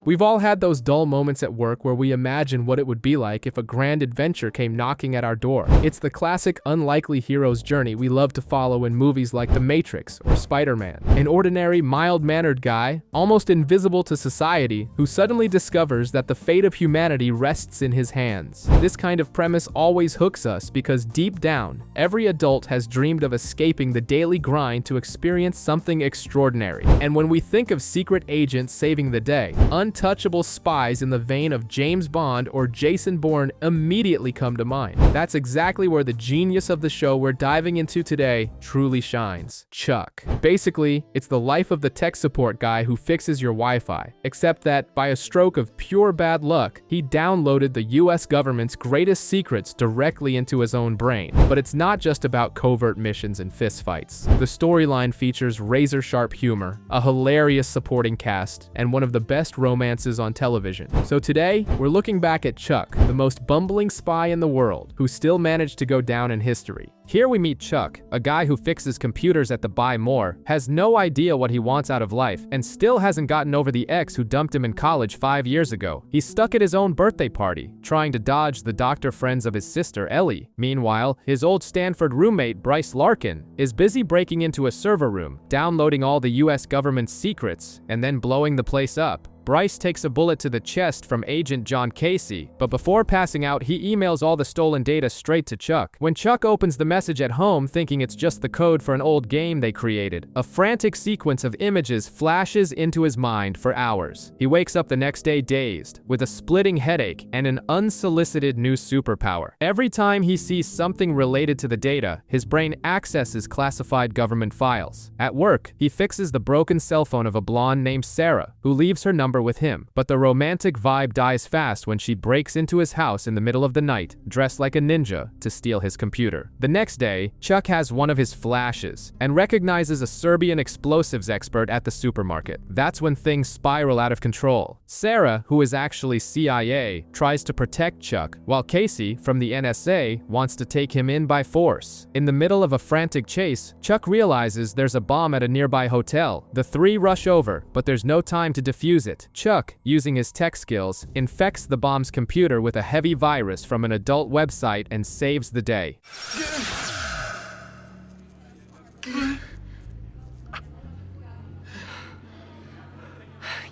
We've all had those dull moments at work where we imagine what it would be like if a grand adventure came knocking at our door. It's the classic unlikely hero's journey we love to follow in movies like The Matrix or Spider-Man. An ordinary, mild-mannered guy, almost invisible to society, who suddenly discovers that the fate of humanity rests in his hands. This kind of premise always hooks us because deep down, every adult has dreamed of escaping the daily grind to experience something extraordinary. And when we think of secret agents saving the day, untouchable spies in the vein of James Bond or Jason Bourne immediately come to mind. That's exactly where the genius of the show we're diving into today truly shines. Chuck. Basically, it's the life of the tech support guy who fixes your Wi-Fi, except that by a stroke of pure bad luck, he downloaded the US government's greatest secrets directly into his own brain. But it's not just about covert missions and fistfights. The storyline features razor-sharp humor, a hilarious supporting cast, and one of the best romances on television. So today, we're looking back at Chuck, the most bumbling spy in the world, who still managed to go down in history. Here we meet Chuck, a guy who fixes computers at the Buy More, has no idea what he wants out of life, and still hasn't gotten over the ex who dumped him in college 5 years ago. He's stuck at his own birthday party, trying to dodge the doctor friends of his sister, Ellie. Meanwhile, his old Stanford roommate, Bryce Larkin, is busy breaking into a server room, downloading all the US government's secrets, and then blowing the place up. Bryce takes a bullet to the chest from Agent John Casey, but before passing out, he emails all the stolen data straight to Chuck. When Chuck opens the message at home thinking it's just the code for an old game they created, a frantic sequence of images flashes into his mind for hours. He wakes up the next day dazed, with a splitting headache and an unsolicited new superpower. Every time he sees something related to the data, his brain accesses classified government files. At work, he fixes the broken cell phone of a blonde named Sarah, who leaves her number with him, but the romantic vibe dies fast when she breaks into his house in the middle of the night, dressed like a ninja, to steal his computer. The next day, Chuck has one of his flashes and recognizes a Serbian explosives expert at the supermarket. That's when things spiral out of control. Sarah, who is actually CIA, tries to protect Chuck, while Casey, from the NSA, wants to take him in by force. In the middle of a frantic chase, Chuck realizes there's a bomb at a nearby hotel. The three rush over, but there's no time to defuse it. Chuck, using his tech skills, infects the bomb's computer with a heavy virus from an adult website and saves the day.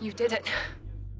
You did it.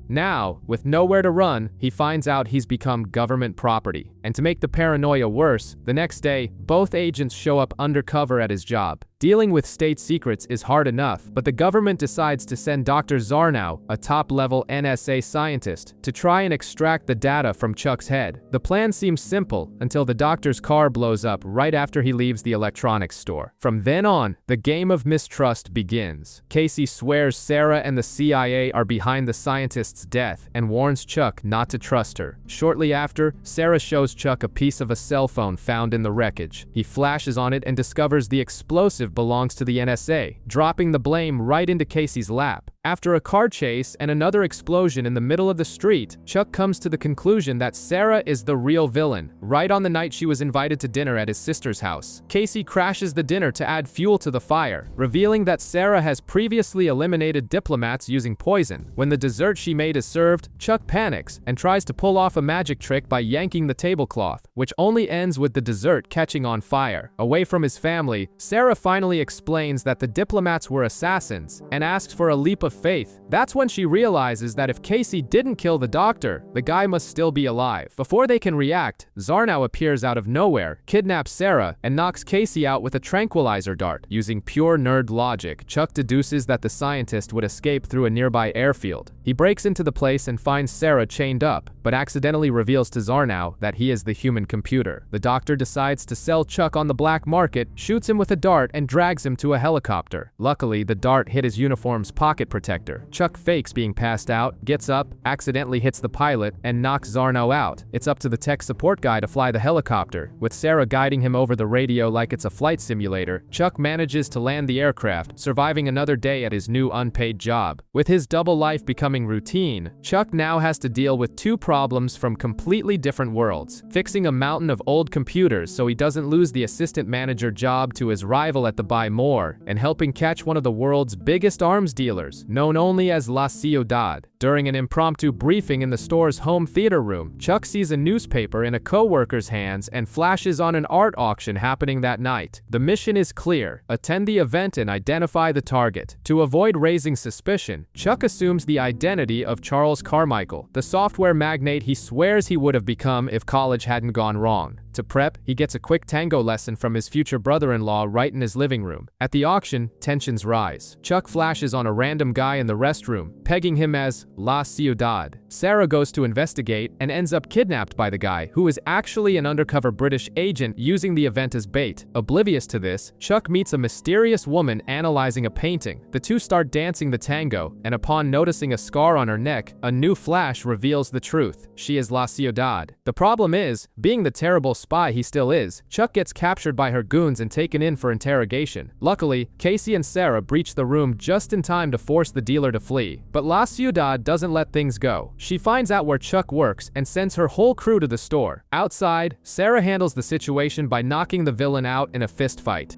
Now, with nowhere to run, he finds out he's become government property. And to make the paranoia worse, the next day, both agents show up undercover at his job. Dealing with state secrets is hard enough, but the government decides to send Dr. Zarnow, a top-level NSA scientist, to try and extract the data from Chuck's head. The plan seems simple until the doctor's car blows up right after he leaves the electronics store. From then on, the game of mistrust begins. Casey swears Sarah and the CIA are behind the scientist's death and warns Chuck not to trust her. Shortly after, Sarah shows Chuck a piece of a cell phone found in the wreckage. He flashes on it and discovers the explosive belongs to the NSA, dropping the blame right into Casey's lap. After a car chase and another explosion in the middle of the street, Chuck comes to the conclusion that Sarah is the real villain, right on the night she was invited to dinner at his sister's house. Casey crashes the dinner to add fuel to the fire, revealing that Sarah has previously eliminated diplomats using poison. When the dessert she made is served, Chuck panics and tries to pull off a magic trick by yanking the tablecloth, which only ends with the dessert catching on fire. Away from his family, Sarah finally explains that the diplomats were assassins and asks for a leap of faith. That's when she realizes that if Casey didn't kill the doctor, the guy must still be alive. Before they can react, Zarnow appears out of nowhere, kidnaps Sarah, and knocks Casey out with a tranquilizer dart. Using pure nerd logic, Chuck deduces that the scientist would escape through a nearby airfield. He breaks into the place and finds Sarah chained up, but accidentally reveals to Zarnow that he is the human computer. The doctor decides to sell Chuck on the black market, shoots him with a dart, and drags him to a helicopter. Luckily, the dart hit his uniform's pocket protector. Chuck fakes being passed out, gets up, accidentally hits the pilot, and knocks Zarnow out. It's up to the tech support guy to fly the helicopter. With Sarah guiding him over the radio like it's a flight simulator, Chuck manages to land the aircraft, surviving another day at his new unpaid job. With his double life becoming routine, Chuck now has to deal with two problems from completely different worlds: fixing a mountain of old computers so he doesn't lose the assistant manager job to his rival at the Buy More, and helping catch one of the world's biggest arms dealers, known only as La Ciudad. During an impromptu briefing in the store's home theater room, Chuck sees a newspaper in a co-worker's hands and flashes on an art auction happening that night. The mission is clear: attend the event and identify the target. To avoid raising suspicion, Chuck assumes the identity of Charles Carmichael, the software magnate he swears he would have become if college hadn't gone wrong. To prep, he gets a quick tango lesson from his future brother-in-law right in his living room. At the auction, tensions rise. Chuck flashes on a random guy in the restroom, pegging him as La Ciudad. Sarah goes to investigate and ends up kidnapped by the guy, who is actually an undercover British agent using the event as bait. Oblivious to this, Chuck meets a mysterious woman analyzing a painting. The two start dancing the tango, and upon noticing a scar on her neck, a new flash reveals the truth. She is La Ciudad. The problem is, being the terrible spy he still is, Chuck gets captured by her goons and taken in for interrogation. Luckily, Casey and Sarah breach the room just in time to force the dealer to flee. But La Ciudad doesn't let things go. She finds out where Chuck works and sends her whole crew to the store. Outside, Sarah handles the situation by knocking the villain out in a fist fight.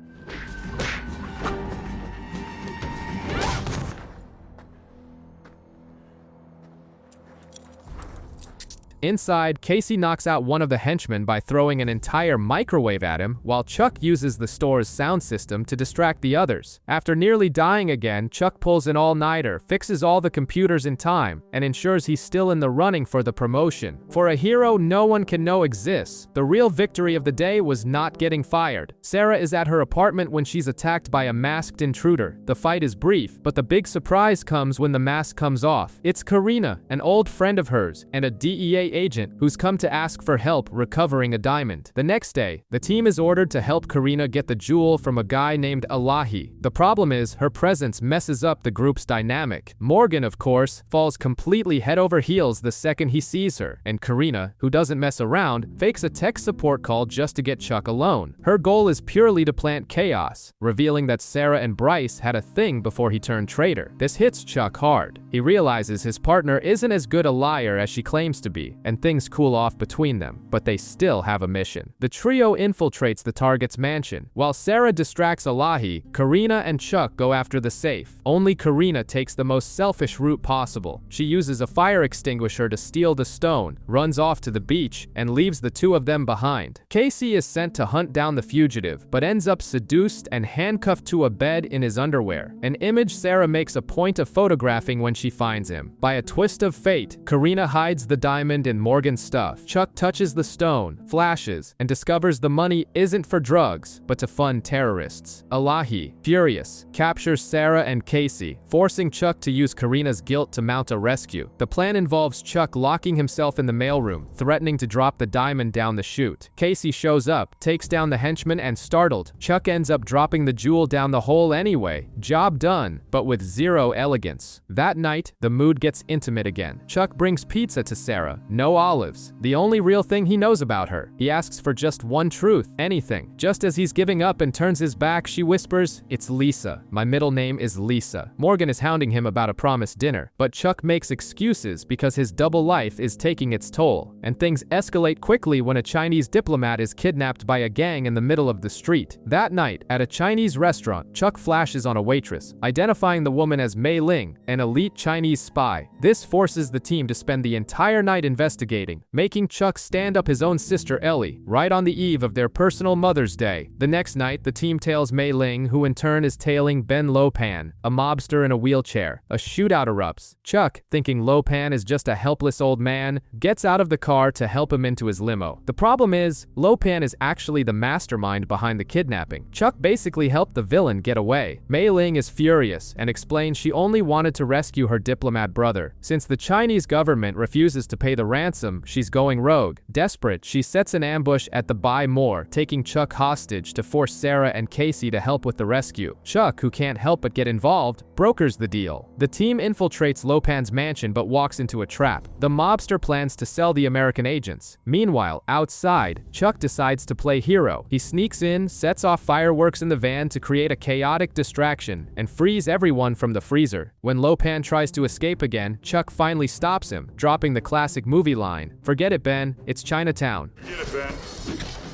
Inside, Casey knocks out one of the henchmen by throwing an entire microwave at him, while Chuck uses the store's sound system to distract the others. After nearly dying again, Chuck pulls an all-nighter, fixes all the computers in time, and ensures he's still in the running for the promotion. For a hero no one can know exists, the real victory of the day was not getting fired. Sarah is at her apartment when she's attacked by a masked intruder. The fight is brief, but the big surprise comes when the mask comes off. It's Karina, an old friend of hers, and a DEA agent who's come to ask for help recovering a diamond. The next day, the team is ordered to help Karina get the jewel from a guy named Elahi. The problem is, her presence messes up the group's dynamic. Morgan, of course, falls completely head over heels the second he sees her, and Karina, who doesn't mess around, fakes a tech support call just to get Chuck alone. Her goal is purely to plant chaos, revealing that Sarah and Bryce had a thing before he turned traitor. This hits Chuck hard. He realizes his partner isn't as good a liar as she claims to be, and things cool off between them, but they still have a mission. The trio infiltrates the target's mansion. While Sarah distracts Elahi, Karina and Chuck go after the safe. Only Karina takes the most selfish route possible. She uses a fire extinguisher to steal the stone, runs off to the beach, and leaves the two of them behind. Casey is sent to hunt down the fugitive, but ends up seduced and handcuffed to a bed in his underwear, an image Sarah makes a point of photographing when she finds him. By a twist of fate, Karina hides the diamond in Morgan's stuff. Chuck touches the stone, flashes, and discovers the money isn't for drugs, but to fund terrorists. Elahi, furious, captures Sarah and Casey, forcing Chuck to use Karina's guilt to mount a rescue. The plan involves Chuck locking himself in the mailroom, threatening to drop the diamond down the chute. Casey shows up, takes down the henchman, and startled, Chuck ends up dropping the jewel down the hole anyway. Job done, but with zero elegance. That night, the mood gets intimate again. Chuck brings pizza to Sarah, no olives, the only real thing he knows about her. He asks for just one truth, anything. Just as he's giving up and turns his back, she whispers, "It's Lisa. My middle name is Lisa." Morgan is hounding him about a promised dinner, but Chuck makes excuses because his double life is taking its toll, and things escalate quickly when a Chinese diplomat is kidnapped by a gang in the middle of the street. That night, at a Chinese restaurant, Chuck flashes on a waitress, identifying the woman as Mei Ling, an elite Chinese spy. This forces the team to spend the entire night investigating, making Chuck stand up his own sister Ellie, right on the eve of their personal Mother's Day. The next night, the team tails Mei Ling, who in turn is tailing Ben Lopan, a mobster in a wheelchair. A shootout erupts. Chuck, thinking Lopan is just a helpless old man, gets out of the car to help him into his limo. The problem is, Lopan is actually the mastermind behind the kidnapping. Chuck basically helped the villain get away. Mei Ling is furious and explains she only wanted to rescue her diplomat brother. Since the Chinese government refuses to pay the ransom, she's going rogue. Desperate, she sets an ambush at the Buy More, taking Chuck hostage to force Sarah and Casey to help with the rescue. Chuck, who can't help but get involved, brokers the deal. The team infiltrates Lopan's mansion but walks into a trap. The mobster plans to sell the American agents. Meanwhile, outside, Chuck decides to play hero. He sneaks in, sets off fireworks in the van to create a chaotic distraction, and frees everyone from the freezer. When Lopan tries to escape again, Chuck finally stops him, dropping the classic movie line, "Forget it, Ben. It's Chinatown." Get it, Ben.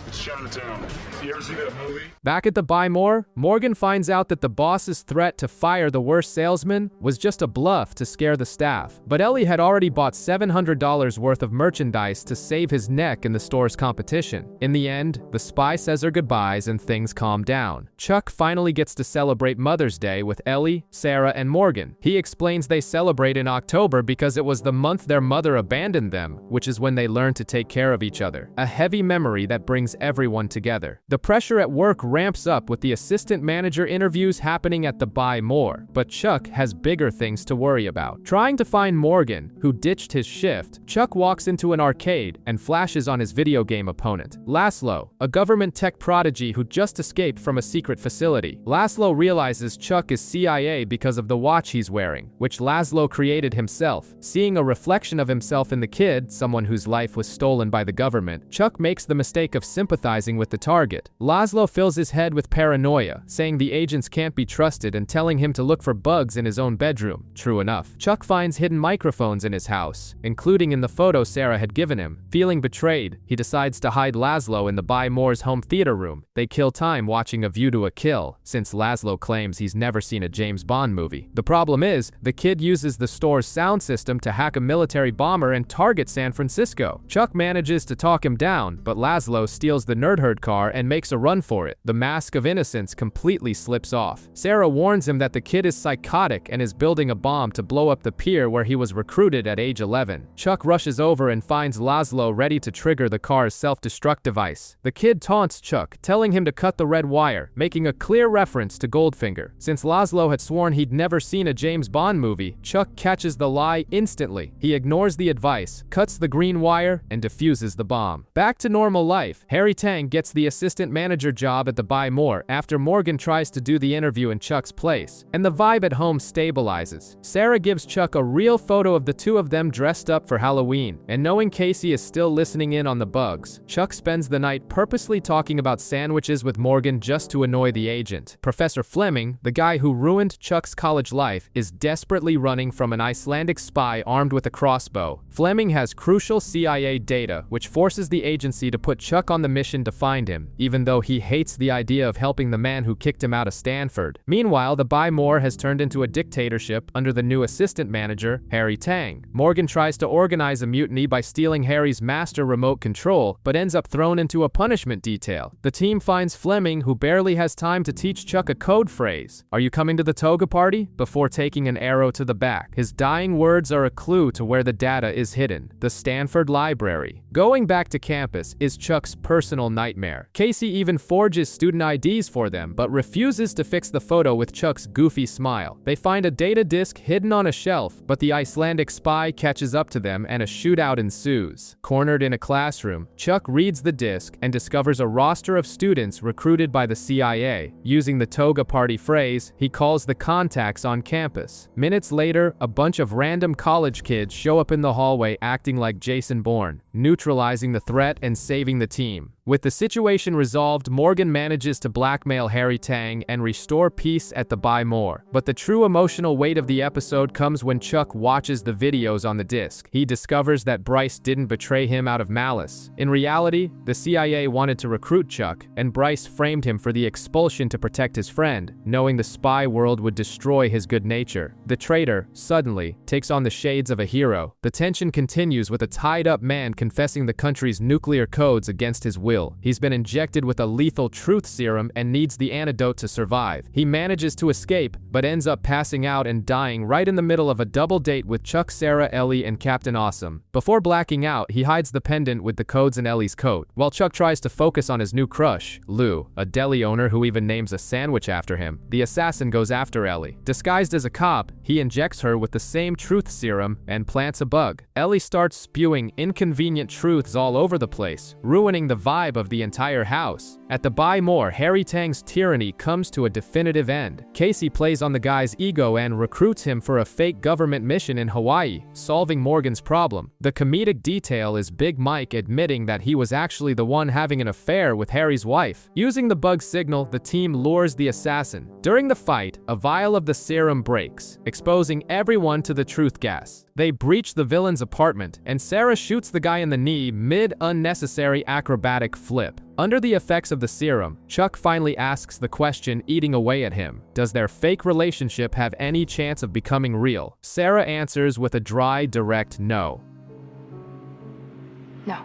It's Chinatown. You ever see that movie? Back at the Buy More, Morgan finds out that the boss's threat to fire the worst salesman was just a bluff to scare the staff. But Ellie had already bought $700 worth of merchandise to save his neck in the store's competition. In the end, the spy says her goodbyes and things calm down. Chuck finally gets to celebrate Mother's Day with Ellie, Sarah, and Morgan. He explains they celebrate in October because it was the month their mother abandoned them, which is when they learned to take care of each other. A heavy memory that brings everyone together. The pressure at work ramps up with the assistant manager interviews happening at the Buy More, but Chuck has bigger things to worry about. Trying to find Morgan, who ditched his shift, Chuck walks into an arcade and flashes on his video game opponent, Laszlo, a government tech prodigy who just escaped from a secret facility. Laszlo realizes Chuck is CIA because of the watch he's wearing, which Laszlo created himself. Seeing a reflection of himself in the kid, someone whose life was stolen by the government, Chuck makes the mistake of sympathizing with the target. Laszlo fills his head with paranoia, saying the agents can't be trusted and telling him to look for bugs in his own bedroom. True enough. Chuck finds hidden microphones in his house, including in the photo Sarah had given him. Feeling betrayed, he decides to hide Laszlo in the Buy More's home theater room. They kill time watching A View to a Kill, since Laszlo claims he's never seen a James Bond movie. The problem is, the kid uses the store's sound system to hack a military bomber and target San Francisco. Chuck manages to talk him down, but Laszlo steals the Nerdherd car and makes a run for it. The mask of innocence completely slips off. Sarah warns him that the kid is psychotic and is building a bomb to blow up the pier where he was recruited at age 11. Chuck rushes over and finds Laszlo ready to trigger the car's self-destruct device. The kid taunts Chuck, telling him to cut the red wire, making a clear reference to Goldfinger. Since Laszlo had sworn he'd never seen a James Bond movie, Chuck catches the lie instantly. He ignores the advice, cuts the green wire, and defuses the bomb. Back to normal life, Harry Tang gets the assistant manager job at the Buy More after Morgan tries to do the interview in Chuck's place, and the vibe at home stabilizes. Sarah gives Chuck a real photo of the two of them dressed up for Halloween, and knowing Casey is still listening in on the bugs, Chuck spends the night purposely talking about sandwiches with Morgan just to annoy the agent. Professor Fleming, the guy who ruined Chuck's college life, is desperately running from an Icelandic spy armed with a crossbow. Fleming has crucial CIA data, which forces the agency to put Chuck on the mission to find him, even though he hates the idea of helping the man who kicked him out of Stanford. Meanwhile, the Buy More has turned into a dictatorship under the new assistant manager, Harry Tang. Morgan tries to organize a mutiny by stealing Harry's master remote control, but ends up thrown into a punishment detail. The team finds Fleming, who barely has time to teach Chuck a code phrase, "Are you coming to the toga party?" before taking an arrow to the back. His dying words are a clue to where the data is hidden: the Stanford Library. Going back to campus is Chuck's personal nightmare. Casey even forges student IDs for them, but refuses to fix the photo with Chuck's goofy smile. They find a data disk hidden on a shelf, but the Icelandic spy catches up to them and a shootout ensues. Cornered in a classroom, Chuck reads the disk and discovers a roster of students recruited by the CIA. Using the toga party phrase, he calls the contacts on campus. Minutes later, a bunch of random college kids show up in the hallway acting like Jason Bourne, neutralizing the threat and saving the team. With the situation resolved, Morgan manages to blackmail Harry Tang and restore peace at the Buy More. But the true emotional weight of the episode comes when Chuck watches the videos on the disc. He discovers that Bryce didn't betray him out of malice. In reality, the CIA wanted to recruit Chuck, and Bryce framed him for the expulsion to protect his friend, knowing the spy world would destroy his good nature. The traitor, suddenly, takes on the shades of a hero. The tension continues with a tied-up man confessing the country's nuclear codes against his will. He's been injected with a lethal truth serum and needs the antidote to survive. He manages to escape, but ends up passing out and dying right in the middle of a double date with Chuck, Sarah, Ellie, and Captain Awesome. Before blacking out, he hides the pendant with the codes in Ellie's coat, while Chuck tries to focus on his new crush, Lou, a deli owner who even names a sandwich after him. The assassin goes after Ellie. Disguised as a cop, he injects her with the same truth serum and plants a bug. Ellie starts spewing inconvenient truths all over the place, ruining the vibe of the entire house. At the Buy More, Harry Tang's tyranny comes to a definitive end. Casey plays on the guy's ego and recruits him for a fake government mission in Hawaii, solving Morgan's problem. The comedic detail is Big Mike admitting that he was actually the one having an affair with Harry's wife. Using the bug signal, the team lures the assassin. During the fight, a vial of the serum breaks, exposing everyone to the truth gas. They breach the villain's apartment, and Sarah shoots the guy in the knee mid-unnecessary acrobatic flip. Under the effects of the serum, Chuck finally asks the question eating away at him. Does their fake relationship have any chance of becoming real? Sarah answers with a dry, direct no. No.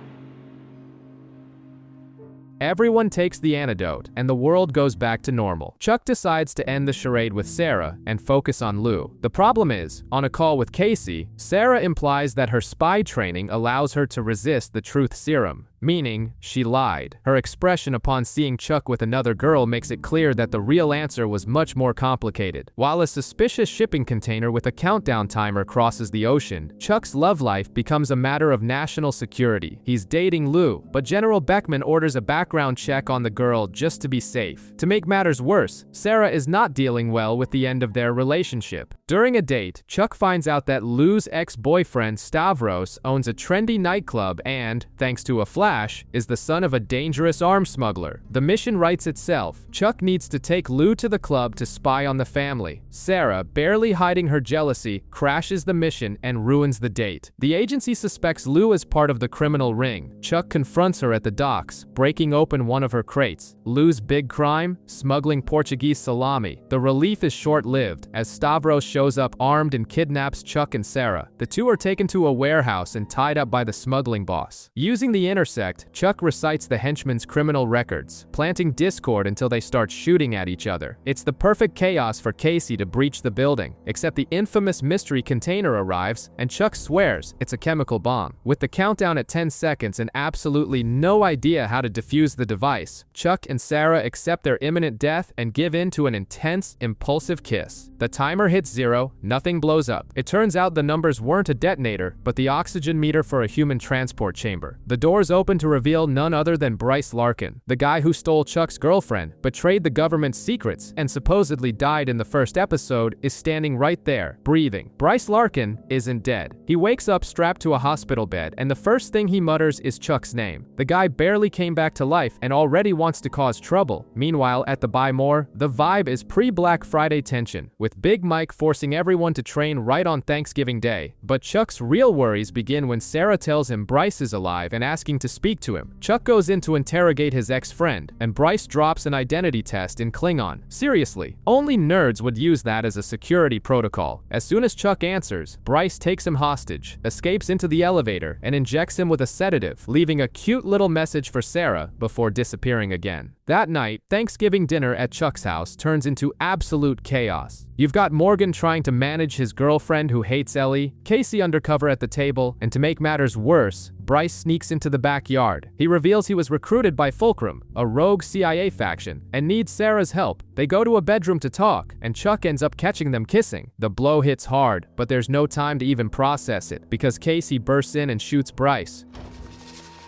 Everyone takes the antidote, and the world goes back to normal. Chuck decides to end the charade with Sarah and focus on Lou. The problem is, on a call with Casey, Sarah implies that her spy training allows her to resist the truth serum, meaning she lied. Her expression upon seeing Chuck with another girl makes it clear that the real answer was much more complicated. While a suspicious shipping container with a countdown timer crosses the ocean, Chuck's love life becomes a matter of national security. He's dating Lou, but General Beckman orders a background check on the girl just to be safe. To make matters worse, Sarah is not dealing well with the end of their relationship. During a date, Chuck finds out that Lou's ex-boyfriend Stavros owns a trendy nightclub and, thanks to a flash, is the son of a dangerous arms smuggler. The mission writes itself. Chuck needs to take Lou to the club to spy on the family. Sarah, barely hiding her jealousy, crashes the mission and ruins the date. The agency suspects Lou as part of the criminal ring. Chuck confronts her at the docks, breaking open one of her crates. Lou's big crime? Smuggling Portuguese salami. The relief is short-lived, as Stavros shows up armed and kidnaps Chuck and Sarah. The two are taken to a warehouse and tied up by the smuggling boss. Using the intersect, Chuck recites the henchman's criminal records, planting discord until they start shooting at each other. It's the perfect chaos for Casey to breach the building, except the infamous mystery container arrives, and Chuck swears it's a chemical bomb. With the countdown at 10 seconds and absolutely no idea how to defuse the device, Chuck and Sarah accept their imminent death and give in to an intense, impulsive kiss. The timer hits 0, nothing blows up. It turns out the numbers weren't a detonator, but the oxygen meter for a human transport chamber. The doors open to reveal none other than Bryce Larkin, the guy who stole Chuck's girlfriend, betrayed the government's secrets, and supposedly died in the first episode, is standing right there, breathing. Bryce Larkin isn't dead. He wakes up strapped to a hospital bed, and the first thing he mutters is Chuck's name. The guy barely came back to life and already wants to cause trouble. Meanwhile, at the Buy More, the vibe is pre-Black Friday tension, with Big Mike forcing everyone to train right on Thanksgiving Day. But Chuck's real worries begin when Sarah tells him Bryce is alive and asking to speak to him. Chuck goes in to interrogate his ex-friend, and Bryce drops an identity test in Klingon. Seriously, only nerds would use that as a security protocol. As soon as Chuck answers, Bryce takes him hostage, escapes into the elevator, and injects him with a sedative, leaving a cute little message for Sarah before disappearing again. That night, Thanksgiving dinner at Chuck's house turns into absolute chaos. You've got Morgan trying to manage his girlfriend who hates Ellie, Casey undercover at the table, and to make matters worse, Bryce sneaks into the backyard. He reveals he was recruited by Fulcrum, a rogue CIA faction, and needs Sarah's help. They go to a bedroom to talk, and Chuck ends up catching them kissing. The blow hits hard, but there's no time to even process it, because Casey bursts in and shoots Bryce.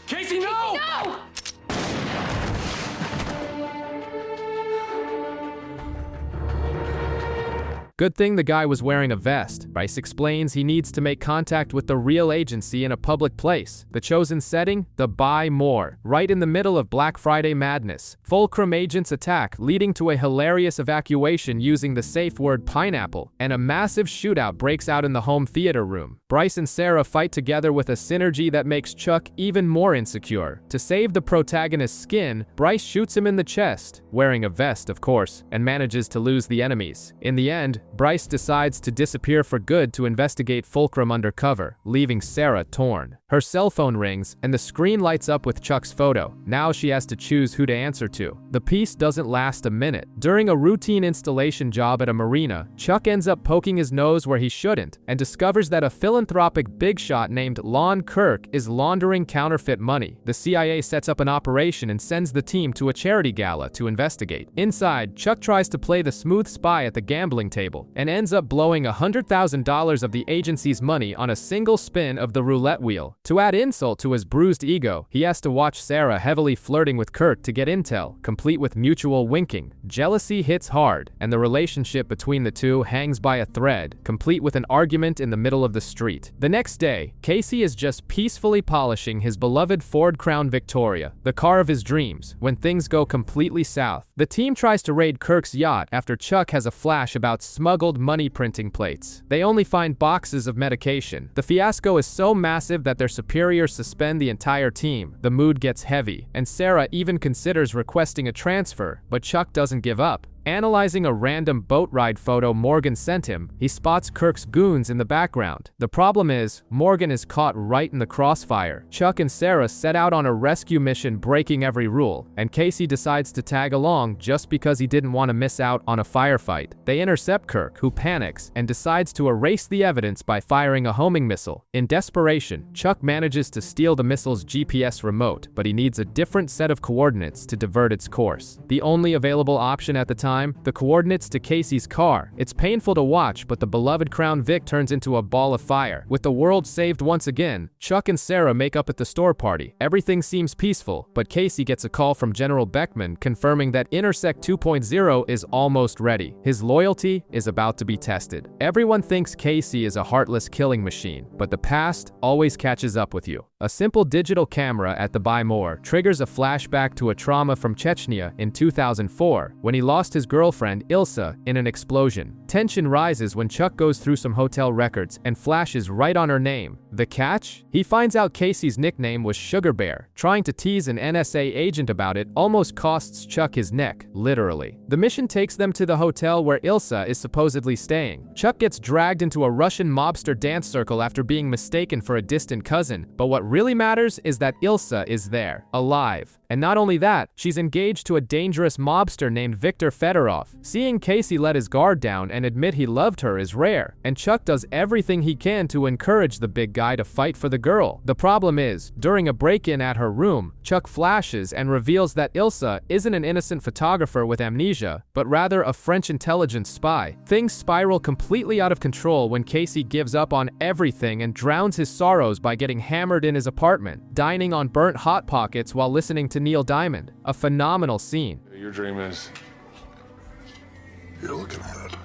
Casey, no! No! Good thing the guy was wearing a vest. Bryce explains he needs to make contact with the real agency in a public place. The chosen setting? The Buy More, right in the middle of Black Friday madness. Fulcrum agents attack, leading to a hilarious evacuation using the safe word pineapple, and a massive shootout breaks out in the home theater room. Bryce and Sarah fight together with a synergy that makes Chuck even more insecure. To save the protagonist's skin, Bryce shoots him in the chest, wearing a vest of course, and manages to lose the enemies. In the end, Bryce decides to disappear for good to investigate Fulcrum undercover, leaving Sarah torn. Her cell phone rings, and the screen lights up with Chuck's photo. Now she has to choose who to answer to. The piece doesn't last a minute. During a routine installation job at a marina, Chuck ends up poking his nose where he shouldn't, and discovers that a philanthropic big shot named Lon Kirk is laundering counterfeit money. The CIA sets up an operation and sends the team to a charity gala to investigate. Inside, Chuck tries to play the smooth spy at the gambling table, and ends up blowing $100,000 of the agency's money on a single spin of the roulette wheel. To add insult to his bruised ego, he has to watch Sarah heavily flirting with Kirk to get intel, complete with mutual winking. Jealousy hits hard, and the relationship between the two hangs by a thread, complete with an argument in the middle of the street. street. The next day, Casey is just peacefully polishing his beloved Ford Crown Victoria, the car of his dreams, when things go completely south. The team tries to raid Kirk's yacht after Chuck has a flash about smuggled money printing plates. They only find boxes of medication. The fiasco is so massive that their superiors suspend the entire team. The mood gets heavy, and Sarah even considers requesting a transfer, but Chuck doesn't give up. Analyzing a random boat ride photo Morgan sent him, he spots Kirk's goons in the background. The problem is, Morgan is caught right in the crossfire. Chuck and Sarah set out on a rescue mission breaking every rule, and Casey decides to tag along just because he didn't want to miss out on a firefight. They intercept Kirk, who panics and decides to erase the evidence by firing a homing missile. In desperation, Chuck manages to steal the missile's GPS remote, but he needs a different set of coordinates to divert its course. The only available option at the time, the coordinates to Casey's car. It's painful to watch, but the beloved Crown Vic turns into a ball of fire. With the world saved once again, Chuck and Sarah make up at the store party. Everything seems peaceful, but Casey gets a call from General Beckman confirming that Intersect 2.0 is almost ready. His loyalty is about to be tested. Everyone thinks Casey is a heartless killing machine, but the past always catches up with you. A simple digital camera at the Buy More triggers a flashback to a trauma from Chechnya in 2004 when he lost his girlfriend Ilsa in an explosion. Tension rises when Chuck goes through some hotel records and flashes right on her name. The catch? He finds out Casey's nickname was Sugar Bear. Trying to tease an NSA agent about it almost costs Chuck his neck, literally. The mission takes them to the hotel where Ilsa is supposedly staying. Chuck gets dragged into a Russian mobster dance circle after being mistaken for a distant cousin, but what really matters is that Ilsa is there, alive. And not only that, she's engaged to a dangerous mobster named Viktor Fedorov. Seeing Casey let his guard down and admit he loved her is rare, and Chuck does everything he can to encourage the big guy to fight for the girl. The problem is, during a break-in at her room, Chuck flashes and reveals that Ilsa isn't an innocent photographer with amnesia, but rather a French intelligence spy. Things spiral completely out of control when Casey gives up on everything and drowns his sorrows by getting hammered in his apartment, dining on burnt Hot Pockets while listening to Neil Diamond. A phenomenal scene. Your dream is. You're looking at it.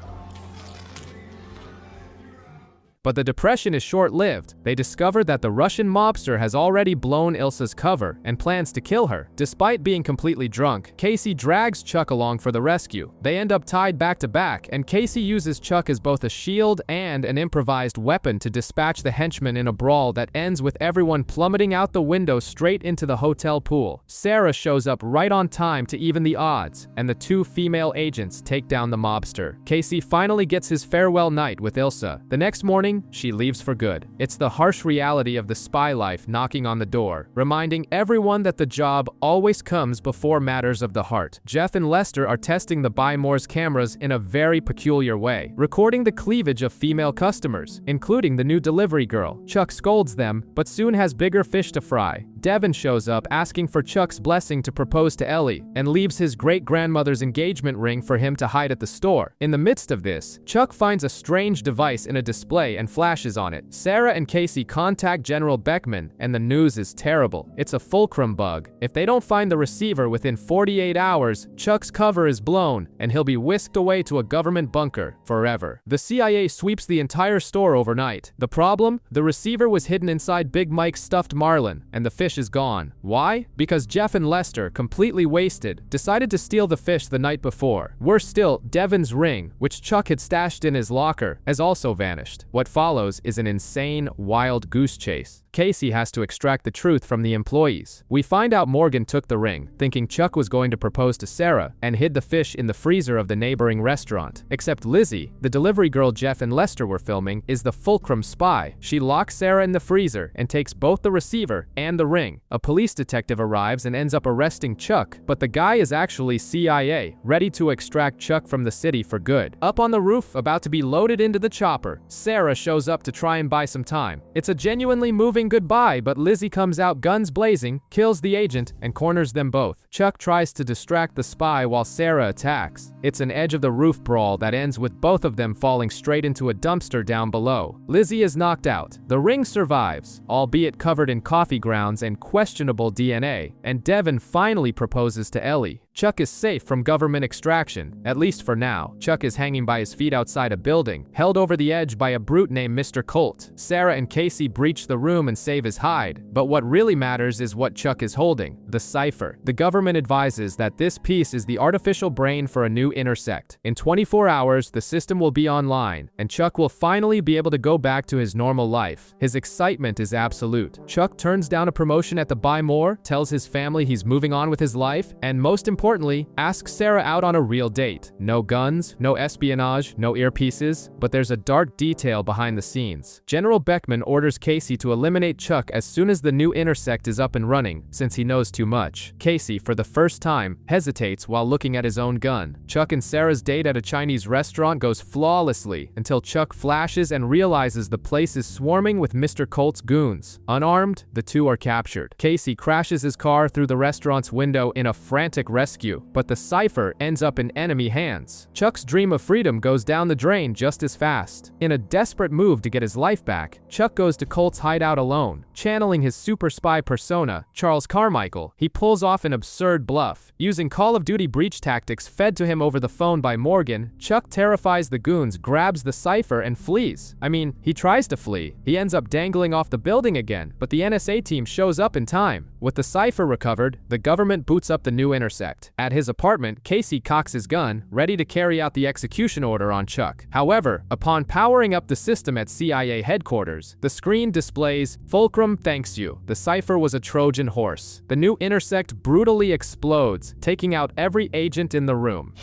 But the depression is short-lived. They discover that the Russian mobster has already blown Ilsa's cover and plans to kill her. Despite being completely drunk, Casey drags Chuck along for the rescue. They end up tied back to back, and Casey uses Chuck as both a shield and an improvised weapon to dispatch the henchmen in a brawl that ends with everyone plummeting out the window straight into the hotel pool. Sarah shows up right on time to even the odds, and the two female agents take down the mobster. Casey finally gets his farewell night with Ilsa. The next morning, she leaves for good. It's the harsh reality of the spy life knocking on the door, reminding everyone that the job always comes before matters of the heart. Jeff and Lester are testing the Buy More's cameras in a very peculiar way, recording the cleavage of female customers, including the new delivery girl. Chuck scolds them, but soon has bigger fish to fry. Devin shows up asking for Chuck's blessing to propose to Ellie, and leaves his great-grandmother's engagement ring for him to hide at the store. In the midst of this, Chuck finds a strange device in a display and flashes on it. Sarah and Casey contact General Beckman, and the news is terrible. It's a fulcrum bug. If they don't find the receiver within 48 hours, Chuck's cover is blown, and he'll be whisked away to a government bunker forever. The CIA sweeps the entire store overnight. The problem? The receiver was hidden inside Big Mike's stuffed marlin, and the fish is gone. Why? Because Jeff and Lester, completely wasted, decided to steal the fish the night before. Worse still, Devin's ring, which Chuck had stashed in his locker, has also vanished. What follows is an insane, wild goose chase. Casey has to extract the truth from the employees. We find out Morgan took the ring, thinking Chuck was going to propose to Sarah, and hid the fish in the freezer of the neighboring restaurant. Except Lizzie, the delivery girl Jeff and Lester were filming, is the fulcrum spy. She locks Sarah in the freezer and takes both the receiver and the ring. A police detective arrives and ends up arresting Chuck, but the guy is actually CIA, ready to extract Chuck from the city for good. Up on the roof, about to be loaded into the chopper, Sarah shows up to try and buy some time. It's a genuinely moving goodbye, but Lizzie comes out guns blazing, kills the agent, and corners them both. Chuck tries to distract the spy while Sarah attacks. It's an edge-of-the-roof brawl that ends with both of them falling straight into a dumpster down below. Lizzie is knocked out. The ring survives, albeit covered in coffee grounds and questionable DNA, and Devin finally proposes to Ellie. Chuck is safe from government extraction, at least for now. Chuck is hanging by his feet outside a building, held over the edge by a brute named Mr. Colt. Sarah and Casey breach the room and save his hide, but what really matters is what Chuck is holding, the cipher. The government advises that this piece is the artificial brain for a new intersect. In 24 hours, the system will be online, and Chuck will finally be able to go back to his normal life. His excitement is absolute. Chuck turns down a promotion at the Buy More, tells his family he's moving on with his life, and most importantly, asks Sarah out on a real date. No guns, no espionage, no earpieces, but there's a dark detail behind the scenes. General Beckman orders Casey to eliminate Chuck as soon as the new intersect is up and running, since he knows too much. Casey, for the first time, hesitates while looking at his own gun. Chuck and Sarah's date at a Chinese restaurant goes flawlessly until Chuck flashes and realizes the place is swarming with Mr. Colt's goons. Unarmed, the two are captured. Casey crashes his car through the restaurant's window in a frantic rescue, but the cipher ends up in enemy hands. Chuck's dream of freedom goes down the drain just as fast. In a desperate move to get his life back, Chuck goes to Colt's hideout alone. Channeling his super spy persona, Charles Carmichael, he pulls off an absurd bluff. Using Call of Duty breach tactics fed to him over the phone by Morgan, Chuck terrifies the goons, grabs the cipher, and flees. I mean, he tries to flee. He ends up dangling off the building again, but the NSA team shows up in time. With the cipher recovered, the government boots up the new intersect. At his apartment, Casey cocks his gun, ready to carry out the execution order on Chuck. However, upon powering up the system at CIA headquarters, the screen displays, "Fulcrum thanks you. The cipher was a Trojan horse." The new intersect brutally explodes, taking out every agent in the room.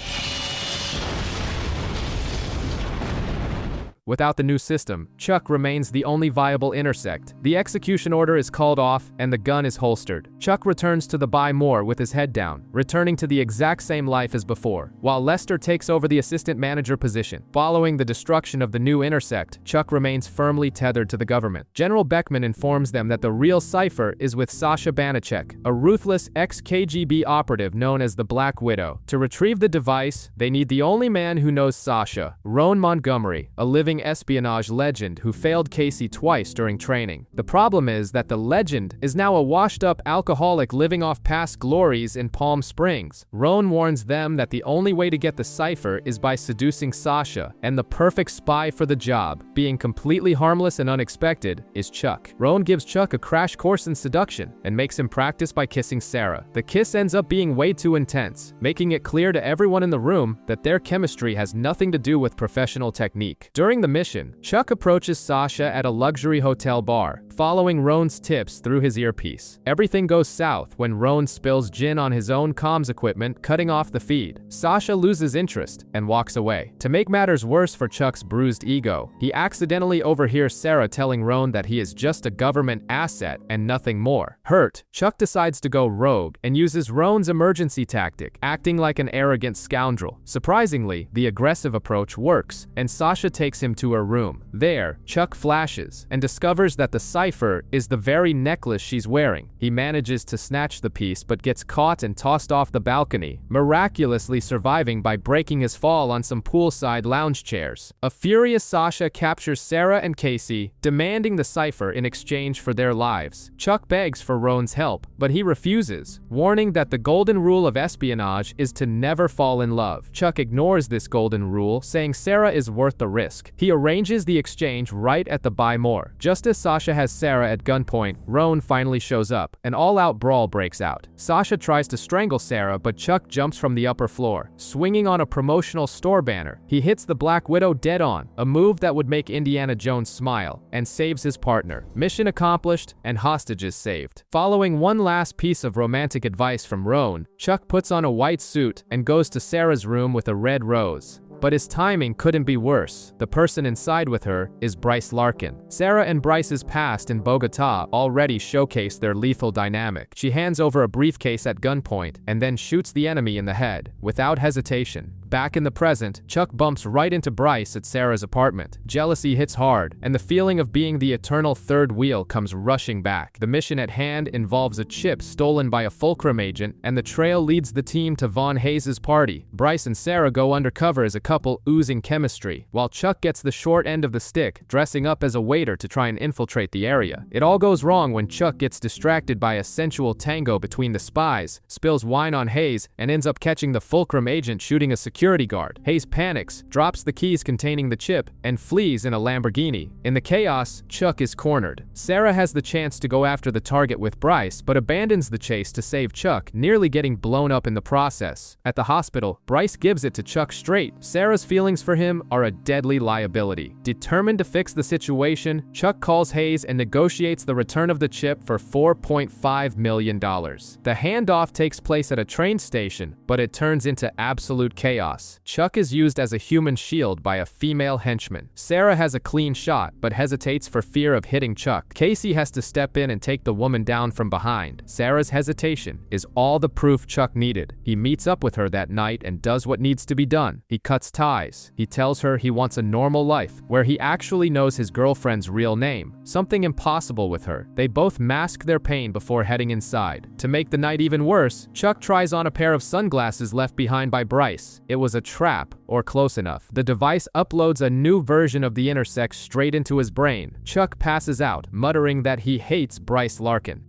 Without the new system, Chuck remains the only viable intersect. The execution order is called off, and the gun is holstered. Chuck returns to the Buy More with his head down, returning to the exact same life as before, while Lester takes over the assistant manager position. Following the destruction of the new intersect, Chuck remains firmly tethered to the government. General Beckman informs them that the real cipher is with Sasha Banachek, a ruthless ex-KGB operative known as the Black Widow. To retrieve the device, they need the only man who knows Sasha, Roan Montgomery, a living espionage legend who failed Casey twice during training. The problem is that the legend is now a washed-up alcoholic living off past glories in Palm Springs. Roan warns them that the only way to get the cipher is by seducing Sasha, and the perfect spy for the job, being completely harmless and unexpected, is Chuck. Roan gives Chuck a crash course in seduction and makes him practice by kissing Sarah. The kiss ends up being way too intense, making it clear to everyone in the room that their chemistry has nothing to do with professional technique. During the mission, Chuck approaches Sasha at a luxury hotel bar, following Roan's tips through his earpiece. Everything goes south when Roan spills gin on his own comms equipment, cutting off the feed. Sasha loses interest and walks away. To make matters worse for Chuck's bruised ego, he accidentally overhears Sarah telling Roan that he is just a government asset and nothing more. Hurt, Chuck decides to go rogue and uses Roan's emergency tactic, acting like an arrogant scoundrel. Surprisingly, the aggressive approach works, and Sasha takes him to her room. There, Chuck flashes and discovers that the cipher is the very necklace she's wearing. He manages to snatch the piece but gets caught and tossed off the balcony, miraculously surviving by breaking his fall on some poolside lounge chairs. A furious Sasha captures Sarah and Casey, demanding the cipher in exchange for their lives. Chuck begs for Roan's help, but he refuses, warning that the golden rule of espionage is to never fall in love. Chuck ignores this golden rule, saying Sarah is worth the risk. He arranges the exchange right at the Buy More. Just as Sasha has Sarah at gunpoint, Roan finally shows up. An all-out brawl breaks out. Sasha tries to strangle Sarah, but Chuck jumps from the upper floor, swinging on a promotional store banner. He hits the Black Widow dead on, a move that would make Indiana Jones smile, and saves his partner. Mission accomplished, and hostages saved. Following one last piece of romantic advice from Roan, Chuck puts on a white suit and goes to Sarah's room with a red rose. But his timing couldn't be worse. The person inside with her is Bryce Larkin. Sarah and Bryce's past in Bogota already showcased their lethal dynamic. She hands over a briefcase at gunpoint and then shoots the enemy in the head. Without hesitation, Back in the present, Chuck bumps right into Bryce at Sarah's apartment. Jealousy hits hard, and the feeling of being the eternal third wheel comes rushing back. The mission at hand involves a chip stolen by a Fulcrum agent, and the trail leads the team to Von Hayes' party. Bryce and Sarah go undercover as a couple oozing chemistry, while Chuck gets the short end of the stick, dressing up as a waiter to try and infiltrate the area. It all goes wrong when Chuck gets distracted by a sensual tango between the spies, spills wine on Hayes, and ends up catching the Fulcrum agent shooting a security guard. Hayes panics, drops the keys containing the chip, and flees in a Lamborghini. In the chaos, Chuck is cornered. Sarah has the chance to go after the target with Bryce, but abandons the chase to save Chuck, nearly getting blown up in the process. At the hospital, Bryce gives it to Chuck straight. Sarah's feelings for him are a deadly liability. Determined to fix the situation, Chuck calls Hayes and negotiates the return of the chip for $4.5 million. The handoff takes place at a train station, but it turns into absolute chaos. Chuck is used as a human shield by a female henchman. Sarah has a clean shot, but hesitates for fear of hitting Chuck. Casey has to step in and take the woman down from behind. Sarah's hesitation is all the proof Chuck needed. He meets up with her that night and does what needs to be done. He cuts ties. He tells her he wants a normal life, where he actually knows his girlfriend's real name. Something impossible with her. They both mask their pain before heading inside. To make the night even worse, Chuck tries on a pair of sunglasses left behind by Bryce. It was a trap, or close enough. The device uploads a new version of the intersex straight into his brain. Chuck passes out, muttering that he hates Bryce Larkin.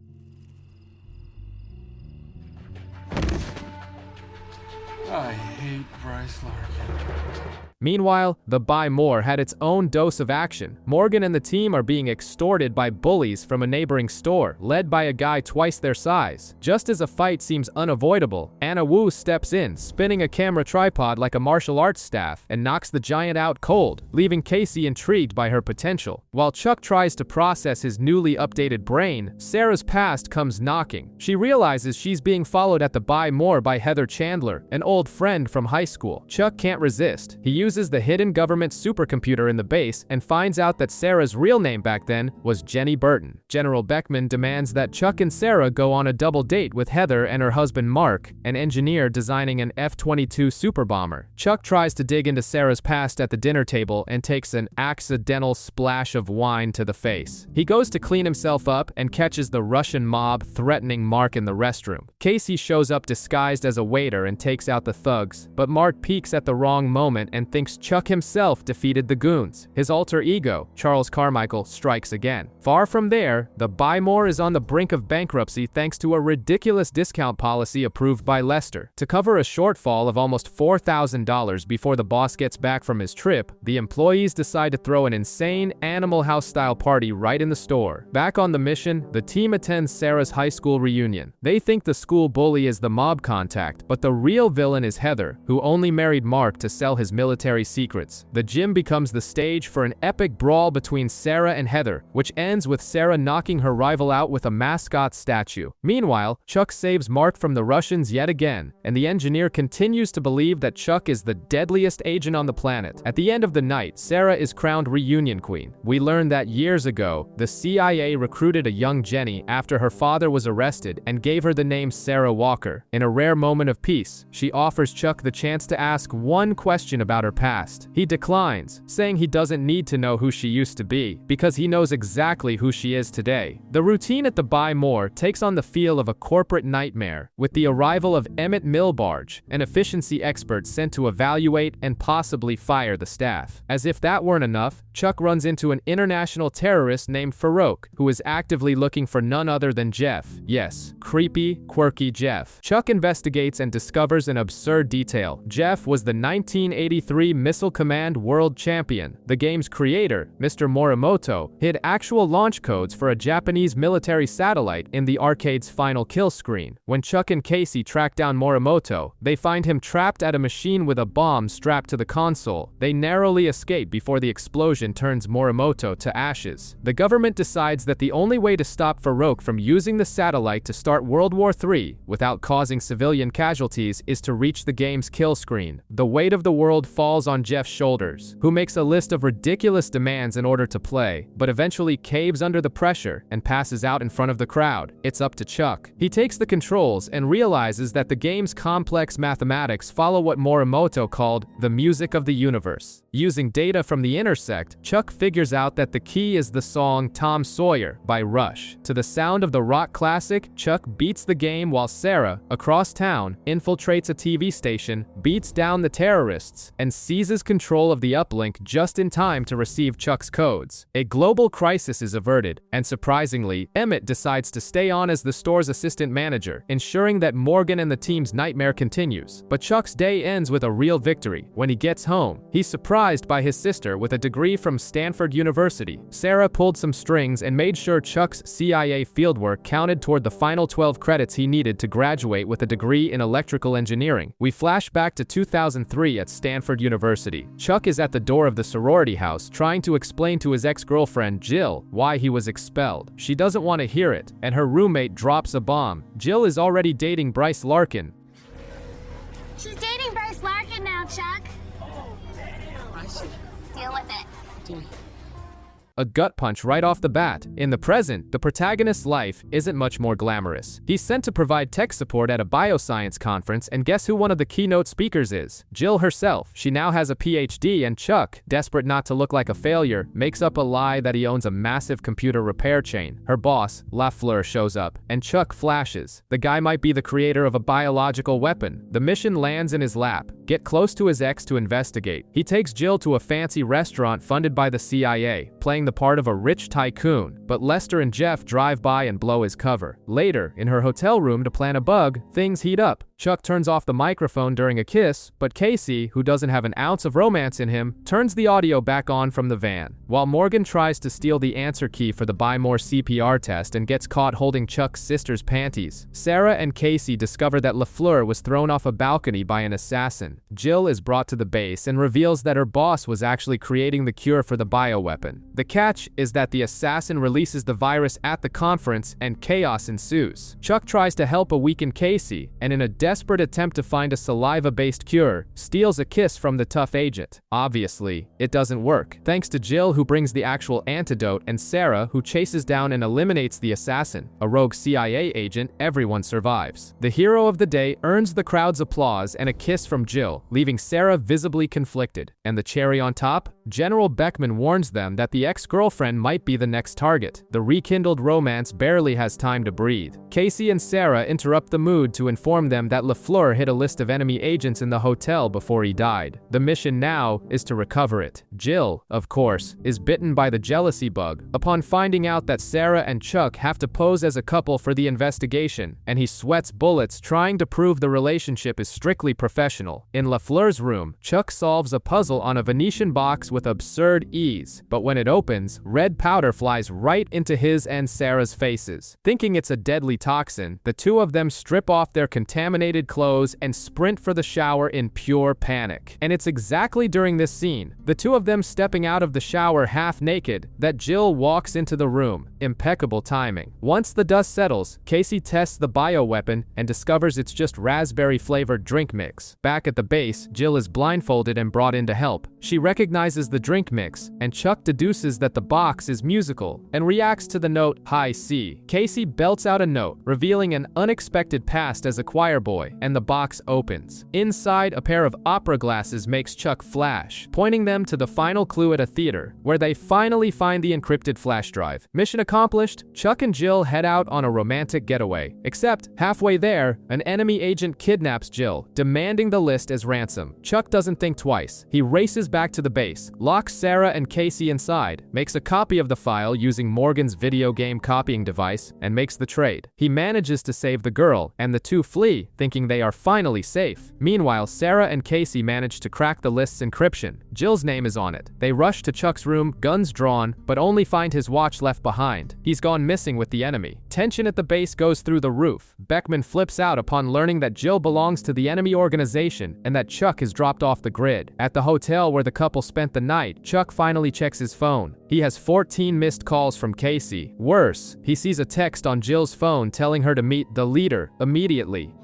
I hate Bryce Larkin. Meanwhile, the Buy More had its own dose of action. Morgan and the team are being extorted by bullies from a neighboring store, led by a guy twice their size. Just as a fight seems unavoidable, Anna Wu steps in, spinning a camera tripod like a martial arts staff, and knocks the giant out cold, leaving Casey intrigued by her potential. While Chuck tries to process his newly updated brain, Sarah's past comes knocking. She realizes she's being followed at the Buy More by Heather Chandler, an old friend from high school. Chuck can't resist. He uses the hidden government supercomputer in the base and finds out that Sarah's real name back then was Jenny Burton. General Beckman demands that Chuck and Sarah go on a double date with Heather and her husband Mark, an engineer designing an F-22 super bomber. Chuck tries to dig into Sarah's past at the dinner table and takes an accidental splash of wine to the face. He goes to clean himself up and catches the Russian mob threatening Mark in the restroom. Casey shows up disguised as a waiter and takes out the thugs, but Mark peeks at the wrong moment and thinks Chuck himself defeated the goons. His alter ego, Charles Carmichael, strikes again. Far from there, the Buy More is on the brink of bankruptcy thanks to a ridiculous discount policy approved by Lester. To cover a shortfall of almost $4,000 before the boss gets back from his trip, the employees decide to throw an insane Animal House-style party right in the store. Back on the mission, the team attends Sarah's high school reunion. They think the school bully is the mob contact, but the real villain is Heather, who only married Mark to sell his military secrets. The gym becomes the stage for an epic brawl between Sarah and Heather, which ends with Sarah knocking her rival out with a mascot statue. Meanwhile, Chuck saves Mark from the Russians yet again, and the engineer continues to believe that Chuck is the deadliest agent on the planet. At the end of the night, Sarah is crowned reunion queen. We learn that years ago, the CIA recruited a young Jenny after her father was arrested and gave her the name Sarah Walker. In a rare moment of peace, she offers Chuck the chance to ask one question about her past. He declines, saying he doesn't need to know who she used to be, because he knows exactly who she is today. The routine at the Buy More takes on the feel of a corporate nightmare, with the arrival of Emmett Milbarge, an efficiency expert sent to evaluate and possibly fire the staff. As if that weren't enough, Chuck runs into an international terrorist named Farouk, who is actively looking for none other than Jeff. Yes, creepy, quirky Jeff. Chuck investigates and discovers an absurd detail. Jeff was the 1983 Missile Command World Champion. The game's creator, Mr. Morimoto, hid actual launch codes for a Japanese military satellite in the arcade's final kill screen. When Chuck and Casey track down Morimoto, they find him trapped at a machine with a bomb strapped to the console. They narrowly escape before the explosion turns Morimoto to ashes. The government decides that the only way to stop Farouk from using the satellite to start World War III without causing civilian casualties is to reach the game's kill screen. The weight of the world falls falls on Jeff's shoulders, who makes a list of ridiculous demands in order to play, but eventually caves under the pressure and passes out in front of the crowd. It's up to Chuck. He takes the controls and realizes that the game's complex mathematics follow what Morimoto called the music of the universe. Using data from the Intersect, Chuck figures out that the key is the song Tom Sawyer by Rush. To the sound of the rock classic, Chuck beats the game while Sarah, across town, infiltrates a TV station, beats down the terrorists, and seizes control of the uplink just in time to receive Chuck's codes. A global crisis is averted, and surprisingly, Emmett decides to stay on as the store's assistant manager, ensuring that Morgan and the team's nightmare continues. But Chuck's day ends with a real victory. When he gets home, he's surprised by his sister with a degree from Stanford University. Sarah pulled some strings and made sure Chuck's CIA fieldwork counted toward the final 12 credits he needed to graduate with a degree in electrical engineering. We flash back to 2003 at Stanford University. Chuck is at the door of the sorority house trying to explain to his ex-girlfriend Jill why he was expelled. She doesn't want to hear it, and her roommate drops a bomb. Jill is already dating Bryce Larkin. She's dating Bryce Larkin now, Chuck. I see. Deal with it. A gut punch right off the bat. In the present, the protagonist's life isn't much more glamorous. He's sent to provide tech support at a bioscience conference, and guess who one of the keynote speakers is? Jill herself. She now has a PhD, and Chuck, desperate not to look like a failure, makes up a lie that he owns a massive computer repair chain. Her boss, Lafleur, shows up, and Chuck flashes. The guy might be the creator of a biological weapon. The mission lands in his lap. Get close to his ex to investigate. He takes Jill to a fancy restaurant funded by the CIA, playing the part of a rich tycoon, but Lester and Jeff drive by and blow his cover. Later, in her hotel room to plan a bug, things heat up. Chuck turns off the microphone during a kiss, but Casey, who doesn't have an ounce of romance in him, turns the audio back on from the van. While Morgan tries to steal the answer key for the Buy More CPR test and gets caught holding Chuck's sister's panties, Sarah and Casey discover that Lafleur was thrown off a balcony by an assassin. Jill is brought to the base and reveals that her boss was actually creating the cure for the bioweapon. The catch is that the assassin releases the virus at the conference and chaos ensues. Chuck tries to help a weakened Casey, and in a desperate attempt to find a saliva-based cure, steals a kiss from the tough agent. Obviously, it doesn't work, thanks to Jill, who brings the actual antidote, and Sarah, who chases down and eliminates the assassin. A rogue CIA agent, everyone survives. The hero of the day earns the crowd's applause and a kiss from Jill, leaving Sarah visibly conflicted. And the cherry on top? General Beckman warns them that the ex-girlfriend might be the next target. The rekindled romance barely has time to breathe. Casey and Sarah interrupt the mood to inform them that Lafleur hid a list of enemy agents in the hotel before he died. The mission now is to recover it. Jill, of course, is bitten by the jealousy bug upon finding out that Sarah and Chuck have to pose as a couple for the investigation, and he sweats bullets trying to prove the relationship is strictly professional. In Lafleur's room, Chuck solves a puzzle on a Venetian box with absurd ease, but when it opens, red powder flies right into his and Sarah's faces. Thinking it's a deadly toxin, the two of them strip off their contaminated clothes and sprint for the shower in pure panic. And it's exactly during this scene, the two of them stepping out of the shower half naked, that Jill walks into the room. Impeccable timing. Once the dust settles, Casey tests the bioweapon and discovers it's just raspberry-flavored drink mix. Back at the base, Jill is blindfolded and brought in to help. She recognizes the drink mix, and Chuck deduces that the box is musical and reacts to the note High C. Casey belts out a note, revealing an unexpected past as a choir boy, and the box opens. Inside, a pair of opera glasses makes Chuck flash, pointing them to the final clue at a theater, where they finally find the encrypted flash drive. Mission accomplished, Chuck and Jill head out on a romantic getaway. Except, halfway there, an enemy agent kidnaps Jill, demanding the list as ransom. Chuck doesn't think twice. He races back to the base, locks Sarah and Casey inside, makes a copy of the file using Morgan's video game copying device, and makes the trade. He manages to save the girl, and the two flee, thinking they are finally safe. Meanwhile, Sarah and Casey manage to crack the list's encryption. Jill's name is on it. They rush to Chuck's room, guns drawn, but only find his watch left behind. He's gone missing with the enemy. Tension at the base goes through the roof. Beckman flips out upon learning that Jill belongs to the enemy organization and that Chuck is dropped off the grid. At the hotel where the couple spent the night, Chuck finally checks his phone. He has 14 missed calls from Casey. Worse, he sees a text on Jill's phone telling her to meet the leader immediately.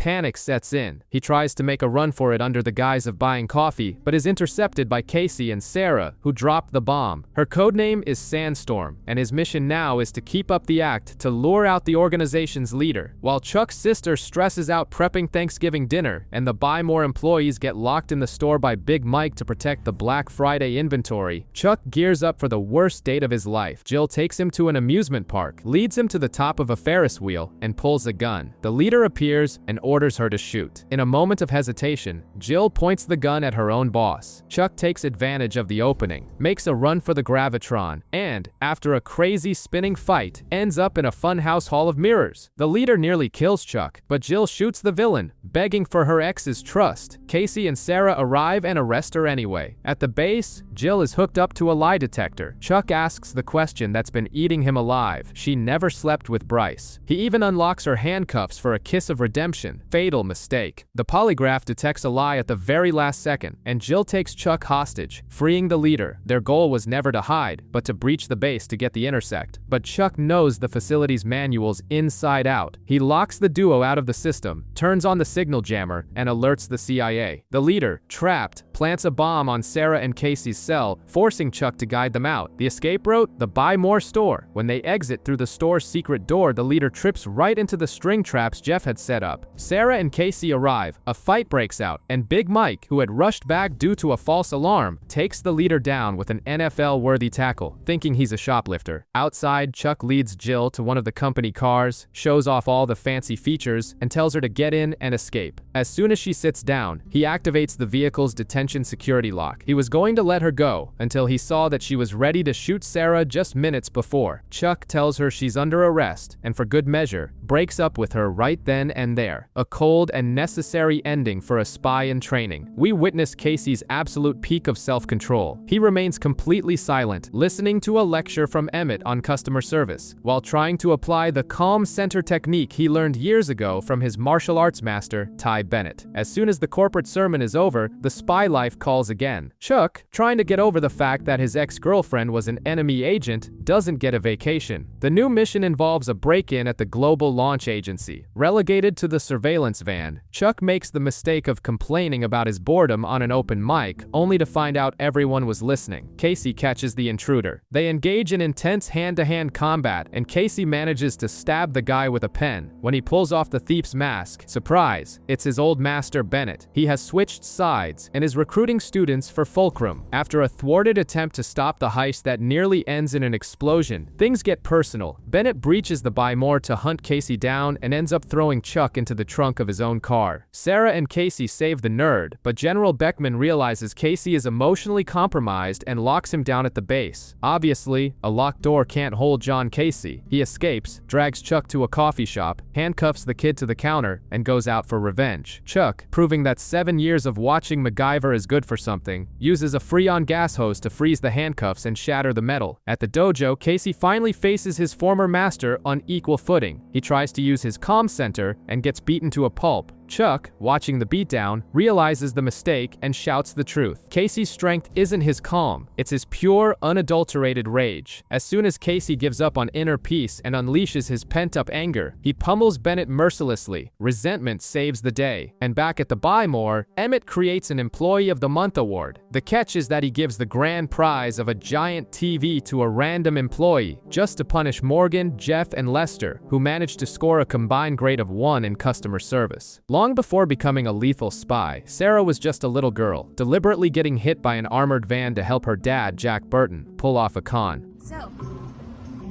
Panic sets in. He tries to make a run for it under the guise of buying coffee, but is intercepted by Casey and Sarah, who dropped the bomb. Her codename is Sandstorm, and his mission now is to keep up the act to lure out the organization's leader. While Chuck's sister stresses out prepping Thanksgiving dinner, and the Buy More employees get locked in the store by Big Mike to protect the Black Friday inventory, Chuck gears up for the worst date of his life. Jill takes him to an amusement park, leads him to the top of a Ferris wheel, and pulls a gun. The leader appears and orders her to shoot. In a moment of hesitation, Jill points the gun at her own boss. Chuck takes advantage of the opening, makes a run for the Gravitron, and, after a crazy spinning fight, ends up in a funhouse hall of mirrors. The leader nearly kills Chuck, but Jill shoots the villain, begging for her ex's trust. Casey and Sarah arrive and arrest her anyway. At the base, Jill is hooked up to a lie detector. Chuck asks the question that's been eating him alive. She never slept with Bryce. He even unlocks her handcuffs for a kiss of redemption. Fatal mistake. The polygraph detects a lie at the very last second, and Jill takes Chuck hostage, freeing the leader. Their goal was never to hide, but to breach the base to get the intersect. But Chuck knows the facility's manuals inside out. He locks the duo out of the system, turns on the signal jammer, and alerts the CIA. The leader, trapped, plants a bomb on Sarah and Casey's cell, forcing Chuck to guide them out. The escape route? The Buy More store. When they exit through the store's secret door, the leader trips right into the string traps Jeff had set up. Sarah and Casey arrive, a fight breaks out, and Big Mike, who had rushed back due to a false alarm, takes the leader down with an NFL-worthy tackle, thinking he's a shoplifter. Outside, Chuck leads Jill to one of the company cars, shows off all the fancy features, and tells her to get in and escape. As soon as she sits down, he activates the vehicle's detention security lock. He was going to let her go until he saw that she was ready to shoot Sarah just minutes before. Chuck tells her she's under arrest, and for good measure, breaks up with her right then and there. A cold and necessary ending for a spy in training. We witness Casey's absolute peak of self-control. He remains completely silent, listening to a lecture from Emmett on customer service, while trying to apply the calm center technique he learned years ago from his martial arts master, Ty Bennett. As soon as the corporate sermon is over, the spy life calls again. Chuck, trying to get over the fact that his ex-girlfriend was an enemy agent, doesn't get a vacation. The new mission involves a break-in at the Global Launch Agency. Relegated to the surveillance van, Chuck makes the mistake of complaining about his boredom on an open mic, only to find out everyone was listening. Casey catches the intruder. They engage in intense hand-to-hand combat, and Casey manages to stab the guy with a pen. When he pulls off the thief's mask, surprise, it's his old master Bennett. He has switched sides and is recruiting students for Fulcrum. After a thwarted attempt to stop the heist that nearly ends in an explosion, things get personal. Bennett breaches the Buy More to hunt Casey down and ends up throwing Chuck into the trunk of his own car. Sarah and Casey save the nerd, but General Beckman realizes Casey is emotionally compromised and locks him down at the base. Obviously, a locked door can't hold John Casey. He escapes, drags Chuck to a coffee shop, handcuffs the kid to the counter, and goes out for revenge. Chuck, proving that 7 years of watching MacGyver is good for something, uses a Freon gas hose to freeze the handcuffs and shatter the metal. At the dojo, Casey finally faces his former master on equal footing. He tries to use his comm center and gets beaten to a pulp. Chuck, watching the beatdown, realizes the mistake and shouts the truth. Casey's strength isn't his calm, it's his pure, unadulterated rage. As soon as Casey gives up on inner peace and unleashes his pent-up anger, he pummels Bennett mercilessly. Resentment saves the day. And back at the Buy More, Emmett creates an Employee of the Month award. The catch is that he gives the grand prize of a giant TV to a random employee, just to punish Morgan, Jeff, and Lester, who managed to score a combined grade of 1 in customer service. Long before becoming a lethal spy, Sarah was just a little girl, deliberately getting hit by an armored van to help her dad, Jack Burton, pull off a con. So, how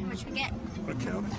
much we get? Accounting.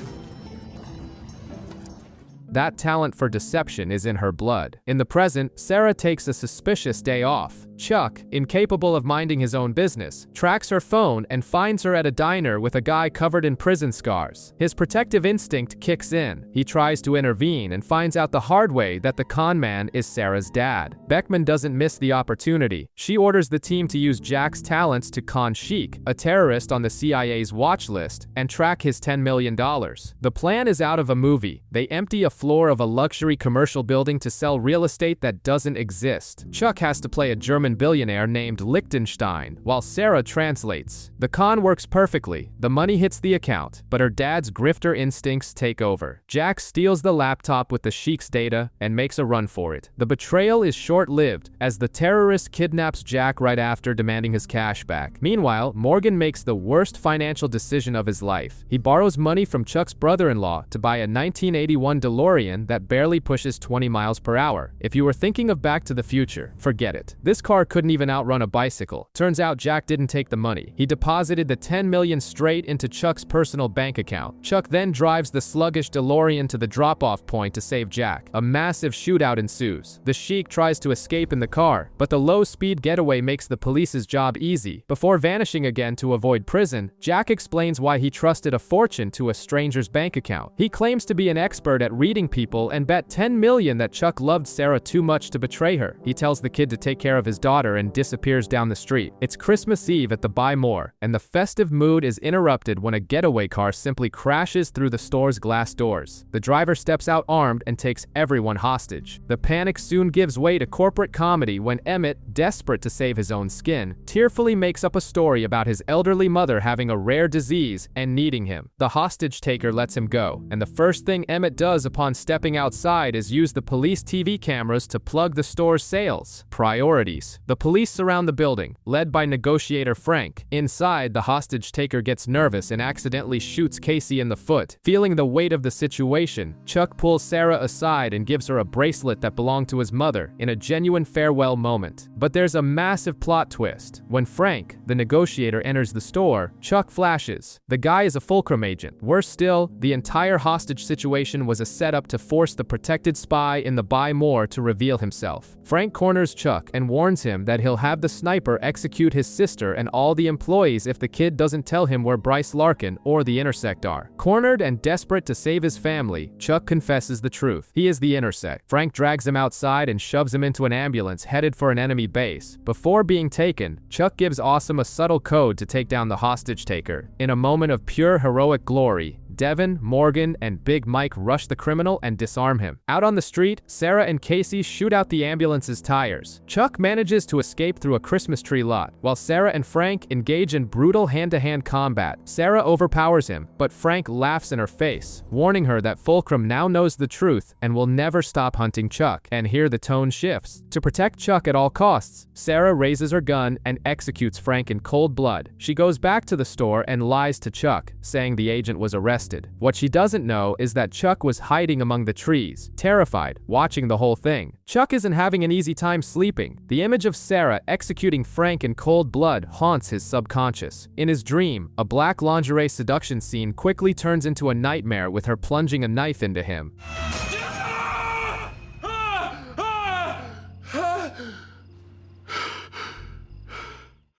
That talent for deception is in her blood. In the present, Sarah takes a suspicious day off. Chuck, incapable of minding his own business, tracks her phone and finds her at a diner with a guy covered in prison scars. His protective instinct kicks in. He tries to intervene and finds out the hard way that the con man is Sarah's dad. Beckman doesn't miss the opportunity. She orders the team to use Jack's talents to con Sheik, a terrorist on the CIA's watch list, and track his $10 million. The plan is out of a movie. They empty a floor of a luxury commercial building to sell real estate that doesn't exist. Chuck has to play a German German billionaire named Liechtenstein, while Sarah translates. The con works perfectly, the money hits the account, but her dad's grifter instincts take over. Jack steals the laptop with the sheik's data and makes a run for it. The betrayal is short-lived, as the terrorist kidnaps Jack right after, demanding his cash back. Meanwhile, Morgan makes the worst financial decision of his life. He borrows money from Chuck's brother-in-law to buy a 1981 DeLorean that barely pushes 20 miles per hour. If you were thinking of Back to the Future, forget it. This car couldn't even outrun a bicycle. Turns out Jack didn't take the money. He deposited the $10 million straight into Chuck's personal bank account. Chuck then drives the sluggish DeLorean to the drop-off point to save Jack. A massive shootout ensues. The sheik tries to escape in the car, but the low-speed getaway makes the police's job easy. Before vanishing again to avoid prison, Jack explains why he trusted a fortune to a stranger's bank account. He claims to be an expert at reading people and bet $10 million that Chuck loved Sarah too much to betray her. He tells the kid to take care of his daughter and disappears down the street. It's Christmas Eve at the Buy More, and the festive mood is interrupted when a getaway car simply crashes through the store's glass doors. The driver steps out armed and takes everyone hostage. The panic soon gives way to corporate comedy when Emmett, desperate to save his own skin, tearfully makes up a story about his elderly mother having a rare disease and needing him. The hostage taker lets him go, and the first thing Emmett does upon stepping outside is use the police TV cameras to plug the store's sales. Priorities. The police surround the building, led by negotiator Frank. Inside, the hostage taker gets nervous and accidentally shoots Casey in the foot. Feeling the weight of the situation, Chuck pulls Sarah aside and gives her a bracelet that belonged to his mother in a genuine farewell moment. But there's a massive plot twist. When Frank, the negotiator, enters the store, Chuck flashes. The guy is a Fulcrum agent. Worse still, the entire hostage situation was a setup to force the protected spy in the Buy More to reveal himself. Frank corners Chuck and warns him that he'll have the sniper execute his sister and all the employees if the kid doesn't tell him where Bryce Larkin or the Intersect are. Cornered and desperate to save his family, Chuck confesses the truth. He is the Intersect. Frank drags him outside and shoves him into an ambulance headed for an enemy base. Before being taken, Chuck gives Awesome a subtle code to take down the hostage taker. In a moment of pure heroic glory, Devin, Morgan, and Big Mike rush the criminal and disarm him. Out on the street, Sarah and Casey shoot out the ambulance's tires. Chuck manages to escape through a Christmas tree lot, while Sarah and Frank engage in brutal hand-to-hand combat. Sarah overpowers him, but Frank laughs in her face, warning her that Fulcrum now knows the truth and will never stop hunting Chuck. And here the tone shifts. To protect Chuck at all costs, Sarah raises her gun and executes Frank in cold blood. She goes back to the store and lies to Chuck, saying the agent was arrested. What she doesn't know is that Chuck was hiding among the trees, terrified, watching the whole thing. Chuck isn't having an easy time sleeping. The image of Sarah executing Frank in cold blood haunts his subconscious. In his dream, a black lingerie seduction scene quickly turns into a nightmare with her plunging a knife into him.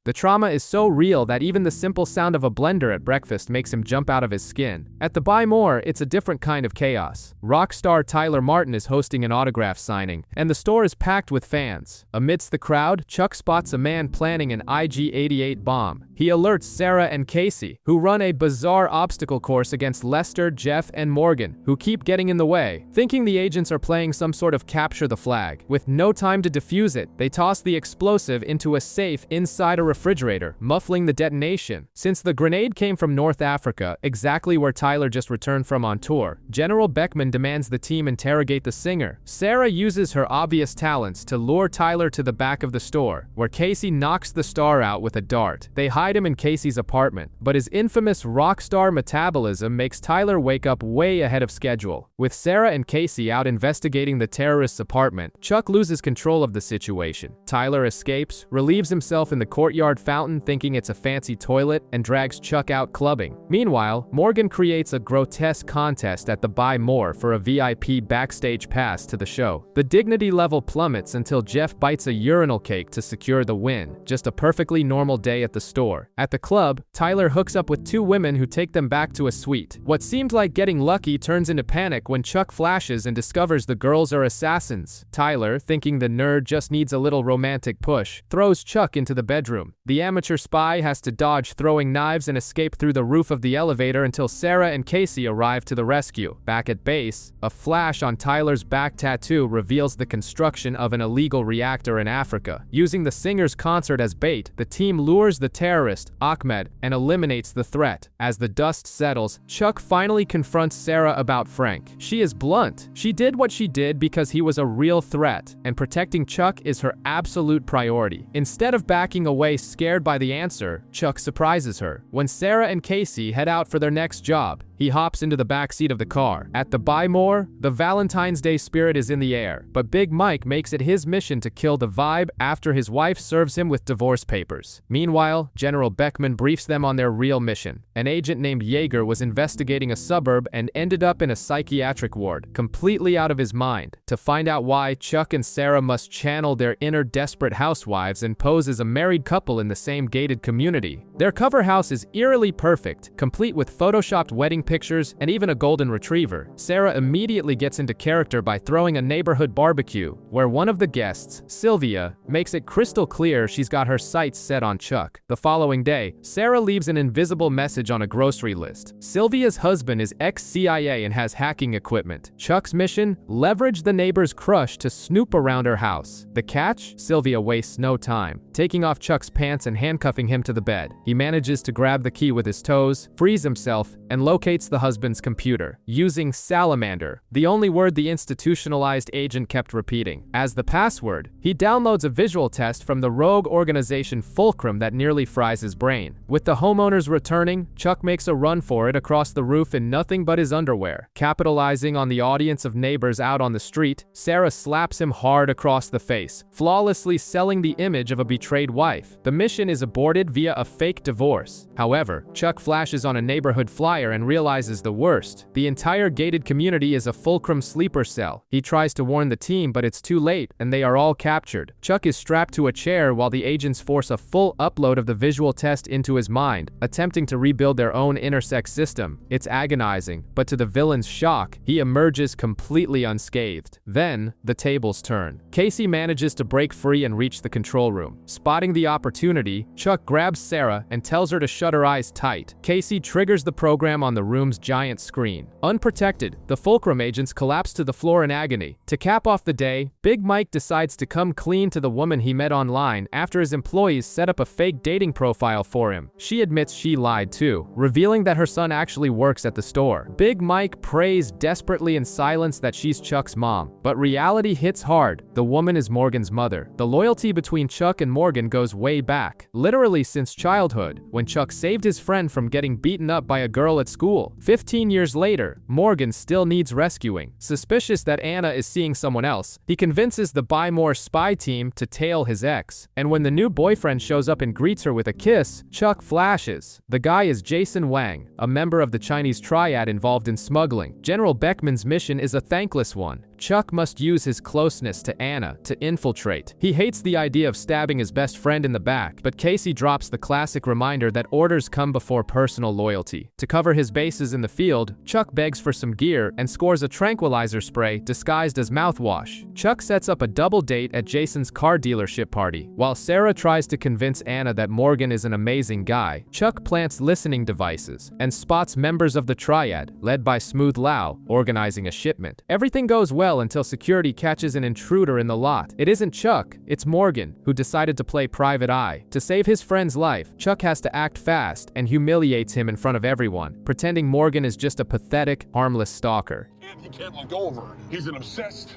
The trauma is so real that even the simple sound of a blender at breakfast makes him jump out of his skin. At the Buy More, it's a different kind of chaos. Rock star Tyler Martin is hosting an autograph signing, and the store is packed with fans. Amidst the crowd, Chuck spots a man planning an IG-88 bomb. He alerts Sarah and Casey, who run a bizarre obstacle course against Lester, Jeff, and Morgan, who keep getting in the way. Thinking the agents are playing some sort of capture the flag, with no time to defuse it, they toss the explosive into a safe inside a refrigerator, muffling the detonation. Since the grenade came from North Africa, exactly where Tyler just returned from on tour, General Beckman demands the team interrogate the singer. Sarah uses her obvious talents to lure Tyler to the back of the store, where Casey knocks the star out with a dart. They hide him in Casey's apartment, but his infamous rock star metabolism makes Tyler wake up way ahead of schedule. With Sarah and Casey out investigating the terrorist's apartment, Chuck loses control of the situation. Tyler escapes, relieves himself in the courtyard fountain thinking it's a fancy toilet, and drags Chuck out clubbing. Meanwhile, Morgan creates a grotesque contest at the Buy More for a VIP backstage pass to the show. The dignity level plummets until Jeff bites a urinal cake to secure the win. Just a perfectly normal day at the store. At the club, Tyler hooks up with two women who take them back to a suite. What seemed like getting lucky turns into panic when Chuck flashes and discovers the girls are assassins. Tyler, thinking the nerd just needs a little romantic push, throws Chuck into the bedroom. room. The amateur spy has to dodge throwing knives and escape through the roof of the elevator until Sarah and Casey arrive to the rescue. Back at base, a flash on Tyler's back tattoo reveals the construction of an illegal reactor in Africa. Using the singer's concert as bait, the team lures the terrorist, Ahmed, and eliminates the threat. As the dust settles, Chuck finally confronts Sarah about Frank. She is blunt. She did what she did because he was a real threat, and protecting Chuck is her absolute priority. Instead of backing away scared by the answer, Chuck surprises her. When Sarah and Casey head out for their next job, he hops into the backseat of the car. At the Buy More, the Valentine's Day spirit is in the air, but Big Mike makes it his mission to kill the vibe after his wife serves him with divorce papers. Meanwhile, General Beckman briefs them on their real mission. An agent named Yeager was investigating a suburb and ended up in a psychiatric ward, completely out of his mind. To find out why, Chuck and Sarah must channel their inner desperate housewives and pose as a married couple in the same gated community. Their cover house is eerily perfect, complete with photoshopped wedding pictures and even a golden retriever. Sarah immediately gets into character by throwing a neighborhood barbecue, where one of the guests, Sylvia, makes it crystal clear she's got her sights set on Chuck. The following day, Sarah leaves an invisible message on a grocery list. Sylvia's husband is ex-CIA and has hacking equipment. Chuck's mission? Leverage the neighbor's crush to snoop around her house. The catch? Sylvia wastes no time, taking off Chuck's pants and handcuffing him to the bed. He manages to grab the key with his toes, frees himself, and locates the husband's computer, using Salamander, the only word the institutionalized agent kept repeating. As the password, he downloads a visual test from the rogue organization Fulcrum that nearly fries his brain. With the homeowners returning, Chuck makes a run for it across the roof in nothing but his underwear. Capitalizing on the audience of neighbors out on the street, Sarah slaps him hard across the face, flawlessly selling the image of a betrayed wife. The mission is aborted via a fake divorce. However, Chuck flashes on a neighborhood flyer and realizes the worst. The entire gated community is a Fulcrum sleeper cell. He tries to warn the team, but it's too late, and they are all captured. Chuck is strapped to a chair while the agents force a full upload of the visual test into his mind, attempting to rebuild their own intersex system. It's agonizing, but to the villain's shock, he emerges completely unscathed. Then, the tables turn. Casey manages to break free and reach the control room. Spotting the opportunity, Chuck grabs Sarah and tells her to shut her eyes tight. Casey triggers the program on the room's giant screen. Unprotected, the Fulcrum agents collapse to the floor in agony. To cap off the day, Big Mike decides to come clean to the woman he met online after his employees set up a fake dating profile for him. She admits she lied too, revealing that her son actually works at the store. Big Mike prays desperately in silence that she's Chuck's mom, but reality hits hard. The woman is Morgan's mother. The loyalty between Chuck and Morgan goes way back, literally since childhood, when Chuck saved his friend from getting beaten up by a girl at school. 15 years later, Morgan still needs rescuing. Suspicious that Anna is seeing someone else, he convinces the Buy More spy team to tail his ex. And when the new boyfriend shows up and greets her with a kiss, Chuck flashes. The guy is Jason Wang, a member of the Chinese triad involved in smuggling. General Beckman's mission is a thankless one. Chuck must use his closeness to Anna to infiltrate. He hates the idea of stabbing his best friend in the back, but Casey drops the classic reminder that orders come before personal loyalty. To cover his bases in the field, Chuck begs for some gear and scores a tranquilizer spray disguised as mouthwash. Chuck sets up a double date at Jason's car dealership party. While Sarah tries to convince Anna that Morgan is an amazing guy, Chuck plants listening devices and spots members of the triad, led by Smooth Lau, organizing a shipment. Everything goes well until security catches an intruder in the lot. It isn't Chuck, it's Morgan, who decided to play private eye. To save his friend's life, Chuck has to act fast and humiliates him in front of everyone, pretending Morgan is just a pathetic, harmless stalker. You can't let go of her. He's an obsessed,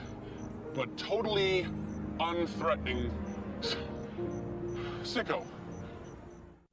but totally unthreatening sicko.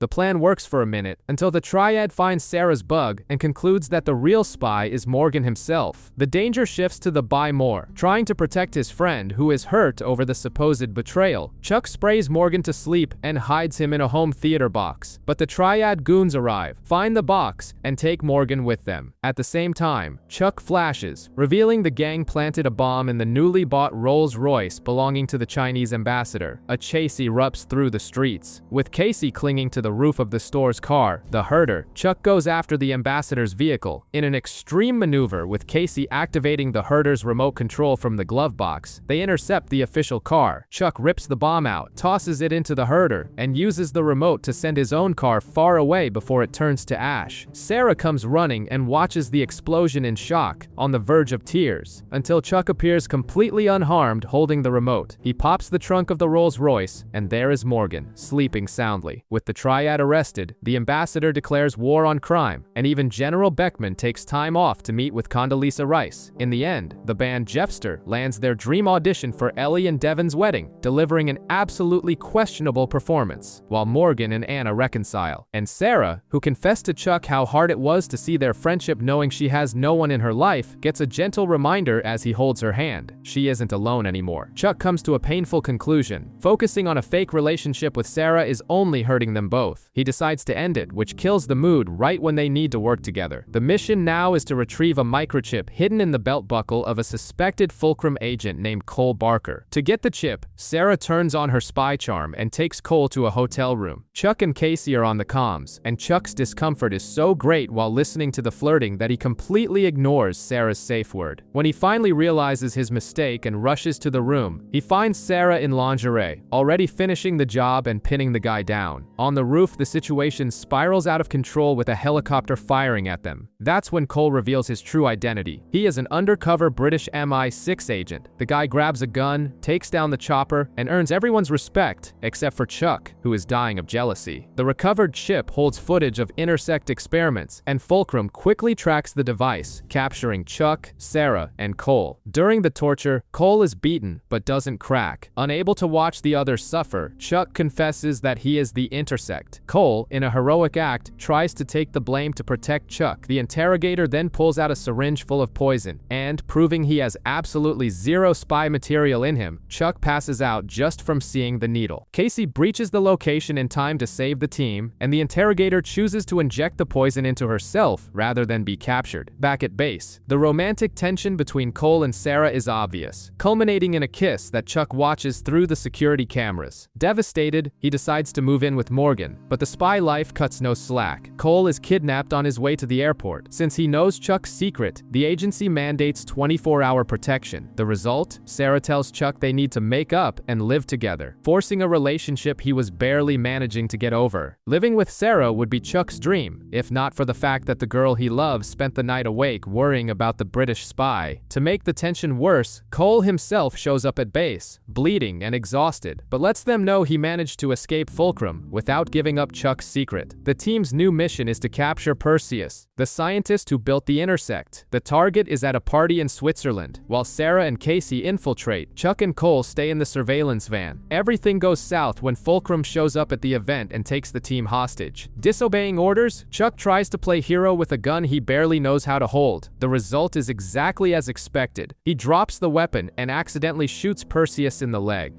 The plan works for a minute, until the triad finds Sarah's bug and concludes that the real spy is Morgan himself. The danger shifts to the Buy More. Trying to protect his friend, who is hurt over the supposed betrayal, Chuck sprays Morgan to sleep and hides him in a home theater box. But the triad goons arrive, find the box, and take Morgan with them. At the same time, Chuck flashes, revealing the gang planted a bomb in the newly bought Rolls-Royce belonging to the Chinese ambassador. A chase erupts through the streets, with Casey clinging to the roof of the store's car, the Herder, Chuck goes after the ambassador's vehicle. In an extreme maneuver with Casey activating the Herder's remote control from the glove box, they intercept the official car. Chuck rips the bomb out, tosses it into the Herder, and uses the remote to send his own car far away before it turns to ash. Sarah comes running and watches the explosion in shock, on the verge of tears, until Chuck appears completely unharmed holding the remote. He pops the trunk of the Rolls-Royce, and there is Morgan, sleeping soundly. With the triad arrested, the ambassador declares war on crime, and even General Beckman takes time off to meet with Condoleezza Rice. In the end, the band Jeffster lands their dream audition for Ellie and Devin's wedding, delivering an absolutely questionable performance, while Morgan and Anna reconcile. And Sarah, who confessed to Chuck how hard it was to see their friendship knowing she has no one in her life, gets a gentle reminder as he holds her hand. She isn't alone anymore. Chuck comes to a painful conclusion. Focusing on a fake relationship with Sarah is only hurting them both. He decides to end it, which kills the mood right when they need to work together. The mission now is to retrieve a microchip hidden in the belt buckle of a suspected Fulcrum agent named Cole Barker. To get the chip, Sarah turns on her spy charm and takes Cole to a hotel room. Chuck and Casey are on the comms, and Chuck's discomfort is so great while listening to the flirting that he completely ignores Sarah's safe word. When he finally realizes his mistake and rushes to the room, he finds Sarah in lingerie, already finishing the job and pinning the guy down. On the roof, the situation spirals out of control with a helicopter firing at them. That's when Cole reveals his true identity. He is an undercover British MI6 agent. The guy grabs a gun, takes down the chopper, and earns everyone's respect, except for Chuck, who is dying of jealousy. The recovered chip holds footage of Intersect experiments, and Fulcrum quickly tracks the device, capturing Chuck, Sarah, and Cole. During the torture, Cole is beaten, but doesn't crack. Unable to watch the others suffer, Chuck confesses that he is the Intersect. Cole, in a heroic act, tries to take the blame to protect Chuck. The interrogator then pulls out a syringe full of poison, and, proving he has absolutely zero spy material in him, Chuck passes out just from seeing the needle. Casey breaches the location in time to save the team, and the interrogator chooses to inject the poison into herself rather than be captured. Back at base, the romantic tension between Cole and Sarah is obvious, culminating in a kiss that Chuck watches through the security cameras. Devastated, he decides to move in with Morgan, but the spy life cuts no slack. Cole is kidnapped on his way to the airport. Since he knows Chuck's secret, the agency mandates 24-hour protection. The result? Sarah tells Chuck they need to make up and live together, forcing a relationship he was barely managing to get over. Living with Sarah would be Chuck's dream, if not for the fact that the girl he loves spent the night awake worrying about the British spy. To make the tension worse, Cole himself shows up at base, bleeding and exhausted, but lets them know he managed to escape Fulcrum without giving up Chuck's secret. The team's new mission is to capture Perseus, the scientist who built the Intersect. The target is at a party in Switzerland. While Sarah and Casey infiltrate, Chuck and Cole stay in the surveillance van. Everything goes south when Fulcrum shows up at the event and takes the team hostage. Disobeying orders, Chuck tries to play hero with a gun he barely knows how to hold. The result is exactly as expected. He drops the weapon and accidentally shoots Perseus in the leg.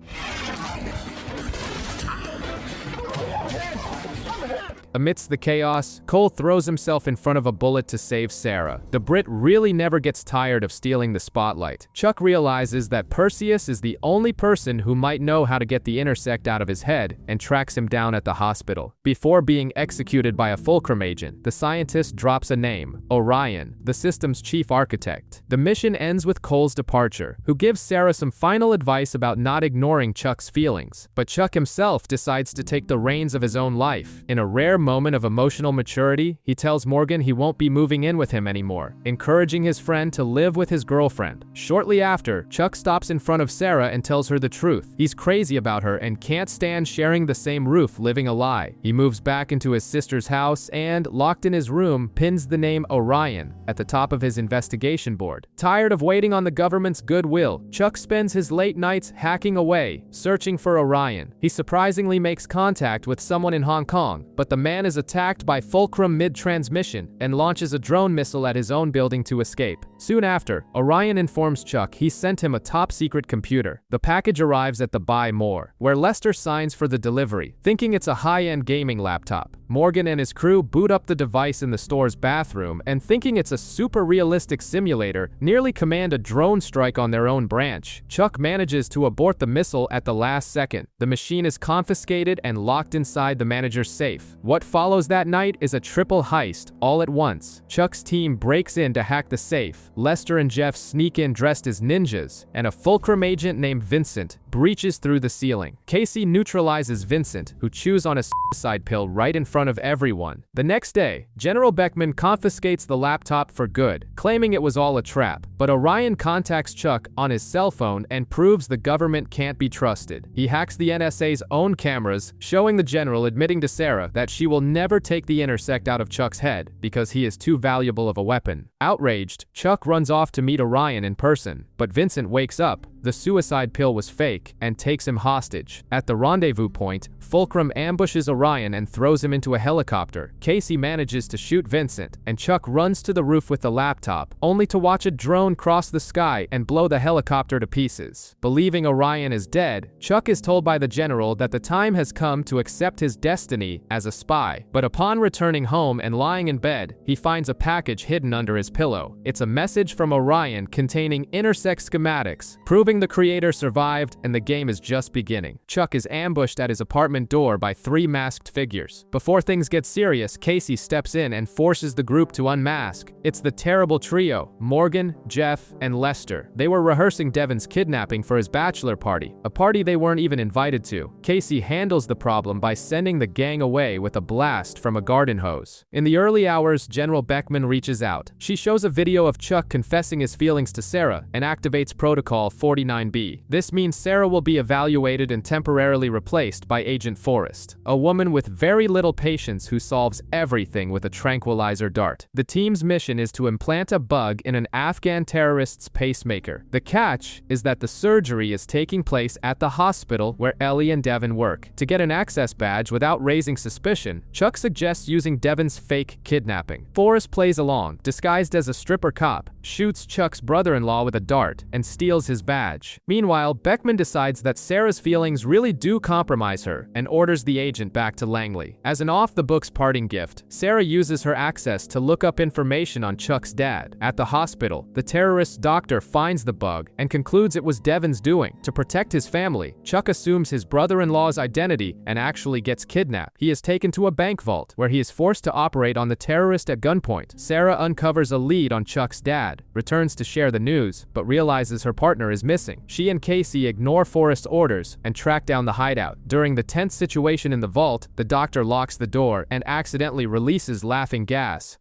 Amidst the chaos, Cole throws himself in front of a bullet to save Sarah. The Brit really never gets tired of stealing the spotlight. Chuck realizes that Perseus is the only person who might know how to get the Intersect out of his head and tracks him down at the hospital. Before being executed by a Fulcrum agent, the scientist drops a name, Orion, the system's chief architect. The mission ends with Cole's departure, who gives Sarah some final advice about not ignoring Chuck's feelings. But Chuck himself decides to take the reins of his own life. In a rare moment of emotional maturity, he tells Morgan he won't be moving in with him anymore, encouraging his friend to live with his girlfriend. Shortly after, Chuck stops in front of Sarah and tells her the truth. He's crazy about her and can't stand sharing the same roof, living a lie. He moves back into his sister's house and, locked in his room, pins the name Orion at the top of his investigation board. Tired of waiting on the government's goodwill, Chuck spends his late nights hacking away, searching for Orion. He surprisingly makes contact with someone in Hong Kong, but the man is attacked by Fulcrum mid-transmission and launches a drone missile at his own building to escape. Soon after, Orion informs Chuck he sent him a top-secret computer. The package arrives at the Buy More, where Lester signs for the delivery, thinking it's a high-end gaming laptop. Morgan and his crew boot up the device in the store's bathroom and, thinking it's a super realistic simulator, nearly command a drone strike on their own branch. Chuck manages to abort the missile at the last second. The machine is confiscated and locked inside the manager's safe. What follows that night is a triple heist, all at once. Chuck's team breaks in to hack the safe. Lester and Jeff sneak in dressed as ninjas, and a Fulcrum agent named Vincent breaches through the ceiling. Casey neutralizes Vincent, who chews on a suicide pill right in front of everyone. The next day, General Beckman confiscates the laptop for good, claiming it was all a trap. But Orion contacts Chuck on his cell phone and proves the government can't be trusted. He hacks the NSA's own cameras, showing the general admitting to Sarah that she will never take the Intersect out of Chuck's head because he is too valuable of a weapon. Outraged, Chuck runs off to meet Orion in person, but Vincent wakes up. The suicide pill was fake and takes him hostage. At the rendezvous point, Fulcrum ambushes Orion and throws him into a helicopter. Casey manages to shoot Vincent, and Chuck runs to the roof with the laptop, only to watch a drone cross the sky and blow the helicopter to pieces. Believing Orion is dead, Chuck is told by the general that the time has come to accept his destiny as a spy. But upon returning home and lying in bed, he finds a package hidden under his pillow. It's a message from Orion containing Intersect schematics, proving the creator survived and the game is just beginning. Chuck is ambushed at his apartment door by 3 masked figures. Before things get serious, Casey steps in and forces the group to unmask. It's the terrible trio, Morgan, Jeff, and Lester. They were rehearsing Devin's kidnapping for his bachelor party, a party they weren't even invited to. Casey handles the problem by sending the gang away with a blast from a garden hose. In the early hours, General Beckman reaches out. She shows a video of Chuck confessing his feelings to Sarah and activates Protocol 49B. This means Sarah will be evaluated and temporarily replaced by Agent Forrest, a woman with very little patience who solves everything with a tranquilizer dart. The team's mission is to implant a bug in an Afghan terrorist's pacemaker. The catch is that the surgery is taking place at the hospital where Ellie and Devin work. To get an access badge without raising suspicion, Chuck suggests using Devin's fake kidnapping. Forrest plays along, disguised as a stripper cop, shoots Chuck's brother-in-law with a dart, and steals his badge. Meanwhile, Beckman decides that Sarah's feelings really do compromise her and orders the agent back to Langley. As an off-the-books parting gift, Sarah uses her access to look up information on Chuck's dad. At the hospital, the terrorist's doctor finds the bug and concludes it was Devin's doing. To protect his family, Chuck assumes his brother-in-law's identity and actually gets kidnapped. He is taken to a bank vault, where he is forced to operate on the terrorist at gunpoint. Sarah uncovers a lead on Chuck's dad, returns to share the news, but realizes her partner is missing. She and Casey ignore Forrest's orders and track down the hideout. During the tense situation in the vault, the doctor locks the door and accidentally releases laughing gas.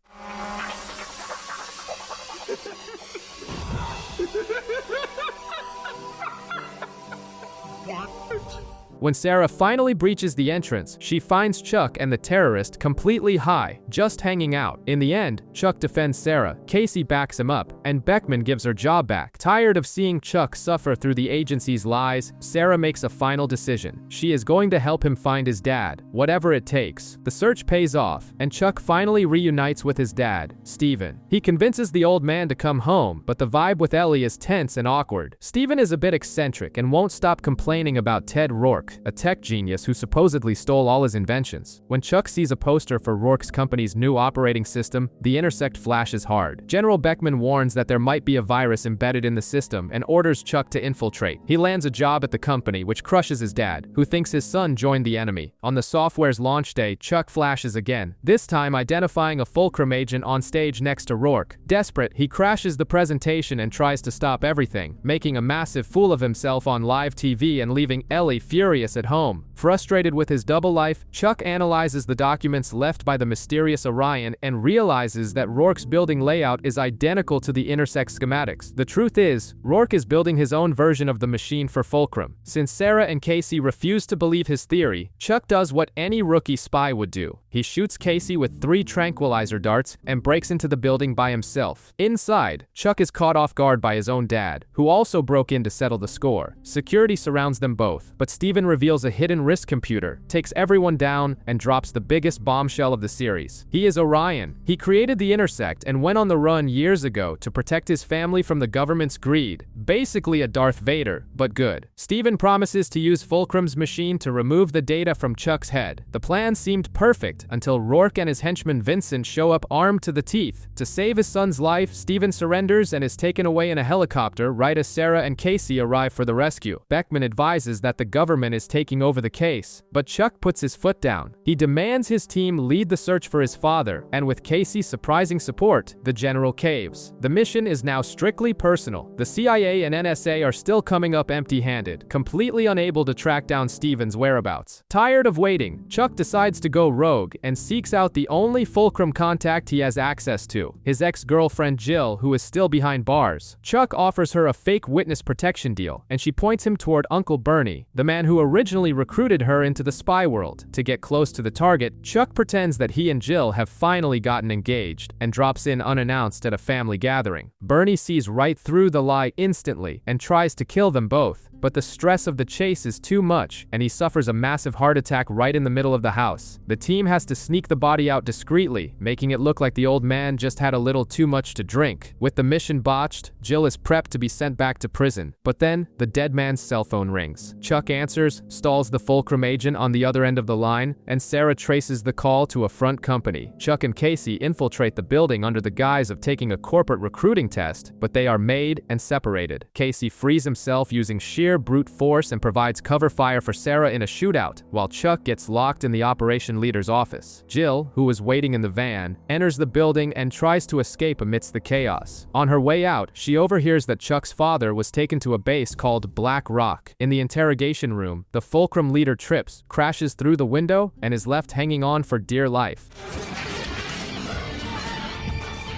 When Sarah finally breaches the entrance, she finds Chuck and the terrorist completely high, just hanging out. In the end, Chuck defends Sarah, Casey backs him up, and Beckman gives her job back. Tired of seeing Chuck suffer through the agency's lies, Sarah makes a final decision. She is going to help him find his dad, whatever it takes. The search pays off, and Chuck finally reunites with his dad, Steven. He convinces the old man to come home, but the vibe with Ellie is tense and awkward. Steven is a bit eccentric and won't stop complaining about Ted Rourke, a tech genius who supposedly stole all his inventions. When Chuck sees a poster for Rourke's company's new operating system, the Intersect flashes hard. General Beckman warns that there might be a virus embedded in the system and orders Chuck to infiltrate. He lands a job at the company, which crushes his dad, who thinks his son joined the enemy. On the software's launch day, Chuck flashes again, this time identifying a Fulcrum agent on stage next to Rourke. Desperate, he crashes the presentation and tries to stop everything, making a massive fool of himself on live TV and leaving Ellie furious at home. Frustrated with his double life, Chuck analyzes the documents left by the mysterious Orion and realizes that Rourke's building layout is identical to the Intersect schematics. The truth is, Rourke is building his own version of the machine for Fulcrum. Since Sarah and Casey refuse to believe his theory, Chuck does what any rookie spy would do. He shoots Casey with 3 tranquilizer darts and breaks into the building by himself. Inside, Chuck is caught off guard by his own dad, who also broke in to settle the score. Security surrounds them both, but Steven reveals a hidden risk computer, takes everyone down, and drops the biggest bombshell of the series. He is Orion. He created the Intersect and went on the run years ago to protect his family from the government's greed. Basically a Darth Vader, but good. Steven promises to use Fulcrum's machine to remove the data from Chuck's head. The plan seemed perfect until Rourke and his henchman Vincent show up armed to the teeth. To save his son's life, Steven surrenders and is taken away in a helicopter right as Sarah and Casey arrive for the rescue. Beckman advises that the government is taking over the case, but Chuck puts his foot down. He demands his team lead the search for his father, and with Casey's surprising support, the general caves. The mission is now strictly personal. The CIA and NSA are still coming up empty-handed, completely unable to track down Steven's whereabouts. Tired of waiting, Chuck decides to go rogue and seeks out the only Fulcrum contact he has access to, his ex-girlfriend Jill, who is still behind bars. Chuck offers her a fake witness protection deal, and she points him toward Uncle Bernie, the man who originally recruited her into the spy world. To get close to the target, Chuck pretends that he and Jill have finally gotten engaged and drops in unannounced at a family gathering. Bernie sees right through the lie instantly and tries to kill them both, but the stress of the chase is too much, and he suffers a massive heart attack right in the middle of the house. The team has to sneak the body out discreetly, making it look like the old man just had a little too much to drink. With the mission botched, Jill is prepped to be sent back to prison, but then the dead man's cell phone rings. Chuck answers, stalls the Fulcrum agent on the other end of the line, and Sarah traces the call to a front company. Chuck and Casey infiltrate the building under the guise of taking a corporate recruiting test, but they are made and separated. Casey frees himself using sheer brute force and provides cover fire for Sarah in a shootout, while Chuck gets locked in the operation leader's office. Jill, who is waiting in the van, enters the building and tries to escape amidst the chaos. On her way out, she overhears that Chuck's father was taken to a base called Black Rock. In the interrogation room, the Fulcrum leader trips, crashes through the window, and is left hanging on for dear life.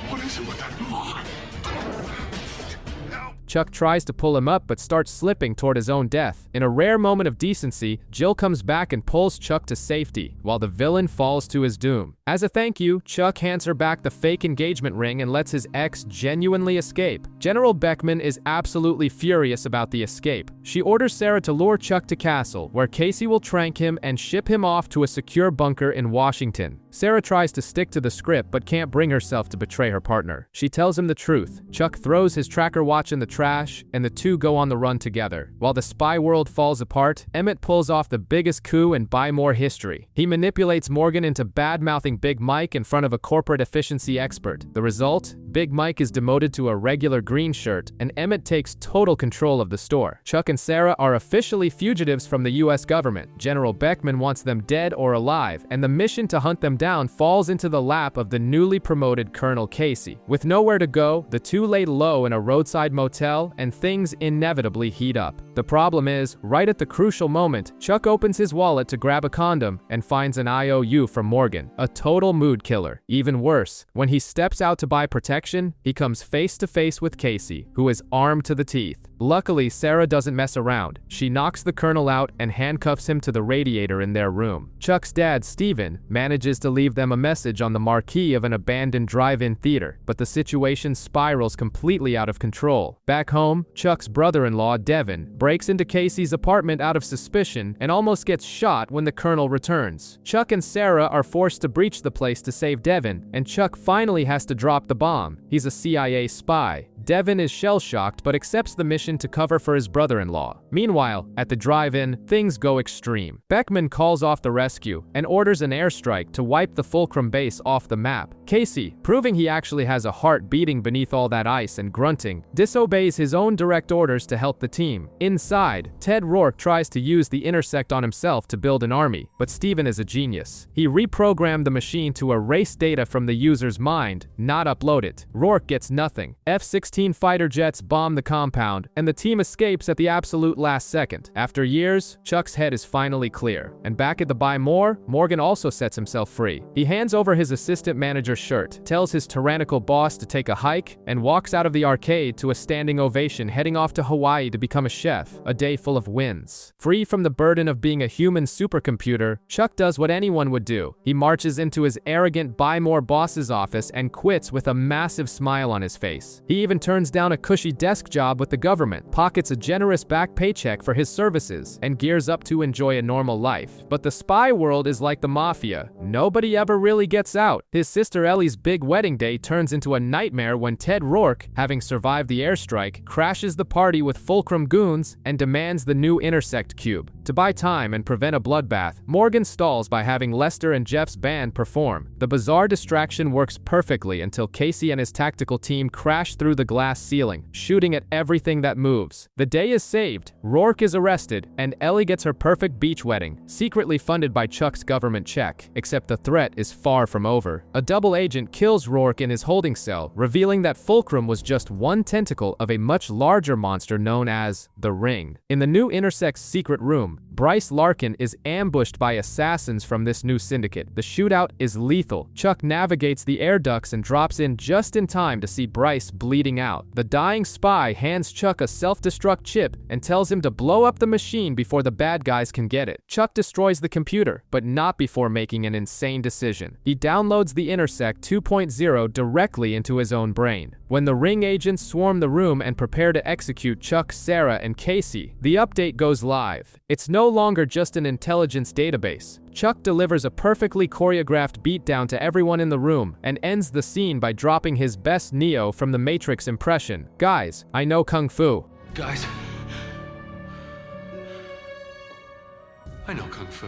What is it with that move? Chuck tries to pull him up but starts slipping toward his own death. In a rare moment of decency, Jill comes back and pulls Chuck to safety, while the villain falls to his doom. As a thank you, Chuck hands her back the fake engagement ring and lets his ex genuinely escape. General Beckman is absolutely furious about the escape. She orders Sarah to lure Chuck to Castle, where Casey will trank him and ship him off to a secure bunker in Washington. Sarah tries to stick to the script but can't bring herself to betray her partner. She tells him the truth. Chuck throws his tracker watch in the trash, and the two go on the run together. While the spy world falls apart, Emmett pulls off the biggest coup in Buy More history. He manipulates Morgan into bad-mouthing Big Mike in front of a corporate efficiency expert. The result? Big Mike is demoted to a regular green shirt, and Emmett takes total control of the store. Chuck and Sarah are officially fugitives from the US government. General Beckman wants them dead or alive, and the mission to hunt them down falls into the lap of the newly promoted Colonel Casey. With nowhere to go, the two lay low in a roadside motel, and things inevitably heat up. The problem is, right at the crucial moment, Chuck opens his wallet to grab a condom and finds an IOU from Morgan, a total mood killer. Even worse, when he steps out to buy protection, he comes face to face with Casey, who is armed to the teeth. Luckily, Sarah doesn't mess around. She knocks the colonel out and handcuffs him to the radiator in their room. Chuck's dad, Steven, manages to leave them a message on the marquee of an abandoned drive-in theater, but the situation spirals completely out of control. Back home, Chuck's brother-in-law, Devin, breaks into Casey's apartment out of suspicion and almost gets shot when the colonel returns. Chuck and Sarah are forced to breach the place to save Devin, and Chuck finally has to drop the bomb. He's a CIA spy. Devin is shell-shocked but accepts the mission to cover for his brother-in-law. Meanwhile, at the drive-in, things go extreme. Beckman calls off the rescue and orders an airstrike to wipe the Fulcrum base off the map. Casey, proving he actually has a heart beating beneath all that ice and grunting, disobeys his own direct orders to help the team. Inside, Ted Rourke tries to use the Intersect on himself to build an army, but Steven is a genius. He reprogrammed the machine to erase data from the user's mind, not upload it. Rourke gets nothing. F-16 fighter jets bomb the compound, and the team escapes at the absolute last second. After years, Chuck's head is finally clear, and back at the Buy More, Morgan also sets himself free. He hands over his assistant manager's shirt, tells his tyrannical boss to take a hike, and walks out of the arcade to a standing standing ovation, heading off to Hawaii to become a chef, a day full of wins. Free from the burden of being a human supercomputer, Chuck does what anyone would do. He marches into his arrogant Buy More boss's office and quits with a massive smile on his face. He even turns down a cushy desk job with the government, pockets a generous back paycheck for his services, and gears up to enjoy a normal life. But the spy world is like the mafia. Nobody ever really gets out. His sister Ellie's big wedding day turns into a nightmare when Ted Rourke, having survived the airstrike, crashes the party with Fulcrum goons and demands the new Intersect cube. To buy time and prevent a bloodbath, Morgan stalls by having Lester and Jeff's band perform. The bizarre distraction works perfectly until Casey and his tactical team crash through the glass ceiling, shooting at everything that moves. The day is saved, Rourke is arrested, and Ellie gets her perfect beach wedding, secretly funded by Chuck's government check. Except the threat is far from over. A double agent kills Rourke in his holding cell, revealing that Fulcrum was just one tentacle of a much larger monster known as the Ring. In the new Intersect's secret room, Bryce Larkin is ambushed by assassins from this new syndicate. The shootout is lethal. Chuck navigates the air ducts and drops in just in time to see Bryce bleeding out. The dying spy hands Chuck a self-destruct chip and tells him to blow up the machine before the bad guys can get it. Chuck destroys the computer, but not before making an insane decision. He downloads the Intersect 2.0 directly into his own brain. When the Ring agents swarm the room and prepare to execute Chuck, Sarah, and Casey, the update goes live. It's no longer just an intelligence database. Chuck delivers a perfectly choreographed beatdown to everyone in the room and ends the scene by dropping his best Neo from the Matrix impression. "Guys, I know Kung Fu." Guys, I know Kung Fu.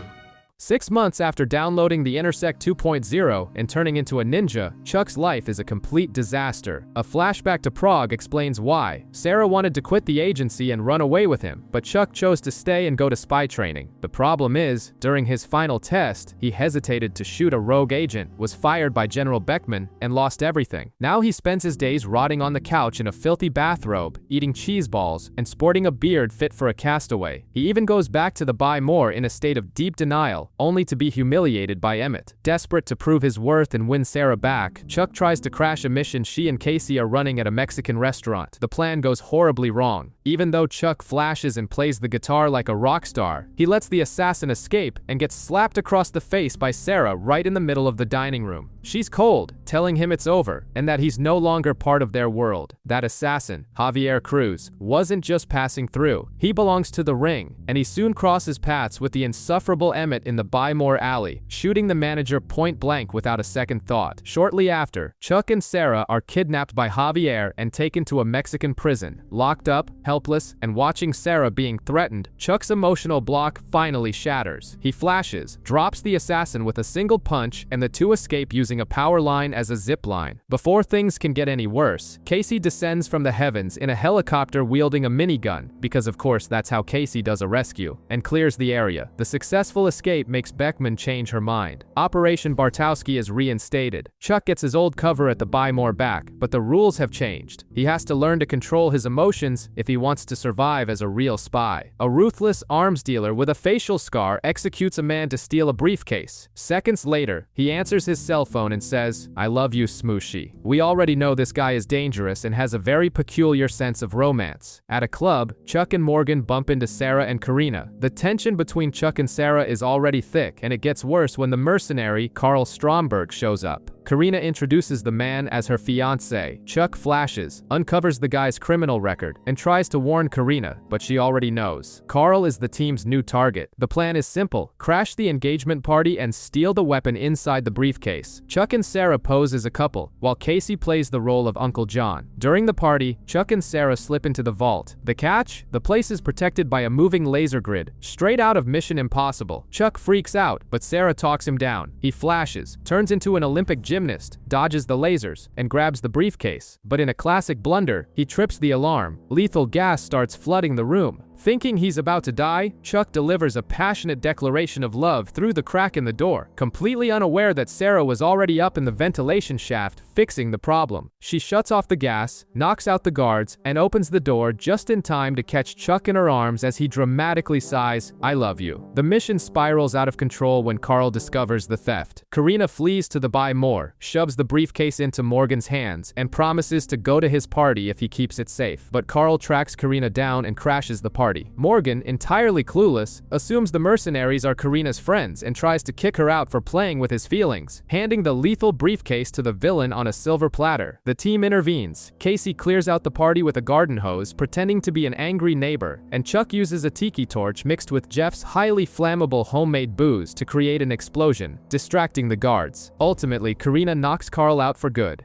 6 months after downloading the Intersect 2.0 and turning into a ninja, Chuck's life is a complete disaster. A flashback to Prague explains why. Sarah wanted to quit the agency and run away with him, but Chuck chose to stay and go to spy training. The problem is, during his final test, he hesitated to shoot a rogue agent, was fired by General Beckman, and lost everything. Now he spends his days rotting on the couch in a filthy bathrobe, eating cheese balls, and sporting a beard fit for a castaway. He even goes back to the Buy More in a state of deep denial, only to be humiliated by Emmett. Desperate to prove his worth and win Sarah back, Chuck tries to crash a mission she and Casey are running at a Mexican restaurant. The plan goes horribly wrong. Even though Chuck flashes and plays the guitar like a rock star, he lets the assassin escape and gets slapped across the face by Sarah right in the middle of the dining room. She's cold, telling him it's over, and that he's no longer part of their world. That assassin, Javier Cruz, wasn't just passing through. He belongs to the Ring, and he soon crosses paths with the insufferable Emmett in the Buy More alley, shooting the manager point blank without a second thought. Shortly after, Chuck and Sarah are kidnapped by Javier and taken to a Mexican prison. Locked up, helpless, and watching Sarah being threatened, Chuck's emotional block finally shatters. He flashes, drops the assassin with a single punch, and the two escape using a power line as a zip line. Before things can get any worse, Casey descends from the heavens in a helicopter wielding a minigun, because of course that's how Casey does a rescue, and clears the area. The successful escape makes Beckman change her mind. Operation Bartowski is reinstated. Chuck gets his old cover at the Buy More back, but the rules have changed. He has to learn to control his emotions if he wants to survive as a real spy. A ruthless arms dealer with a facial scar executes a man to steal a briefcase. Seconds later, he answers his cell phone and says, "I love you, Smooshy." We already know this guy is dangerous and has a very peculiar sense of romance. At a club, Chuck and Morgan bump into Sarah and Karina. The tension between Chuck and Sarah is already thick, and it gets worse when the mercenary, Carl Stromberg, shows up. Karina introduces the man as her fiancé. Chuck flashes, uncovers the guy's criminal record, and tries to warn Karina, but she already knows. Carl is the team's new target. The plan is simple: crash the engagement party and steal the weapon inside the briefcase. Chuck and Sarah pose as a couple, while Casey plays the role of Uncle John. During the party, Chuck and Sarah slip into the vault. The catch? The place is protected by a moving laser grid, straight out of Mission Impossible. Chuck freaks out, but Sarah talks him down. He flashes, turns into an Olympic gymnast, dodges the lasers, and grabs the briefcase. But in a classic blunder, he trips the alarm. Lethal gas starts flooding the room. Thinking he's about to die, Chuck delivers a passionate declaration of love through the crack in the door, completely unaware that Sarah was already up in the ventilation shaft fixing the problem. She shuts off the gas, knocks out the guards, and opens the door just in time to catch Chuck in her arms as he dramatically sighs, "I love you." The mission spirals out of control when Carl discovers the theft. Karina flees to the Buy More, shoves the briefcase into Morgan's hands, and promises to go to his party if he keeps it safe. But Carl tracks Karina down and crashes the party. Morgan, entirely clueless, assumes the mercenaries are Karina's friends and tries to kick her out for playing with his feelings, handing the lethal briefcase to the villain on a silver platter. The team intervenes. Casey clears out the party with a garden hose, pretending to be an angry neighbor, and Chuck uses a tiki torch mixed with Jeff's highly flammable homemade booze to create an explosion, distracting the guards. Ultimately, Karina knocks Carl out for good.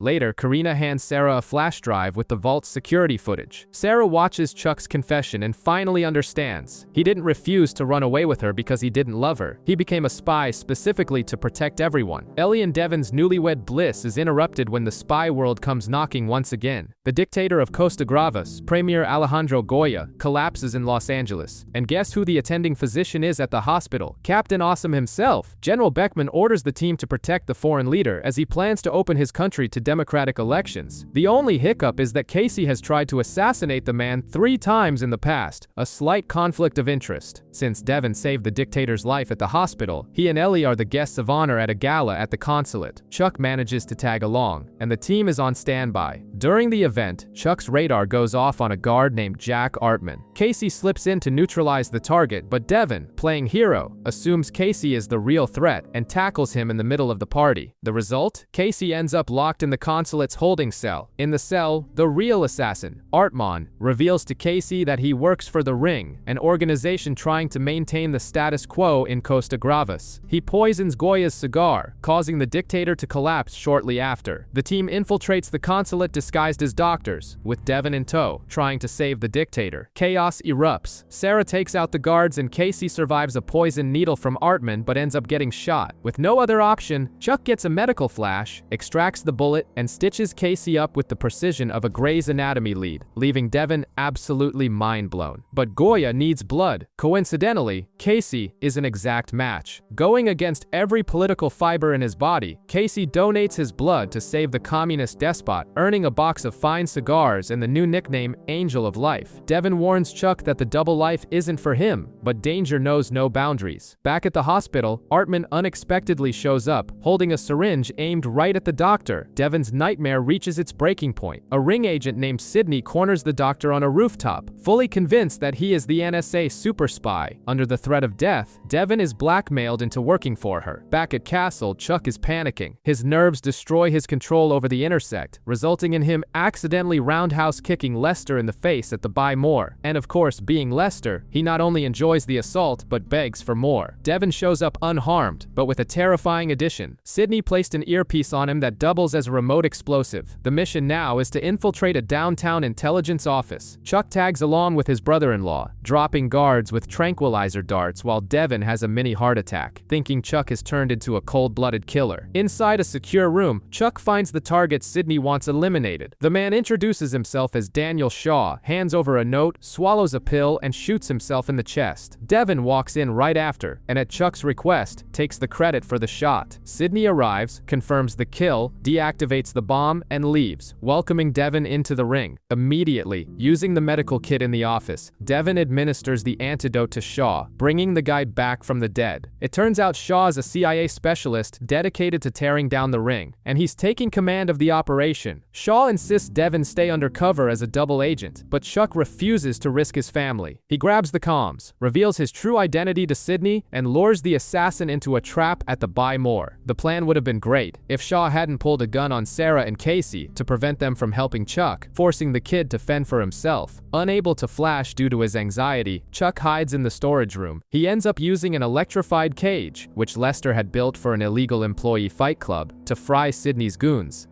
Later, Karina hands Sarah a flash drive with the vault's security footage. Sarah watches Chuck's confession and finally understands. He didn't refuse to run away with her because he didn't love her. He became a spy specifically to protect everyone. Ellie and Devin's newlywed bliss is interrupted when the spy world comes knocking once again. The dictator of Costa Gravas, Premier Alejandro Goya, collapses in Los Angeles. And guess who the attending physician is at the hospital? Captain Awesome himself. General Beckman orders the team to protect the foreign leader as he plans to open his country to democratic elections. The only hiccup is that Casey has tried to assassinate the man 3 times in the past, a slight conflict of interest. Since Devin saved the dictator's life at the hospital, he and Ellie are the guests of honor at a gala at the consulate. Chuck manages to tag along, and the team is on standby. During the event, Chuck's radar goes off on a guard named Jack Artman. Casey slips in to neutralize the target, but Devin, playing hero, assumes Casey is the real threat and tackles him in the middle of the party. The result? Casey ends up locked in the consulate's holding cell. In the cell, the real assassin, Artman, reveals to Casey that he works for the Ring, an organization trying to maintain the status quo in Costa Gravas. He poisons Goya's cigar, causing the dictator to collapse shortly after. The team infiltrates the consulate disguised as doctors, with Devin in tow, trying to save the dictator. Chaos erupts. Sarah takes out the guards and Casey survives a poison needle from Artman but ends up getting shot. With no other option, Chuck gets a medical flash, extracts the bullet, and stitches Casey up with the precision of a Grey's Anatomy lead, leaving Devin absolutely mind-blown. But Goya needs blood. Coincidentally, Casey is an exact match. Going against every political fiber in his body, Casey donates his blood to save the communist despot, earning a box of fine cigars and the new nickname Angel of Life. Devin warns Chuck that the double life isn't for him, but danger knows no boundaries. Back at the hospital, Artman unexpectedly shows up, holding a syringe aimed right at the doctor. Devin's nightmare reaches its breaking point. A ring agent named Sidney corners the doctor on a rooftop, fully convinced that he is the NSA super spy. Under the threat of death, Devin is blackmailed into working for her. Back at Castle, Chuck is panicking. His nerves destroy his control over the Intersect, resulting in him accidentally roundhouse kicking Lester in the face at the Buy More. And of course, being Lester, he not only enjoys the assault, but begs for more. Devin shows up unharmed, but with a terrifying addition. Sidney placed an earpiece on him that doubles as a remote explosive. The mission now is to infiltrate a downtown intelligence office. Chuck tags along with his brother-in-law, dropping guards with tranquilizer darts while Devin has a mini heart attack, thinking Chuck has turned into a cold-blooded killer. Inside a secure room, Chuck finds the target Sidney wants eliminated. The man introduces himself as Daniel Shaw, hands over a note, swallows a pill, and shoots himself in the chest. Devin walks in right after, and at Chuck's request, takes the credit for the shot. Sidney arrives, confirms the kill, deactivates the bomb, and leaves, welcoming Devin into the ring. Immediately, using the medical kit in the office, Devin administers the antidote to Shaw, bringing the guy back from the dead. It turns out Shaw is a CIA specialist dedicated to tearing down the ring, and he's taking command of the operation. Shaw insists Devin stay undercover as a double agent, but Chuck refuses to risk his family. He grabs the comms, reveals his true identity to Sidney, and lures the assassin into a trap at the Buy More. The plan would have been great if Shaw hadn't pulled a gun on Sarah and Casey to prevent them from helping Chuck, forcing the kid to fend for himself. Unable to flash due to his anxiety, Chuck hides in the storage room. He ends up using an electrified cage, which Lester had built for an illegal employee fight club, to fry Sidney's goons.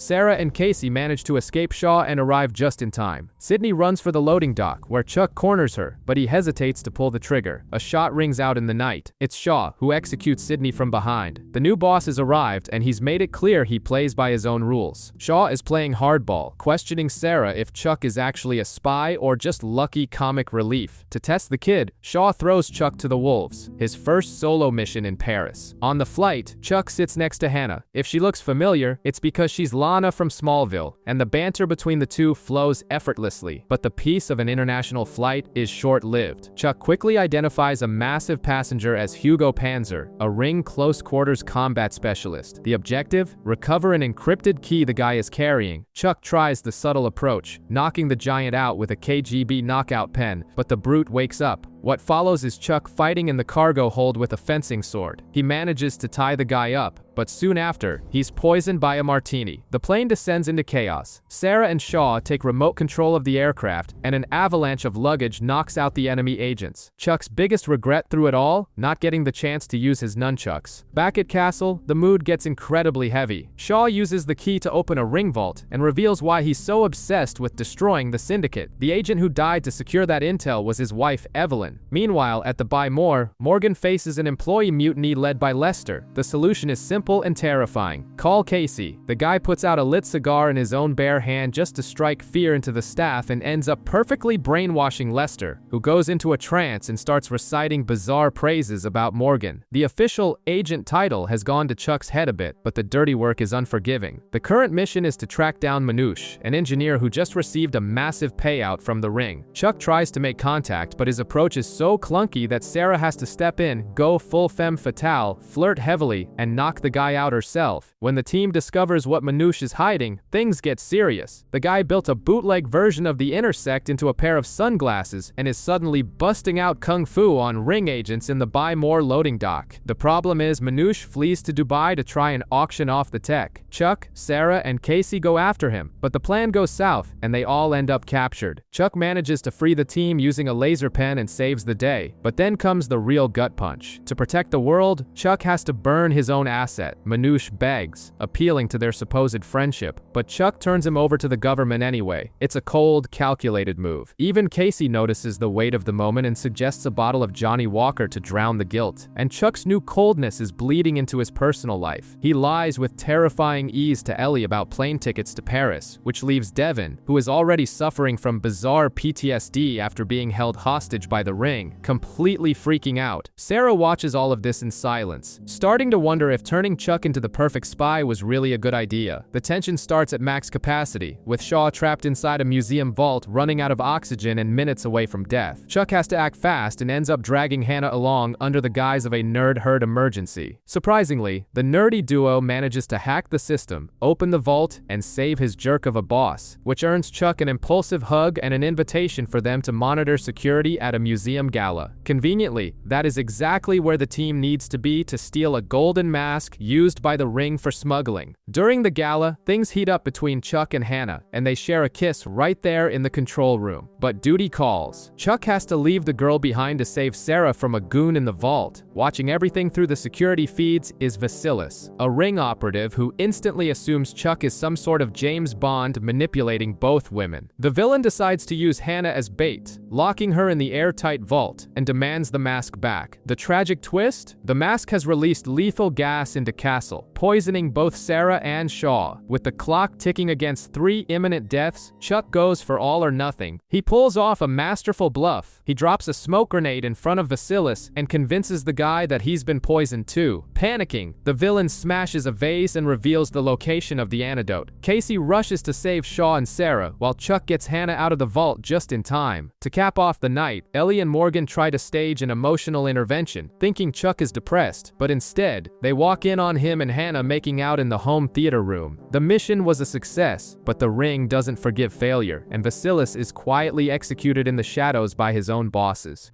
Sarah and Casey manage to escape Shaw and arrive just in time. Sydney runs for the loading dock, where Chuck corners her, but he hesitates to pull the trigger. A shot rings out in the night. It's Shaw, who executes Sydney from behind. The new boss has arrived, and he's made it clear he plays by his own rules. Shaw is playing hardball, questioning Sarah if Chuck is actually a spy or just lucky comic relief. To test the kid, Shaw throws Chuck to the wolves, his first solo mission in Paris. On the flight, Chuck sits next to Hannah. If she looks familiar, it's because she's Lana from Smallville, and the banter between the two flows effortlessly. But the peace of an international flight is short-lived. Chuck quickly identifies a massive passenger as Hugo Panzer, a Ring close-quarters combat specialist. The objective? Recover an encrypted key the guy is carrying. Chuck tries the subtle approach, knocking the giant out with a KGB knockout pen, but the brute wakes up. What follows is Chuck fighting in the cargo hold with a fencing sword. He manages to tie the guy up, but soon after, he's poisoned by a martini. The plane descends into chaos. Sarah and Shaw take remote control of the aircraft, and an avalanche of luggage knocks out the enemy agents. Chuck's biggest regret through it all? Not getting the chance to use his nunchucks. Back at Castle, the mood gets incredibly heavy. Shaw uses the key to open a ring vault, and reveals why he's so obsessed with destroying the Syndicate. The agent who died to secure that intel was his wife, Evelyn. Meanwhile, at the Buy More, Morgan faces an employee mutiny led by Lester. The solution is simple and terrifying. Call Casey. The guy puts out a lit cigar in his own bare hand just to strike fear into the staff and ends up perfectly brainwashing Lester, who goes into a trance and starts reciting bizarre praises about Morgan. The official agent title has gone to Chuck's head a bit, but the dirty work is unforgiving. The current mission is to track down Manouche, an engineer who just received a massive payout from the Ring. Chuck tries to make contact, but his approach is so clunky that Sarah has to step in, go full femme fatale, flirt heavily, and knock the guy out herself. When the team discovers what Manouche is hiding, things get serious. The guy built a bootleg version of the Intersect into a pair of sunglasses and is suddenly busting out kung fu on Ring agents in the Buy More loading dock. The problem is Manouche flees to Dubai to try and auction off the tech. Chuck, Sarah, and Casey go after him, but the plan goes south and they all end up captured. Chuck manages to free the team using a laser pen and saves the day, but then comes the real gut punch. To protect the world, Chuck has to burn his own asset. Manouche begs, appealing to their supposed friendship, but Chuck turns him over to the government anyway. It's a cold, calculated move. Even Casey notices the weight of the moment and suggests a bottle of Johnny Walker to drown the guilt. And Chuck's new coldness is bleeding into his personal life. He lies with terrifying ease to Ellie about plane tickets to Paris, which leaves Devin, who is already suffering from bizarre PTSD after being held hostage by the Ring, completely freaking out. Sarah watches all of this in silence, starting to wonder if turning Chuck into the perfect spy was really a good idea. The tension starts at max capacity, with Shaw trapped inside a museum vault running out of oxygen and minutes away from death. Chuck has to act fast and ends up dragging Hannah along under the guise of a nerd herd emergency. Surprisingly, the nerdy duo manages to hack the system, open the vault, and save his jerk of a boss, which earns Chuck an impulsive hug and an invitation for them to monitor security at a museum gala. Conveniently, that is exactly where the team needs to be to steal a golden mask used by the Ring for smuggling. During the gala, things heat up between Chuck and Hannah, and they share a kiss right there in the control room. But duty calls. Chuck has to leave the girl behind to save Sarah from a goon in the vault. Watching everything through the security feeds is Vasilis, a Ring operative who instantly assumes Chuck is some sort of James Bond manipulating both women. The villain decides to use Hannah as bait, locking her in the airtight vault, and demands the mask back. The tragic twist? The mask has released lethal gas into Castle, poisoning both Sarah and Shaw. With the clock ticking against 3 imminent deaths, Chuck goes for all or nothing. He pulls off a masterful bluff. He drops a smoke grenade in front of Vasilis and convinces the guy that he's been poisoned too. Panicking, the villain smashes a vase and reveals the location of the antidote. Casey rushes to save Shaw and Sarah, while Chuck gets Hannah out of the vault just in time. To cap off the night, Ellie and Morgan try to stage an emotional intervention, thinking Chuck is depressed, but instead, they walk in on him and Hannah making out in the home theater room. The mission was a success, but the Ring doesn't forgive failure, and Vasilis is quietly executed in the shadows by his own bosses.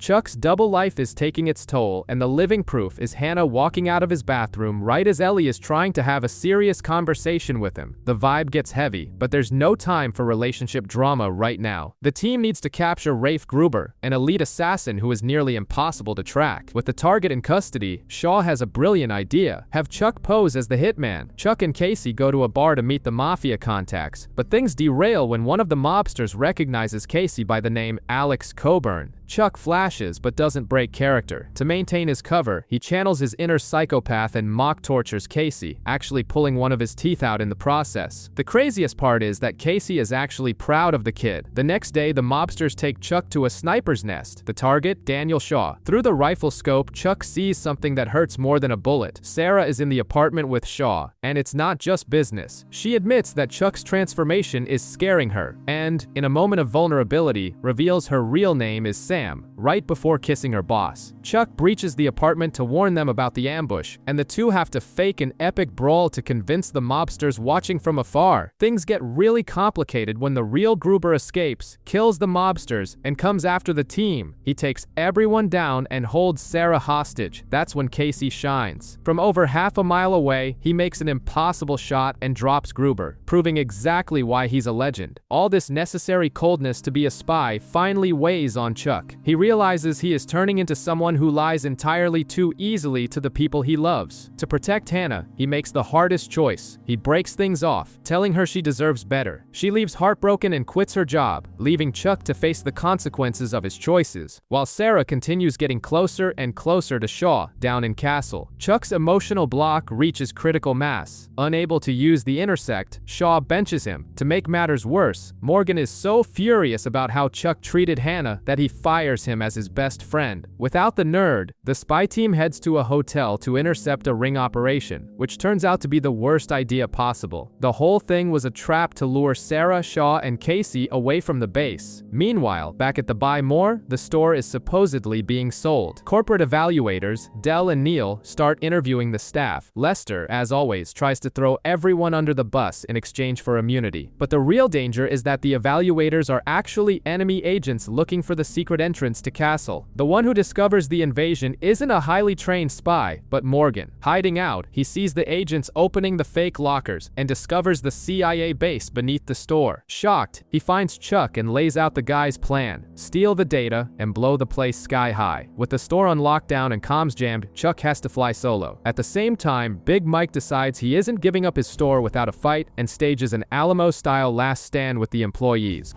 Chuck's double life is taking its toll, and the living proof is Hannah walking out of his bathroom right as Ellie is trying to have a serious conversation with him. The vibe gets heavy, but there's no time for relationship drama right now. The team needs to capture Rafe Gruber, an elite assassin who is nearly impossible to track. With the target in custody, Shaw has a brilliant idea. Have Chuck pose as the hitman. Chuck and Casey go to a bar to meet the mafia contacts, but things derail when one of the mobsters recognizes Casey by the name Alex Coburn. Chuck flashes but doesn't break character. To maintain his cover, he channels his inner psychopath and mock tortures Casey, actually pulling one of his teeth out in the process. The craziest part is that Casey is actually proud of the kid. The next day, the mobsters take Chuck to a sniper's nest. The target, Daniel Shaw. Through the rifle scope, Chuck sees something that hurts more than a bullet. Sarah is in the apartment with Shaw, and it's not just business. She admits that Chuck's transformation is scaring her, and, in a moment of vulnerability, reveals her real name is Sam, right before kissing her boss. Chuck breaches the apartment to warn them about the ambush, and the two have to fake an epic brawl to convince the mobsters watching from afar. Things get really complicated when the real Gruber escapes, kills the mobsters, and comes after the team. He takes everyone down and holds Sarah hostage. That's when Casey shines. From over half a mile away, he makes an impossible shot and drops Gruber, proving exactly why he's a legend. All this necessary coldness to be a spy finally weighs on Chuck. He realizes he is turning into someone who lies entirely too easily to the people he loves. To protect Hannah, he makes the hardest choice. He breaks things off, telling her she deserves better. She leaves heartbroken and quits her job, leaving Chuck to face the consequences of his choices, while Sarah continues getting closer and closer to Shaw down in Castle. Chuck's emotional block reaches critical mass. Unable to use the intersect, Shaw benches him. To make matters worse, Morgan is so furious about how Chuck treated Hannah that he fires him as his best friend. Without the nerd, the spy team heads to a hotel to intercept a ring operation, which turns out to be the worst idea possible. The whole thing was a trap to lure Sarah, Shaw, and Casey away from the base. Meanwhile, back at the Buy More, the store is supposedly being sold. Corporate evaluators, Dell and Neil, start interviewing the staff. Lester, as always, tries to throw everyone under the bus in exchange for immunity. But the real danger is that the evaluators are actually enemy agents looking for the secret entrance to Castle. The one who discovers the invasion isn't a highly trained spy, but Morgan. Hiding out, he sees the agents opening the fake lockers and discovers the CIA base beneath the store. Shocked, he finds Chuck and lays out the guy's plan: steal the data and blow the place sky high. With the store on lockdown and comms jammed, Chuck has to fly solo. At the same time, Big Mike decides he isn't giving up his store without a fight and stages an Alamo-style last stand with the employees.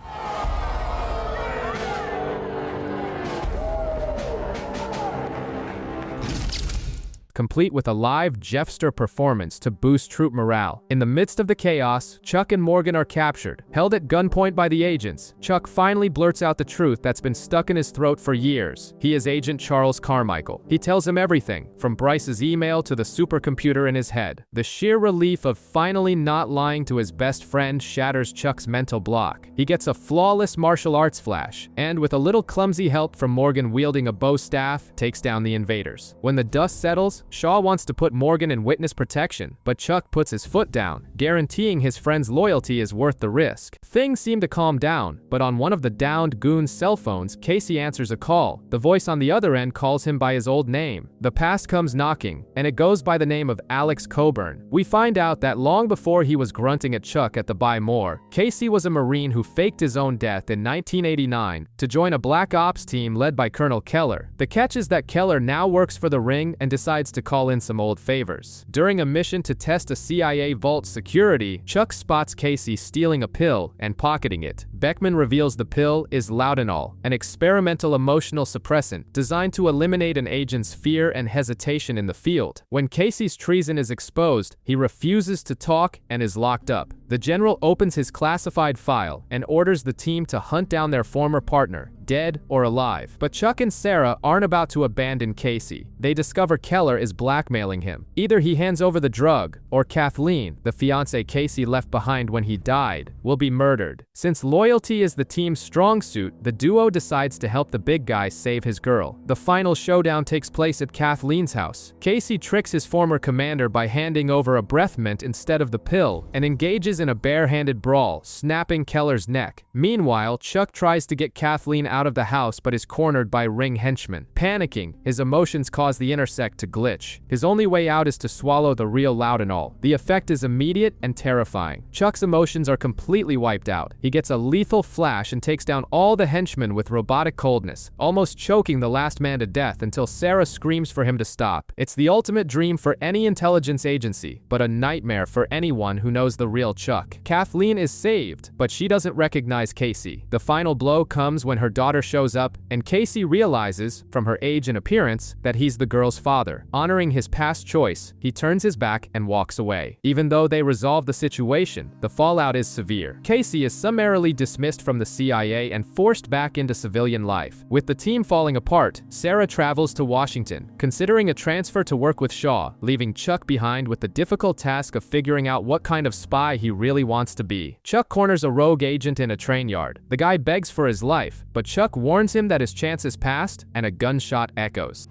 Complete with a live Jeffster performance to boost troop morale. In the midst of the chaos, Chuck and Morgan are captured. Held at gunpoint by the agents, Chuck finally blurts out the truth that's been stuck in his throat for years. He is Agent Charles Carmichael. He tells him everything, from Bryce's email to the supercomputer in his head. The sheer relief of finally not lying to his best friend shatters Chuck's mental block. He gets a flawless martial arts flash, and with a little clumsy help from Morgan wielding a bow staff, takes down the invaders. When the dust settles, Shaw wants to put Morgan in witness protection, but Chuck puts his foot down, guaranteeing his friend's loyalty is worth the risk. Things seem to calm down, but on one of the downed goons' cell phones, Casey answers a call. The voice on the other end calls him by his old name. The past comes knocking, and it goes by the name of Alex Coburn. We find out that long before he was grunting at Chuck at the Buy More, Casey was a Marine who faked his own death in 1989 to join a Black Ops team led by Colonel Keller. The catch is that Keller now works for the Ring and decides to call in some old favors. During a mission to test a CIA vault security, Chuck spots Casey stealing a pill and pocketing it. Beckman reveals the pill is Laudanol, an experimental emotional suppressant designed to eliminate an agent's fear and hesitation in the field. When Casey's treason is exposed, he refuses to talk and is locked up. The general opens his classified file and orders the team to hunt down their former partner, dead or alive. But Chuck and Sarah aren't about to abandon Casey. They discover Keller is blackmailing him. Either he hands over the drug, or Kathleen, the fiancée Casey left behind when he died, will be murdered. Since loyalty is the team's strong suit, the duo decides to help the big guy save his girl. The final showdown takes place at Kathleen's house. Casey tricks his former commander by handing over a breath mint instead of the pill, and engages in a barehanded brawl, snapping Keller's neck. Meanwhile, Chuck tries to get Kathleen out of the house but is cornered by Ring henchmen. Panicking, his emotions cause the Intersect to glitch. His only way out is to swallow the real Loudonol. The effect is immediate and terrifying. Chuck's emotions are completely wiped out. He gets a lethal flash and takes down all the henchmen with robotic coldness, almost choking the last man to death until Sarah screams for him to stop. It's the ultimate dream for any intelligence agency, but a nightmare for anyone who knows the real Chuck. Kathleen is saved, but she doesn't recognize Casey. The final blow comes when her daughter shows up, and Casey realizes, from her age and appearance, that he's the girl's father. Honoring his past choice, he turns his back and walks away. Even though they resolve the situation, the fallout is severe. Casey is summarily dismissed from the CIA and forced back into civilian life. With the team falling apart, Sarah travels to Washington, considering a transfer to work with Shaw, leaving Chuck behind with the difficult task of figuring out what kind of spy he really wants to be. Chuck corners a rogue agent in a train yard. The guy begs for his life, but Chuck warns him that his chance is past, and a gunshot echoes.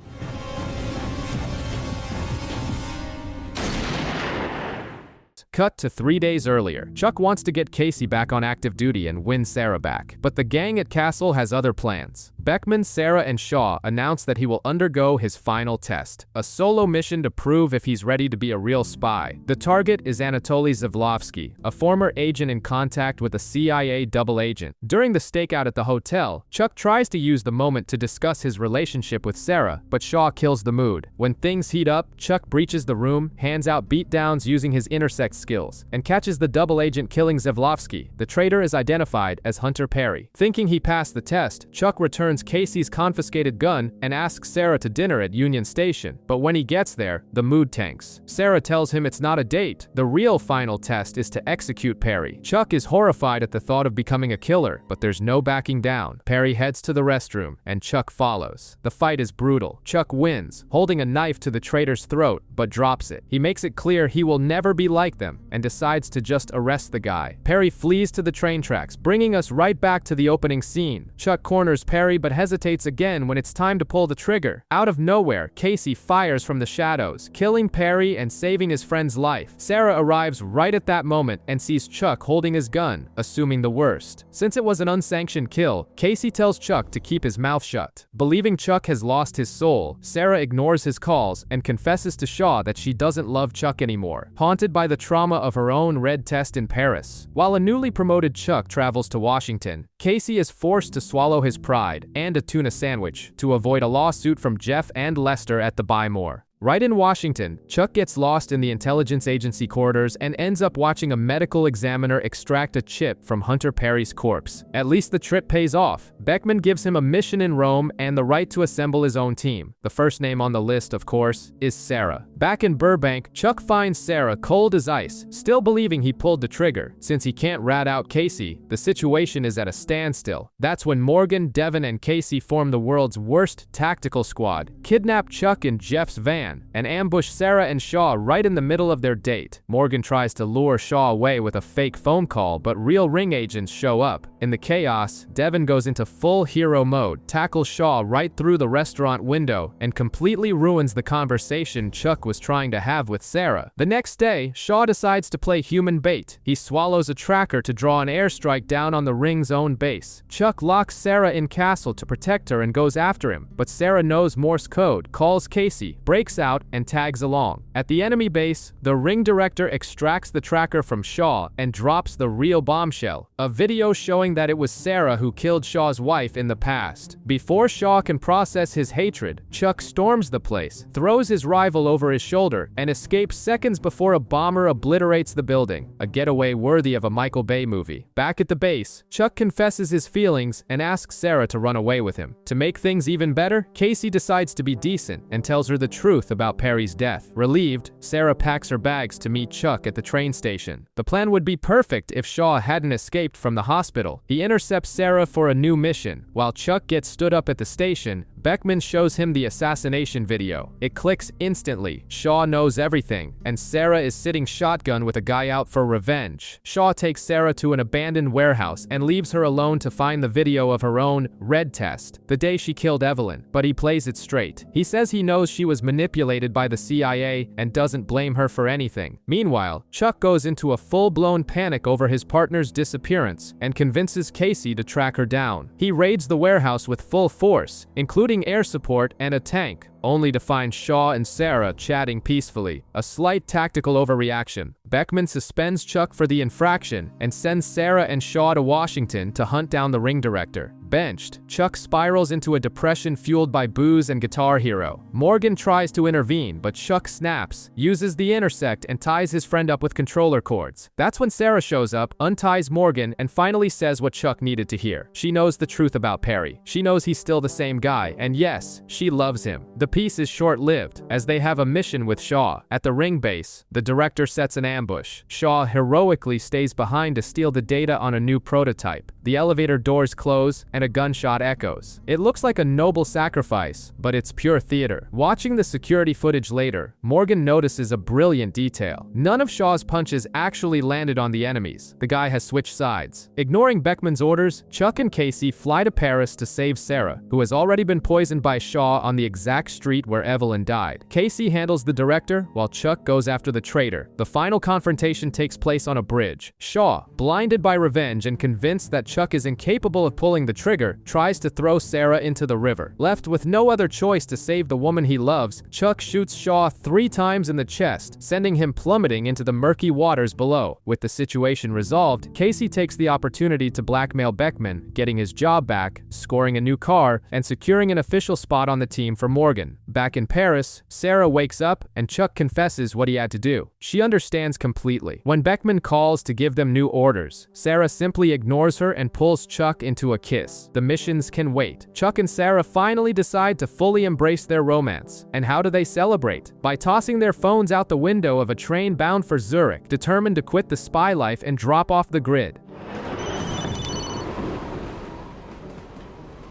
Cut to 3 days earlier. Chuck wants to get Casey back on active duty and win Sarah back. But the gang at Castle has other plans. Beckman, Sarah, and Shaw announce that he will undergo his final test, a solo mission to prove if he's ready to be a real spy. The target is Anatoly Zavlovsky, a former agent in contact with a CIA double agent. During the stakeout at the hotel, Chuck tries to use the moment to discuss his relationship with Sarah, but Shaw kills the mood. When things heat up, Chuck breaches the room, hands out beatdowns using his Intersect skills, and catches the double agent killing Zavlovsky. The traitor is identified as Hunter Perry. Thinking he passed the test, Chuck returns Casey's confiscated gun and asks Sarah to dinner at Union Station, but when he gets there, the mood tanks. Sarah tells him it's not a date. The real final test is to execute Perry. Chuck is horrified at the thought of becoming a killer, but there's no backing down. Perry heads to the restroom, and Chuck follows. The fight is brutal. Chuck wins, holding a knife to the traitor's throat, but drops it. He makes it clear he will never be like them, and decides to just arrest the guy. Perry flees to the train tracks, bringing us right back to the opening scene. Chuck corners Perry but hesitates again when it's time to pull the trigger. Out of nowhere, Casey fires from the shadows, killing Perry and saving his friend's life. Sarah arrives right at that moment and sees Chuck holding his gun, assuming the worst. Since it was an unsanctioned kill, Casey tells Chuck to keep his mouth shut. Believing Chuck has lost his soul, Sarah ignores his calls and confesses to Shaw that she doesn't love Chuck anymore, haunted by the trauma of her own red test in Paris. While a newly promoted Chuck travels to Washington, Casey is forced to swallow his pride and a tuna sandwich to avoid a lawsuit from Jeff and Lester at the Buy More. Right in Washington, Chuck gets lost in the intelligence agency corridors and ends up watching a medical examiner extract a chip from Hunter Perry's corpse. At least the trip pays off. Beckman gives him a mission in Rome and the right to assemble his own team. The first name on the list, of course, is Sarah. Back in Burbank, Chuck finds Sarah cold as ice, still believing he pulled the trigger. Since he can't rat out Casey, the situation is at a standstill. That's when Morgan, Devin, and Casey form the world's worst tactical squad, kidnap Chuck in Jeff's van, and ambush Sarah and Shaw right in the middle of their date. Morgan tries to lure Shaw away with a fake phone call, but real Ring agents show up. In the chaos, Devin goes into full hero mode, tackles Shaw right through the restaurant window, and completely ruins the conversation Chuck was trying to have with Sarah. The next day, Shaw decides to play human bait. He swallows a tracker to draw an airstrike down on the Ring's own base. Chuck locks Sarah in Castle to protect her and goes after him, but Sarah knows Morse code, calls Casey, breaks out, and tags along. At the enemy base, the Ring director extracts the tracker from Shaw and drops the real bombshell, a video showing that it was Sarah who killed Shaw's wife in the past. Before Shaw can process his hatred, Chuck storms the place, throws his rival over his shoulder, and escapes seconds before a bomber obliterates the building, a getaway worthy of a Michael Bay movie. Back at the base, Chuck confesses his feelings and asks Sarah to run away with him. To make things even better, Casey decides to be decent and tells her the truth about Perry's death. Relieved, Sarah packs her bags to meet Chuck at the train station. The plan would be perfect if Shaw hadn't escaped from the hospital. He intercepts Sarah for a new mission. While Chuck gets stood up at the station, Beckman shows him the assassination video. It clicks instantly. Shaw knows everything, and Sarah is sitting shotgun with a guy out for revenge. Shaw takes Sarah to an abandoned warehouse and leaves her alone to find the video of her own red test, the day she killed Evelyn, but he plays it straight. He says he knows she was manipulated by the CIA and doesn't blame her for anything. Meanwhile, Chuck goes into a full-blown panic over his partner's disappearance and convinces Casey to track her down. He raids the warehouse with full force, including air support and a tank, only to find Shaw and Sarah chatting peacefully. A slight tactical overreaction. Beckman suspends Chuck for the infraction and sends Sarah and Shaw to Washington to hunt down the ring director. Benched, Chuck spirals into a depression fueled by booze and Guitar Hero. Morgan tries to intervene, but Chuck snaps, uses the intersect, and ties his friend up with controller cords. That's when Sarah shows up, unties Morgan, and finally says what Chuck needed to hear. She knows the truth about Perry. She knows he's still the same guy, and yes, she loves him. The piece is short-lived, as they have a mission with Shaw. At the ring base, the director sets an ambush. Shaw heroically stays behind to steal the data on a new prototype. The elevator doors close, and a gunshot echoes. It looks like a noble sacrifice, but it's pure theater. Watching the security footage later, Morgan notices a brilliant detail. None of Shaw's punches actually landed on the enemies. The guy has switched sides. Ignoring Beckman's orders, Chuck and Casey fly to Paris to save Sarah, who has already been poisoned by Shaw on the exact street where Evelyn died. Casey handles the director, while Chuck goes after the traitor. The final confrontation takes place on a bridge. Shaw, blinded by revenge and convinced that Chuck is incapable of pulling the trigger, tries to throw Sarah into the river. Left with no other choice to save the woman he loves, Chuck shoots Shaw 3 times in the chest, sending him plummeting into the murky waters below. With the situation resolved, Casey takes the opportunity to blackmail Beckman, getting his job back, scoring a new car, and securing an official spot on the team for Morgan. Back in Paris, Sarah wakes up and Chuck confesses what he had to do. She understands completely. When Beckman calls to give them new orders, Sarah simply ignores her and pulls Chuck into a kiss. The missions can wait. Chuck and Sarah finally decide to fully embrace their romance. And how do they celebrate? By tossing their phones out the window of a train bound for Zurich, determined to quit the spy life and drop off the grid.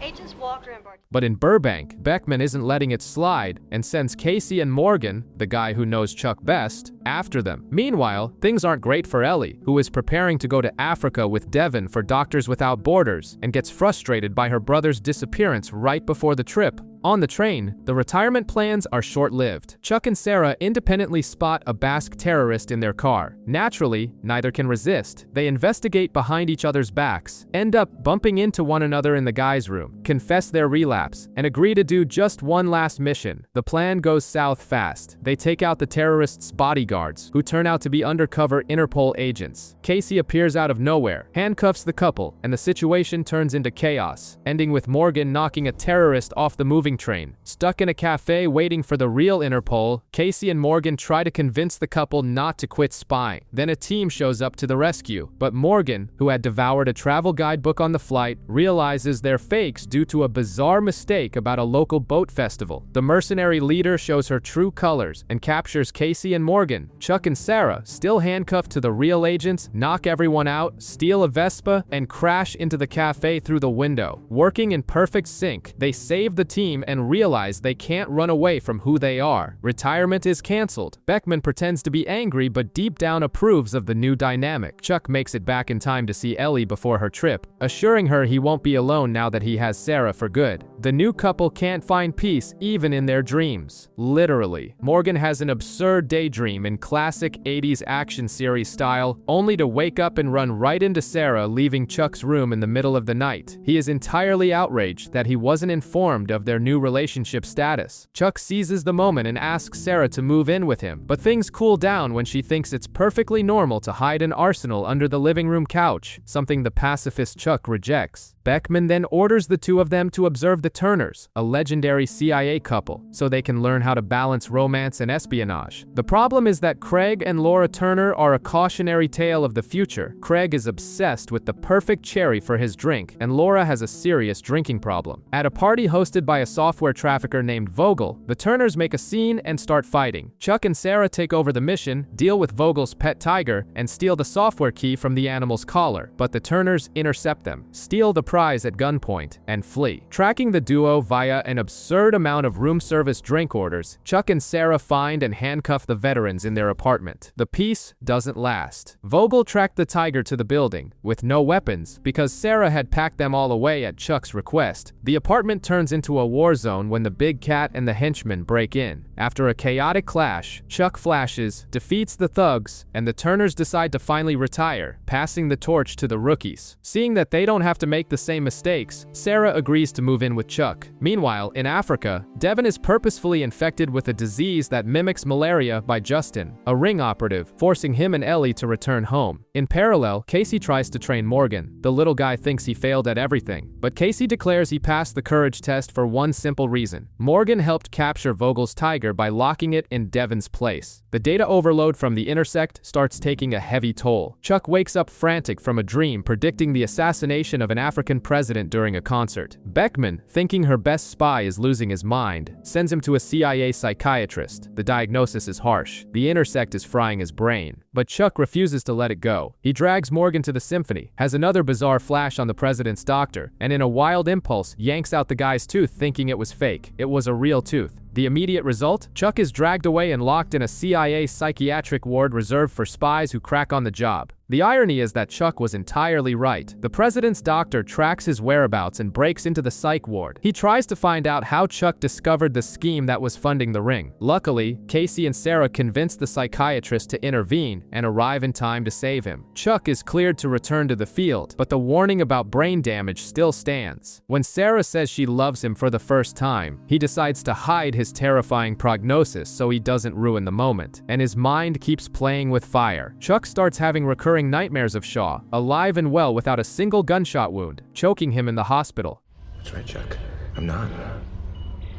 Agents Walker and Bart. But in Burbank, Beckman isn't letting it slide and sends Casey and Morgan, the guy who knows Chuck best, after them. Meanwhile, things aren't great for Ellie, who is preparing to go to Africa with Devin for Doctors Without Borders and gets frustrated by her brother's disappearance right before the trip. On the train, the retirement plans are short-lived. Chuck and Sarah independently spot a Basque terrorist in their car. Naturally, neither can resist. They investigate behind each other's backs, end up bumping into one another in the guys' room, confess their relapse, and agree to do just one last mission. The plan goes south fast. They take out the terrorists' bodyguards, who turn out to be undercover Interpol agents. Casey appears out of nowhere, handcuffs the couple, and the situation turns into chaos, ending with Morgan knocking a terrorist off the moving train. Stuck in a cafe waiting for the real Interpol, Casey and Morgan try to convince the couple not to quit spying. Then a team shows up to the rescue, but Morgan, who had devoured a travel guidebook on the flight, realizes they're fakes due to a bizarre mistake about a local boat festival. The mercenary leader shows her true colors and captures Casey and Morgan. Chuck and Sarah, still handcuffed to the real agents, knock everyone out, steal a Vespa, and crash into the cafe through the window. Working in perfect sync, they save the team and realize they can't run away from who they are. Retirement is canceled. Beckman pretends to be angry but deep down approves of the new dynamic. Chuck makes it back in time to see Ellie before her trip, assuring her he won't be alone now that he has Sarah for good. The new couple can't find peace even in their dreams. Literally. Morgan has an absurd daydream in classic 80s action series style, only to wake up and run right into Sarah leaving Chuck's room in the middle of the night. He is entirely outraged that he wasn't informed of their new relationship status. Chuck seizes the moment and asks Sarah to move in with him, but things cool down when she thinks it's perfectly normal to hide an arsenal under the living room couch, something the pacifist Chuck rejects. Beckman then orders the two of them to observe the Turners, a legendary CIA couple, so they can learn how to balance romance and espionage. The problem is that Craig and Laura Turner are a cautionary tale of the future. Craig is obsessed with the perfect cherry for his drink, and Laura has a serious drinking problem. At a party hosted by a software trafficker named Vogel, the Turners make a scene and start fighting. Chuck and Sarah take over the mission, deal with Vogel's pet tiger, and steal the software key from the animal's collar, but the Turners intercept them, steal the prize at gunpoint, and flee. Tracking the duo via an absurd amount of room service drink orders, Chuck and Sarah find and handcuff the veterans in their apartment. The peace doesn't last. Vogel tracked the tiger to the building, with no weapons, because Sarah had packed them all away at Chuck's request. The apartment turns into a war zone when the big cat and the henchmen break in. After a chaotic clash, Chuck flashes, defeats the thugs, and the Turners decide to finally retire, passing the torch to the rookies. Seeing that they don't have to make the same mistakes, Sarah agrees to move in with Chuck. Meanwhile, in Africa, Devon is purposefully infected with a disease that mimics malaria by Justin, a ring operative, forcing him and Ellie to return home. In parallel, Casey tries to train Morgan. The little guy thinks he failed at everything, but Casey declares he passed the courage test for one simple reason. Morgan helped capture Vogel's tiger by locking it in Devon's place. The data overload from the Intersect starts taking a heavy toll. Chuck wakes up frantic from a dream predicting the assassination of an African president during a concert. Beckman, thinking her best spy is losing his mind, sends him to a CIA psychiatrist. The diagnosis is harsh. The Intersect is frying his brain. But Chuck refuses to let it go. He drags Morgan to the symphony, has another bizarre flash on the president's doctor, and in a wild impulse, yanks out the guy's tooth thinking it was fake. It was a real tooth. The immediate result? Chuck is dragged away and locked in a CIA psychiatric ward reserved for spies who crack on the job. The irony is that Chuck was entirely right. The president's doctor tracks his whereabouts and breaks into the psych ward. He tries to find out how Chuck discovered the scheme that was funding the ring. Luckily, Casey and Sarah convince the psychiatrist to intervene and arrive in time to save him. Chuck is cleared to return to the field, but the warning about brain damage still stands. When Sarah says she loves him for the first time, he decides to hide his terrifying prognosis so he doesn't ruin the moment, and his mind keeps playing with fire. Chuck starts having recurring nightmares of Shaw, alive and well without a single gunshot wound, choking him in the hospital. That's right, Chuck. I'm not.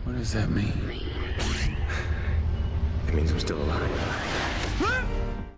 What does that mean? It means I'm still alive.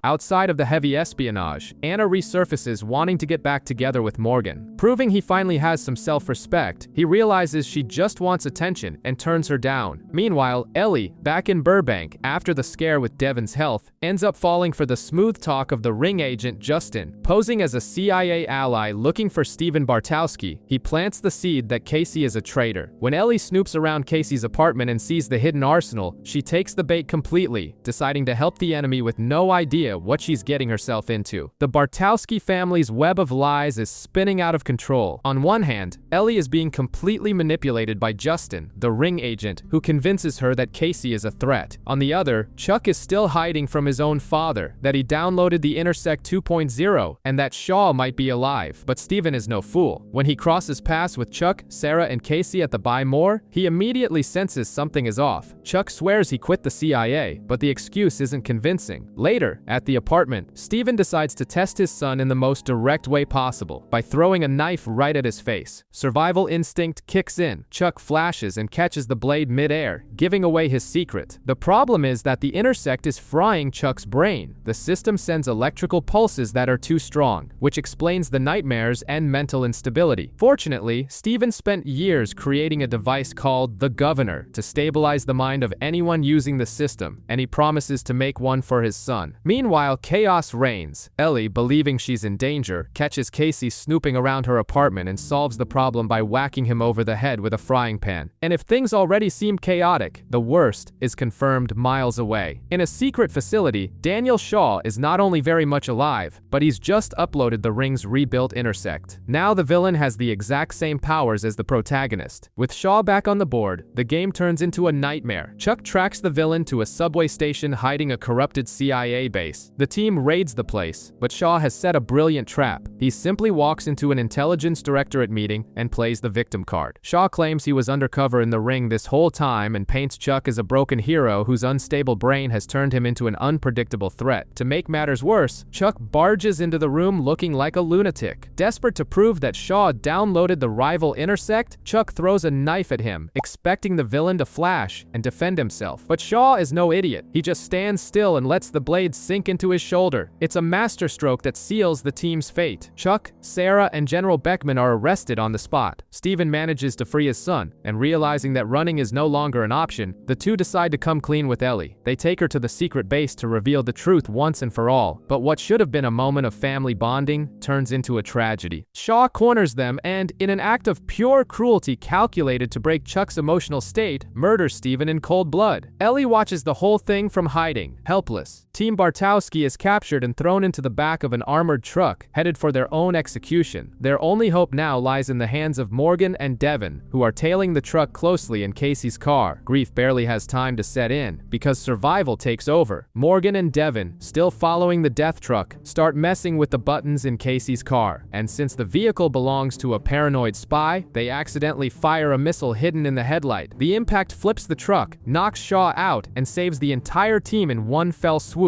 Outside of the heavy espionage, Anna resurfaces wanting to get back together with Morgan. Proving he finally has some self-respect, he realizes she just wants attention and turns her down. Meanwhile, Ellie, back in Burbank after the scare with Devon's health, ends up falling for the smooth talk of the ring agent Justin. Posing as a CIA ally looking for Steven Bartowski, he plants the seed that Casey is a traitor. When Ellie snoops around Casey's apartment and sees the hidden arsenal, she takes the bait completely, deciding to help the enemy with no idea what she's getting herself into. The Bartowski family's web of lies is spinning out of control. On one hand, Ellie is being completely manipulated by Justin, the ring agent, who convinces her that Casey is a threat. On the other, Chuck is still hiding from his own father, that he downloaded the Intersect 2.0, and that Shaw might be alive. But Steven is no fool. When he crosses paths with Chuck, Sarah, and Casey at the Buy More, he immediately senses something is off. Chuck swears he quit the CIA, but the excuse isn't convincing. Later, at the apartment, Steven decides to test his son in the most direct way possible, by throwing a knife right at his face. Survival instinct kicks in. Chuck flashes and catches the blade mid-air, giving away his secret. The problem is that the Intersect is frying Chuck's brain. The system sends electrical pulses that are too strong, which explains the nightmares and mental instability. Fortunately, Steven spent years creating a device called the Governor to stabilize the mind of anyone using the system, and he promises to make one for his son. Meanwhile, chaos reigns. Ellie, believing she's in danger, catches Casey snooping around her apartment and solves the problem by whacking him over the head with a frying pan. And if things already seem chaotic, the worst is confirmed miles away. In a secret facility, Daniel Shaw is not only very much alive, but he's just uploaded the ring's rebuilt Intersect. Now the villain has the exact same powers as the protagonist. With Shaw back on the board, the game turns into a nightmare. Chuck tracks the villain to a subway station hiding a corrupted CIA base. The team raids the place, but Shaw has set a brilliant trap. He simply walks into an intelligence directorate meeting and plays the victim card. Shaw claims he was undercover in the ring this whole time and paints Chuck as a broken hero whose unstable brain has turned him into an unpredictable threat. To make matters worse, Chuck barges into the room looking like a lunatic. Desperate to prove that Shaw downloaded the rival Intersect, Chuck throws a knife at him, expecting the villain to flash and defend himself. But Shaw is no idiot. He just stands still and lets the blade sink sunk into his shoulder. It's a masterstroke that seals the team's fate. Chuck, Sarah, and General Beckman are arrested on the spot. Steven manages to free his son, and realizing that running is no longer an option, the two decide to come clean with Ellie. They take her to the secret base to reveal the truth once and for all, but what should have been a moment of family bonding turns into a tragedy. Shaw corners them and, in an act of pure cruelty calculated to break Chuck's emotional state, murders Steven in cold blood. Ellie watches the whole thing from hiding, helpless. Team Bartowski is captured and thrown into the back of an armored truck, headed for their own execution. Their only hope now lies in the hands of Morgan and Devon, who are tailing the truck closely in Casey's car. Grief barely has time to set in, because survival takes over. Morgan and Devon, still following the death truck, start messing with the buttons in Casey's car, and since the vehicle belongs to a paranoid spy, they accidentally fire a missile hidden in the headlight. The impact flips the truck, knocks Shaw out, and saves the entire team in one fell swoop.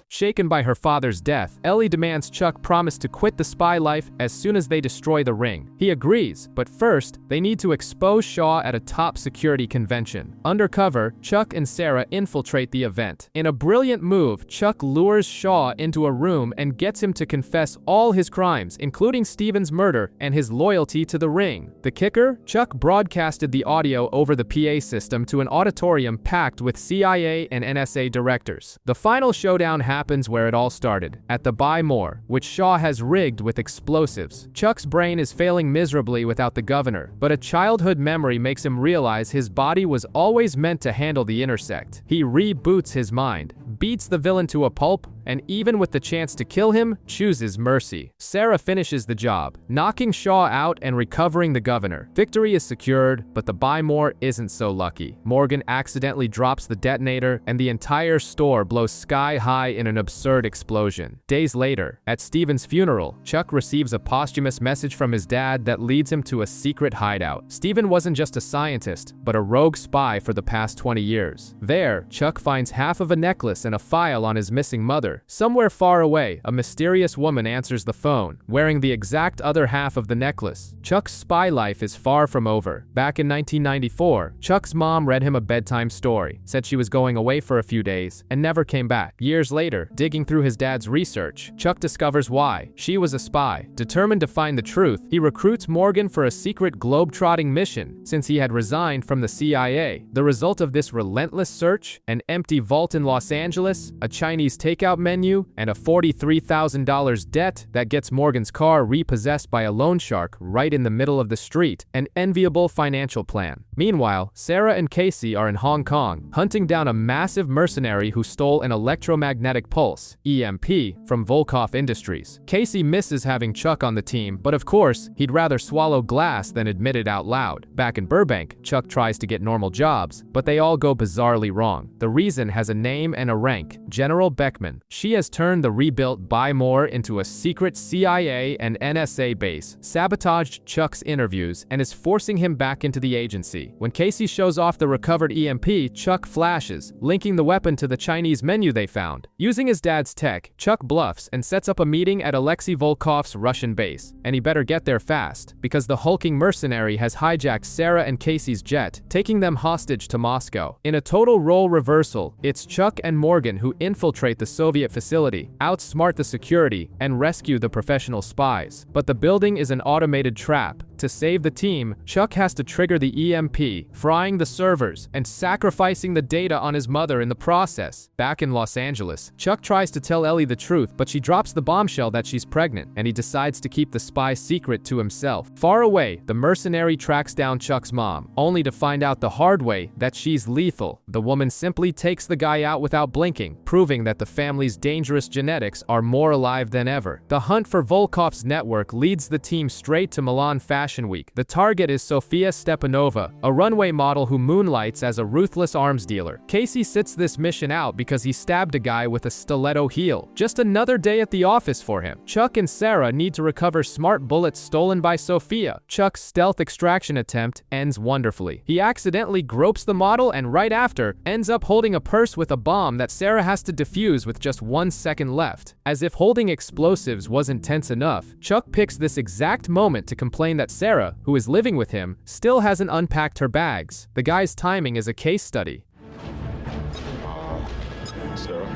Shaken by her father's death, Ellie demands Chuck promise to quit the spy life as soon as they destroy the ring. He agrees, but first, they need to expose Shaw at a top security convention. Undercover, Chuck and Sarah infiltrate the event. In a brilliant move, Chuck lures Shaw into a room and gets him to confess all his crimes, including Steven's murder and his loyalty to the ring. The kicker? Chuck broadcasted the audio over the PA system to an auditorium packed with CIA and NSA directors. The final showdown happens where it all started, at the Buy More, which Shaw has rigged with explosives. Chuck's brain is failing miserably without the governor, but a childhood memory makes him realize his body was always meant to handle the intersect. He reboots his mind, beats the villain to a pulp, and even with the chance to kill him, chooses mercy. Sarah finishes the job, knocking Shaw out and recovering the governor. Victory is secured, but the Buy More isn't so lucky. Morgan accidentally drops the detonator, and the entire store blows sky high in an absurd explosion. Days later, at Steven's funeral, Chuck receives a posthumous message from his dad that leads him to a secret hideout. Steven wasn't just a scientist, but a rogue spy for the past 20 years. There, Chuck finds half of a necklace and a file on his missing mother. Somewhere far away, a mysterious woman answers the phone, wearing the exact other half of the necklace. Chuck's spy life is far from over. Back in 1994, Chuck's mom read him a bedtime story, said she was going away for a few days, and never came back. Years later, digging through his dad's research, Chuck discovers why. She was a spy. Determined to find the truth, he recruits Morgan for a secret globe-trotting mission, since he had resigned from the CIA. The result of this relentless search? An empty vault in Los Angeles, a Chinese takeout menu, and a $43,000 debt that gets Morgan's car repossessed by a loan shark right in the middle of the street. An enviable financial plan. Meanwhile, Sarah and Casey are in Hong Kong, hunting down a massive mercenary who stole an electromagnetic pulse, EMP, from Volkov Industries. Casey misses having Chuck on the team, but of course, he'd rather swallow glass than admit it out loud. Back in Burbank, Chuck tries to get normal jobs, but they all go bizarrely wrong. The reason has a name and a rank: General Beckman. She has turned the rebuilt Buy More into a secret CIA and NSA base, sabotaged Chuck's interviews, and is forcing him back into the agency. When Casey shows off the recovered EMP, Chuck flashes, linking the weapon to the Chinese menu they found. Using his dad's tech, Chuck bluffs and sets up a meeting at Alexei Volkov's Russian base. And he better get there fast, because the hulking mercenary has hijacked Sarah and Casey's jet, taking them hostage to Moscow. In a total role reversal, it's Chuck and Morgan who infiltrate the Soviet facility, outsmart the security, and rescue the professional spies. But the building is an automated trap. To save the team, Chuck has to trigger the EMP, frying the servers, and sacrificing the data on his mother in the process. Back in Los Angeles, Chuck tries to tell Ellie the truth, but she drops the bombshell that she's pregnant, and he decides to keep the spy secret to himself. Far away, the mercenary tracks down Chuck's mom, only to find out the hard way that she's lethal. The woman simply takes the guy out without blinking, proving that the family's dangerous genetics are more alive than ever. The hunt for Volkov's network leads the team straight to Milan Fashion Week. The target is Sofia Stepanova, a runway model who moonlights as a ruthless arms dealer. Casey sits this mission out because he stabbed a guy with a stiletto heel. Just another day at the office for him. Chuck and Sarah need to recover smart bullets stolen by Sofia. Chuck's stealth extraction attempt ends wonderfully. He accidentally gropes the model and right after, ends up holding a purse with a bomb that Sarah has to defuse with just 1 second left. As if holding explosives wasn't tense enough, Chuck picks this exact moment to complain that Sarah, who is living with him, still hasn't unpacked her bags. The guy's timing is a case study. Sarah,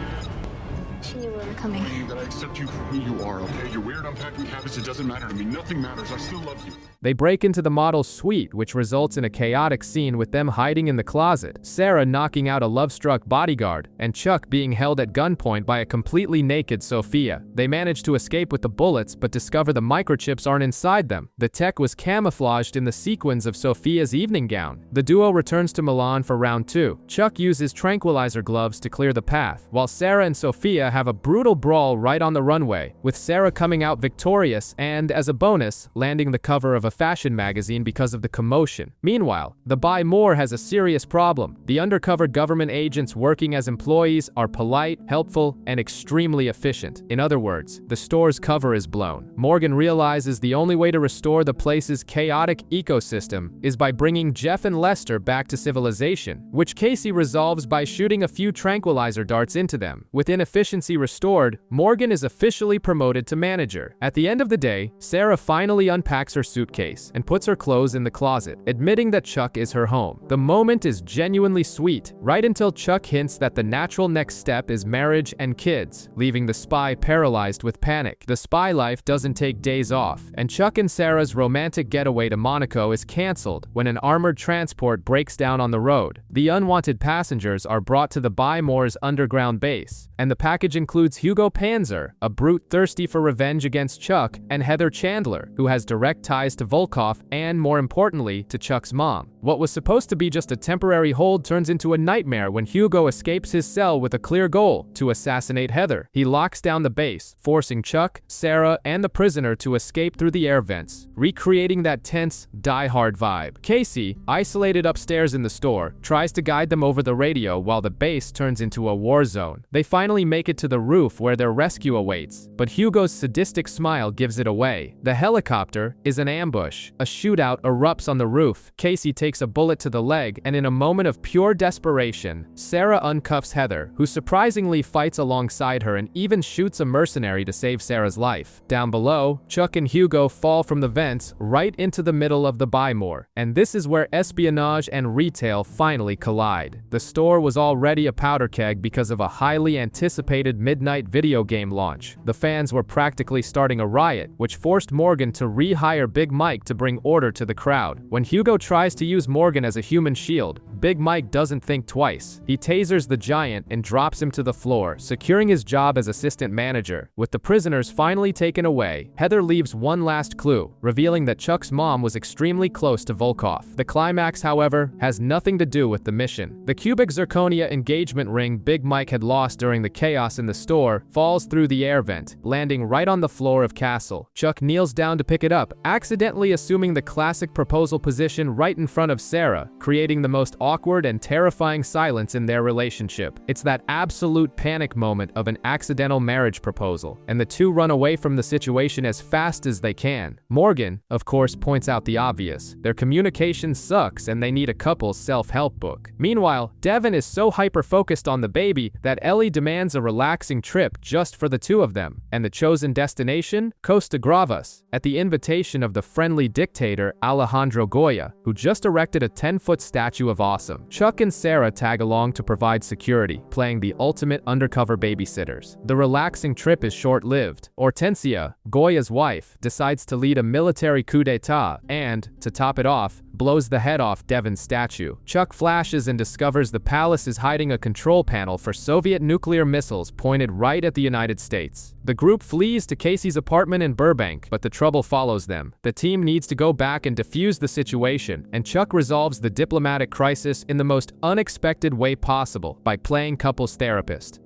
She knew we were coming. you gotta accept you for who you are, okay? Your weird unpacking habits, it doesn't matter to me. Nothing matters. I still love you. They break into the model's suite, which results in a chaotic scene with them hiding in the closet, Sarah knocking out a love-struck bodyguard, and Chuck being held at gunpoint by a completely naked Sophia. They manage to escape with the bullets, but discover the microchips aren't inside them. The tech was camouflaged in the sequins of Sophia's evening gown. The duo returns to Milan for round 2. Chuck uses tranquilizer gloves to clear the path, while Sarah and Sophia have a brutal brawl right on the runway, with Sarah coming out victorious and, as a bonus, landing the cover of a fashion magazine because of the commotion. Meanwhile, the Buy More has a serious problem. The undercover government agents working as employees are polite, helpful, and extremely efficient. In other words, the store's cover is blown. Morgan realizes the only way to restore the place's chaotic ecosystem is by bringing Jeff and Lester back to civilization, which Casey resolves by shooting a few tranquilizer darts into them. With inefficiency restored, Morgan is officially promoted to manager. At the end of the day, Sarah finally unpacks her suitcase and puts her clothes in the closet, admitting that Chuck is her home. The moment is genuinely sweet, right until Chuck hints that the natural next step is marriage and kids, leaving the spy paralyzed with panic. The spy life doesn't take days off, and Chuck and Sarah's romantic getaway to Monaco is cancelled when an armored transport breaks down on the road. The unwanted passengers are brought to the Buy More's underground base, and the package includes Hugo Panzer, a brute thirsty for revenge against Chuck, and Heather Chandler, who has direct ties to Volkov and, more importantly, to Chuck's mom. What was supposed to be just a temporary hold turns into a nightmare when Hugo escapes his cell with a clear goal: to assassinate Heather. He locks down the base, forcing Chuck, Sarah, and the prisoner to escape through the air vents, recreating that tense, die-hard vibe. Casey, isolated upstairs in the store, tries to guide them over the radio while the base turns into a war zone. They finally make it to the roof where their rescue awaits, but Hugo's sadistic smile gives it away. The helicopter is an ambush. A shootout erupts on the roof. Casey takes a bullet to the leg, and in a moment of pure desperation, Sarah uncuffs Heather, who surprisingly fights alongside her and even shoots a mercenary to save Sarah's life. Down below, Chuck and Hugo fall from the vents right into the middle of the Buy More, and this is where espionage and retail finally collide. The store was already a powder keg because of a highly anticipated midnight video game launch. The fans were practically starting a riot, which forced Morgan to rehire Big Mike to bring order to the crowd. When Hugo tries to use Morgan as a human shield, Big Mike doesn't think twice. He tasers the giant and drops him to the floor, securing his job as assistant manager. With the prisoners finally taken away, Heather leaves one last clue, revealing that Chuck's mom was extremely close to Volkov. The climax, however, has nothing to do with the mission. The cubic zirconia engagement ring Big Mike had lost during the chaos in the store falls through the air vent, landing right on the floor of Castle. Chuck kneels down to pick it up, accidentally assuming the classic proposal position right in front of Sarah, creating the most awkward and terrifying silence in their relationship. It's that absolute panic moment of an accidental marriage proposal, and the two run away from the situation as fast as they can. Morgan, of course, points out the obvious. Their communication sucks and they need a couple's self-help book. Meanwhile, Devin is so hyper-focused on the baby that Ellie demands a relaxing trip just for the two of them, and the chosen destination? Costa Gravas, at the invitation of the friendly dictator Alejandro Goya, who just erected a 10-foot statue of Awesome. Chuck and Sarah tag along to provide security, playing the ultimate undercover babysitters. The relaxing trip is short-lived. Hortensia, Goya's wife, decides to lead a military coup d'etat and, to top it off, blows the head off Devin's statue. Chuck flashes and discovers the palace is hiding a control panel for Soviet nuclear missiles pointed right at the United States. The group flees to Casey's apartment in Burbank, but the trouble follows them. The team needs to go back and defuse the situation, and Chuck resolves the diplomatic crisis in the most unexpected way possible by playing couples therapist.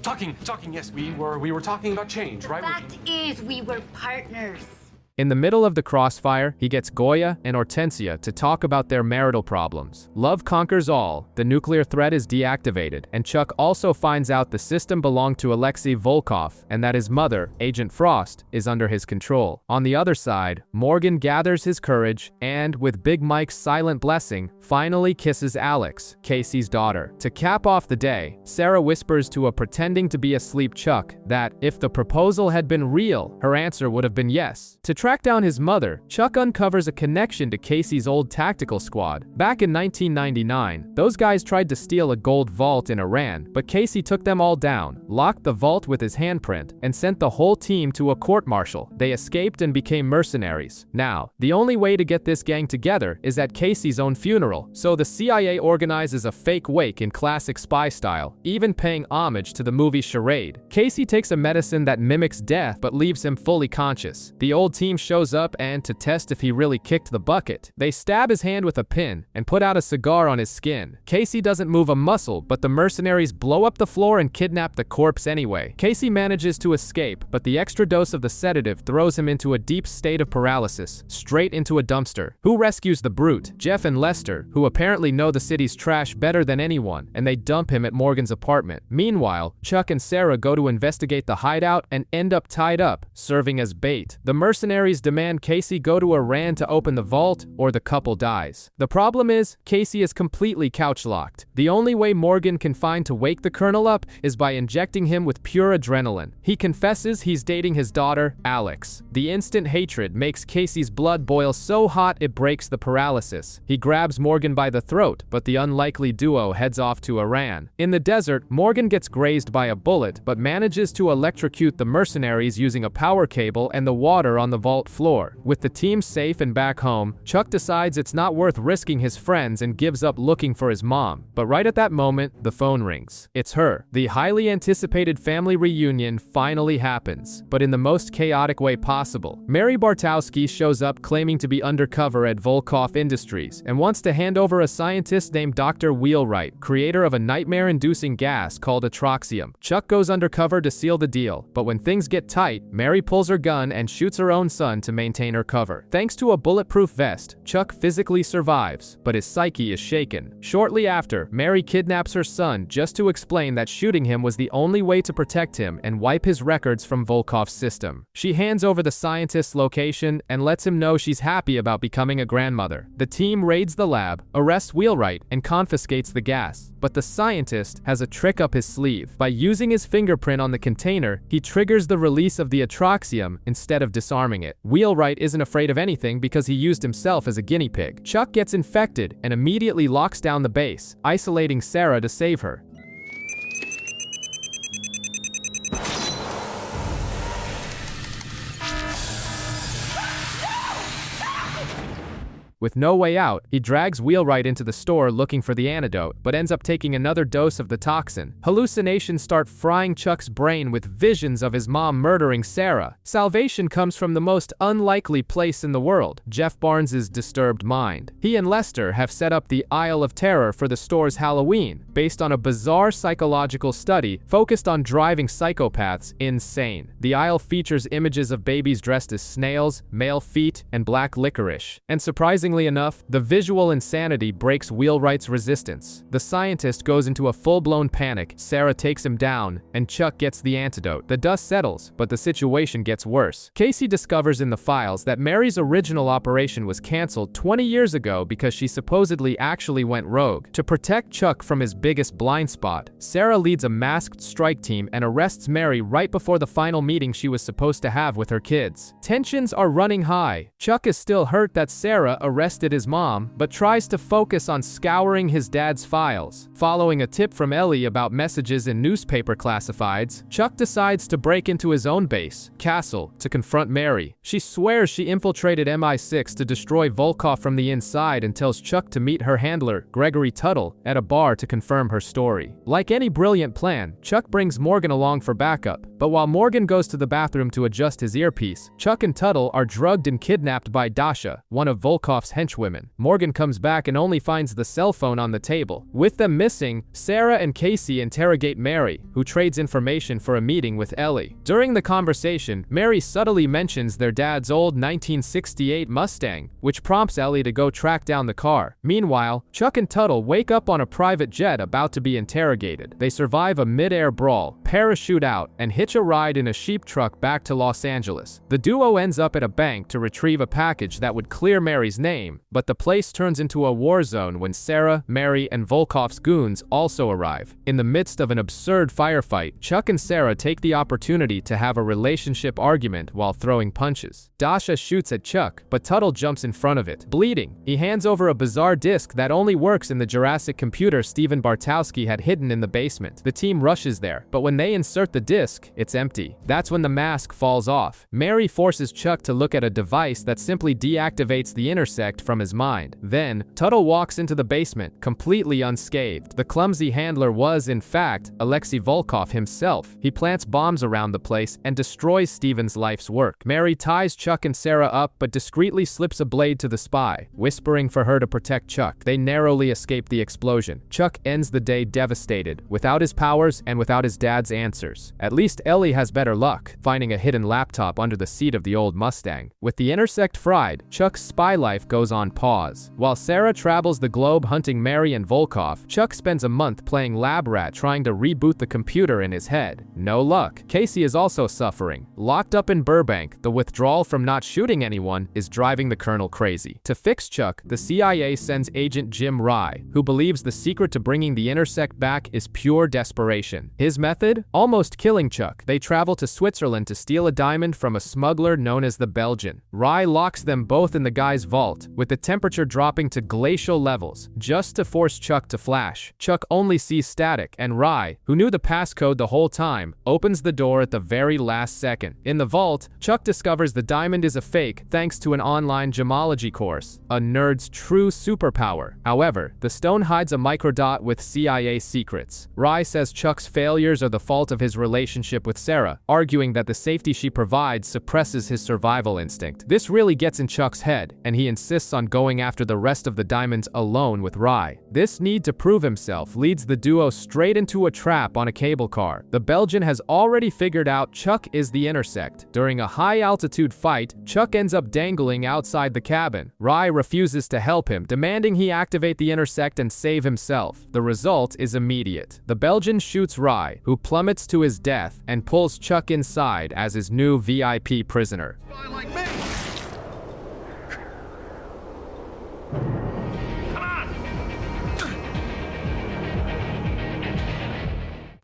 Talking, yes, we were talking about change, right? Fact is, we were partners. In the middle of the crossfire, he gets Goya and Hortensia to talk about their marital problems. Love conquers all, the nuclear threat is deactivated, and Chuck also finds out the system belonged to Alexei Volkov and that his mother, Agent Frost, is under his control. On the other side, Morgan gathers his courage and, with Big Mike's silent blessing, finally kisses Alex, Casey's daughter. To cap off the day, Sarah whispers to a pretending to be asleep Chuck that, if the proposal had been real, her answer would have been yes. To track track down his mother, Chuck uncovers a connection to Casey's old tactical squad. Back in 1999, those guys tried to steal a gold vault in Iran, but Casey took them all down, locked the vault with his handprint, and sent the whole team to a court-martial. They escaped and became mercenaries. Now, the only way to get this gang together is at Casey's own funeral, so the CIA organizes a fake wake in classic spy style, even paying homage to the movie Charade. Casey takes a medicine that mimics death but leaves him fully conscious. The old team shows up and, to test if he really kicked the bucket, they stab his hand with a pin and put out a cigar on his skin. Casey doesn't move a muscle, but the mercenaries blow up the floor and kidnap the corpse anyway. Casey manages to escape, but the extra dose of the sedative throws him into a deep state of paralysis, straight into a dumpster. Who rescues the brute? Jeff and Lester, who apparently know the city's trash better than anyone, and they dump him at Morgan's apartment. Meanwhile, Chuck and Sarah go to investigate the hideout and end up tied up, serving as bait. The mercenaries demand Casey go to Iran to open the vault, or the couple dies. The problem is, Casey is completely couch-locked. The only way Morgan can find to wake the Colonel up is by injecting him with pure adrenaline. He confesses he's dating his daughter, Alex. The instant hatred makes Casey's blood boil so hot it breaks the paralysis. He grabs Morgan by the throat, but the unlikely duo heads off to Iran. In the desert, Morgan gets grazed by a bullet, but manages to electrocute the mercenaries using a power cable and the water on the vault floor. With the team safe and back home, Chuck decides it's not worth risking his friends and gives up looking for his mom. But right at that moment, the phone rings. It's her. The highly anticipated family reunion finally happens, but in the most chaotic way possible. Mary Bartowski shows up claiming to be undercover at Volkov Industries and wants to hand over a scientist named Dr. Wheelwright, creator of a nightmare-inducing gas called atroxium. Chuck goes undercover to seal the deal, but when things get tight, Mary pulls her gun and shoots her own son to maintain her cover. Thanks to a bulletproof vest, Chuck physically survives, but his psyche is shaken. Shortly after, Mary kidnaps her son just to explain that shooting him was the only way to protect him and wipe his records from Volkov's system. She hands over the scientist's location and lets him know she's happy about becoming a grandmother. The team raids the lab, arrests Wheelwright, and confiscates the gas. But the scientist has a trick up his sleeve. By using his fingerprint on the container, he triggers the release of the atroxium instead of disarming it. Wheelwright isn't afraid of anything because he used himself as a guinea pig. Chuck gets infected and immediately locks down the base, isolating Sarah to save her. With no way out, he drags Wheelwright into the store looking for the antidote, but ends up taking another dose of the toxin. Hallucinations start frying Chuck's brain with visions of his mom murdering Sarah. Salvation comes from the most unlikely place in the world, Jeff Barnes's disturbed mind. He and Lester have set up the Isle of Terror for the store's Halloween, based on a bizarre psychological study focused on driving psychopaths insane. The Isle features images of babies dressed as snails, male feet, and black licorice. And surprisingly enough, the visual insanity breaks Wheelwright's resistance. The scientist goes into a full-blown panic, Sarah takes him down, and Chuck gets the antidote. The dust settles, but the situation gets worse. Casey discovers in the files that Mary's original operation was canceled 20 years ago because she supposedly actually went rogue. To protect Chuck from his biggest blind spot, Sarah leads a masked strike team and arrests Mary right before the final meeting she was supposed to have with her kids. Tensions are running high. Chuck is still hurt that Sarah arrested his mom, but tries to focus on scouring his dad's files. Following a tip from Ellie about messages in newspaper classifieds, Chuck decides to break into his own base, Castle, to confront Mary. She swears she infiltrated MI6 to destroy Volkov from the inside and tells Chuck to meet her handler, Gregory Tuttle, at a bar to confirm her story. Like any brilliant plan, Chuck brings Morgan along for backup, but while Morgan goes to the bathroom to adjust his earpiece, Chuck and Tuttle are drugged and kidnapped by Dasha, one of Volkov's henchwomen. Morgan comes back and only finds the cell phone on the table. With them missing, Sarah and Casey interrogate Mary, who trades information for a meeting with Ellie. During the conversation, Mary subtly mentions their dad's old 1968 Mustang, which prompts Ellie to go track down the car. Meanwhile, Chuck and Tuttle wake up on a private jet about to be interrogated. They survive a mid-air brawl, parachute out, and hitch a ride in a sheep truck back to Los Angeles. The duo ends up at a bank to retrieve a package that would clear Mary's name, game, but the place turns into a war zone when Sarah, Mary, and Volkov's goons also arrive. In the midst of an absurd firefight, Chuck and Sarah take the opportunity to have a relationship argument while throwing punches. Dasha shoots at Chuck, but Tuttle jumps in front of it, bleeding. He hands over a bizarre disc that only works in the Jurassic computer Steven Bartowski had hidden in the basement. The team rushes there, but when they insert the disc, it's empty. That's when the mask falls off. Mary forces Chuck to look at a device that simply deactivates the intersect from his mind. Then, Tuttle walks into the basement, completely unscathed. The clumsy handler was, in fact, Alexei Volkov himself. He plants bombs around the place and destroys Steven's life's work. Mary ties Chuck and Sarah up, but discreetly slips a blade to the spy, whispering for her to protect Chuck. They narrowly escape the explosion. Chuck ends the day devastated, without his powers and without his dad's answers. At least Ellie has better luck, finding a hidden laptop under the seat of the old Mustang. With the intersect fried, Chuck's spy life goes on pause. While Sarah travels the globe hunting Mary and Volkov, Chuck spends a month playing lab rat trying to reboot the computer in his head. No luck. Casey is also suffering. Locked up in Burbank, the withdrawal from not shooting anyone is driving the colonel crazy. To fix Chuck, the CIA sends Agent Jim Rye, who believes the secret to bringing the intersect back is pure desperation. His method? Almost killing Chuck. They travel to Switzerland to steal a diamond from a smuggler known as the Belgian. Rye locks them both in the guy's vault, with the temperature dropping to glacial levels, just to force Chuck to flash. Chuck only sees static, and Rye, who knew the passcode the whole time, opens the door at the very last second. In the vault, Chuck discovers the diamond is a fake thanks to an online gemology course, a nerd's true superpower. However, the stone hides a microdot with CIA secrets. Rye says Chuck's failures are the fault of his relationship with Sarah, arguing that the safety she provides suppresses his survival instinct. This really gets in Chuck's head, and he insists on going after the rest of the diamonds alone with Rye. This need to prove himself leads the duo straight into a trap on a cable car. The Belgian has already figured out Chuck is the intersect. During a high-altitude fight, Chuck ends up dangling outside the cabin. Rye refuses to help him, demanding he activate the intersect and save himself. The result is immediate. The Belgian shoots Rye, who plummets to his death, and pulls Chuck inside as his new VIP prisoner.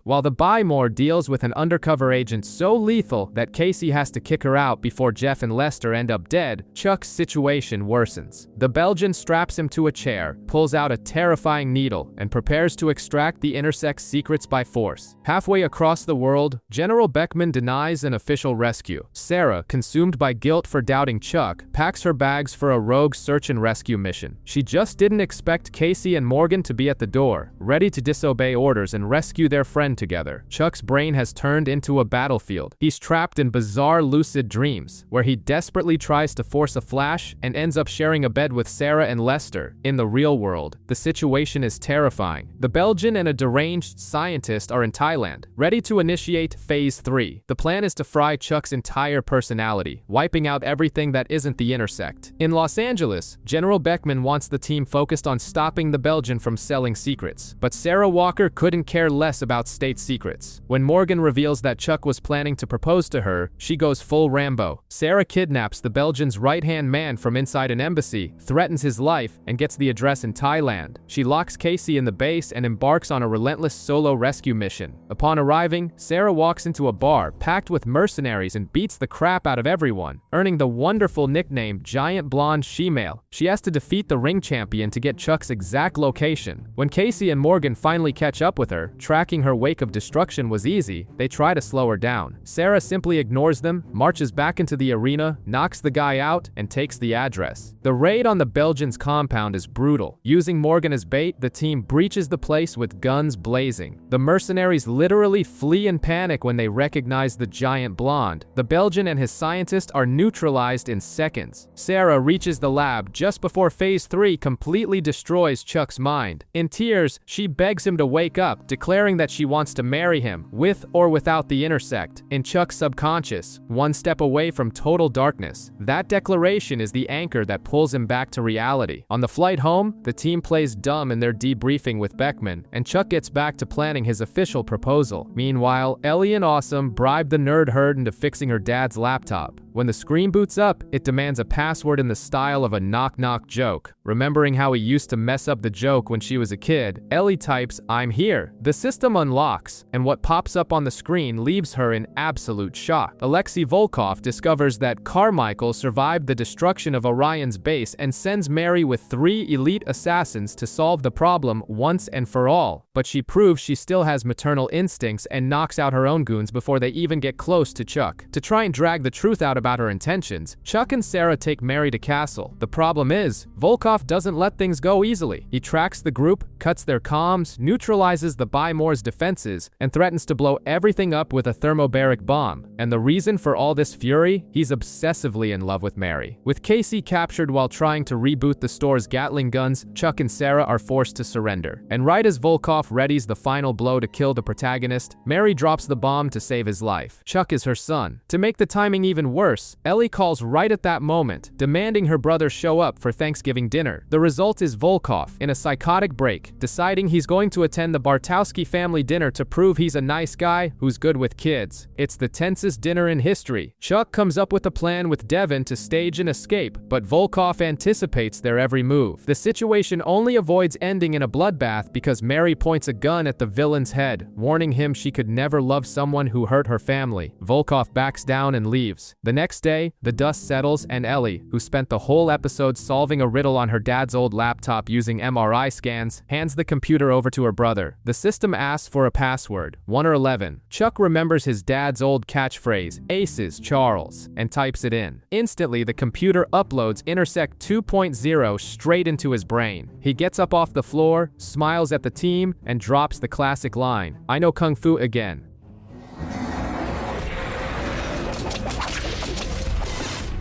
While the Buy More deals with an undercover agent so lethal that Casey has to kick her out before Jeff and Lester end up dead, Chuck's situation worsens. The Belgian straps him to a chair, pulls out a terrifying needle, and prepares to extract the intersect's secrets by force. Halfway across the world, General Beckman denies an official rescue. Sarah, consumed by guilt for doubting Chuck, packs her bags for a rogue search and rescue mission. She just didn't expect Casey and Morgan to be at the door, ready to disobey orders and rescue their friend together. Chuck's brain has turned into a battlefield. He's trapped in bizarre lucid dreams, where he desperately tries to force a flash and ends up sharing a bed with Sarah and Lester. In the real world, the situation is terrifying. The Belgian and a deranged scientist are in Thailand, ready to initiate Phase 3. The plan is to fry Chuck's entire personality, wiping out everything that isn't the intersect. In Los Angeles, General Beckman wants the team focused on stopping the Belgian from selling secrets, but Sarah Walker couldn't care less about state secrets. When Morgan reveals that Chuck was planning to propose to her, she goes full Rambo. Sarah kidnaps the Belgian's right-hand man from inside an embassy, threatens his life, and gets the address in Thailand. She locks Casey in the base and embarks on a relentless solo rescue mission. Upon arriving, Sarah walks into a bar packed with mercenaries and beats the crap out of everyone, earning the wonderful nickname Giant Blonde She-Male. She has to defeat the ring champion to get Chuck's exact location. When Casey and Morgan finally catch up with her, tracking her wake of destruction was easy, they try to slow her down. Sarah simply ignores them, marches back into the arena, knocks the guy out, and takes the address. The raid on the Belgian's compound is brutal. Using Morgan as bait, the team breaches the place with guns blazing. The mercenaries literally flee in panic when they recognize the giant blonde. The Belgian and his scientist are neutralized in seconds. Sarah reaches the lab just before Phase 3 completely destroys Chuck's mind. In tears, she begs him to wake up, declaring that she wants wants to marry him, with or without the intersect. In Chuck's subconscious, one step away from total darkness. That declaration is the anchor that pulls him back to reality. On the flight home, the team plays dumb in their debriefing with Beckman, and Chuck gets back to planning his official proposal. Meanwhile, Ellie and Awesome bribe the nerd herd into fixing her dad's laptop. When the screen boots up, it demands a password in the style of a knock-knock joke. Remembering how he used to mess up the joke when she was a kid, Ellie types, "I'm here." The system unlocks, and what pops up on the screen leaves her in absolute shock. Alexei Volkov discovers that Carmichael survived the destruction of Orion's base and sends Mary with 3 elite assassins to solve the problem once and for all. But she proves she still has maternal instincts and knocks out her own goons before they even get close to Chuck. To try and drag the truth out about her intentions, Chuck and Sarah take Mary to Castle. The problem is, Volkov doesn't let things go easily. He tracks the group, cuts their comms, neutralizes the By-Moore's defenses, and threatens to blow everything up with a thermobaric bomb. And the reason for all this fury? He's obsessively in love with Mary. With Casey captured while trying to reboot the store's Gatling guns, Chuck and Sarah are forced to surrender. And right as Volkov readies the final blow to kill the protagonist, Mary drops the bomb to save his life. Chuck is her son. To make the timing even worse, Ellie calls right at that moment, demanding her brother show up for Thanksgiving dinner. The result is Volkov, in a psychotic break, deciding he's going to attend the Bartowski family dinner to prove he's a nice guy who's good with kids. It's the tensest dinner in history. Chuck comes up with a plan with Devin to stage an escape, but Volkov anticipates their every move. The situation only avoids ending in a bloodbath because Mary points a gun at the villain's head, warning him she could never love someone who hurt her family. Volkov backs down and leaves. The next day, the dust settles and Ellie, who spent the whole episode solving a riddle on her dad's old laptop using MRI scans, hands the computer over to her brother. The system asks for a password, 1 or 11. Chuck remembers his dad's old catchphrase, "Aces, Charles," and types it in. Instantly, the computer uploads Intersect 2.0 straight into his brain. He gets up off the floor, smiles at the team, and drops the classic line, "I know Kung Fu again."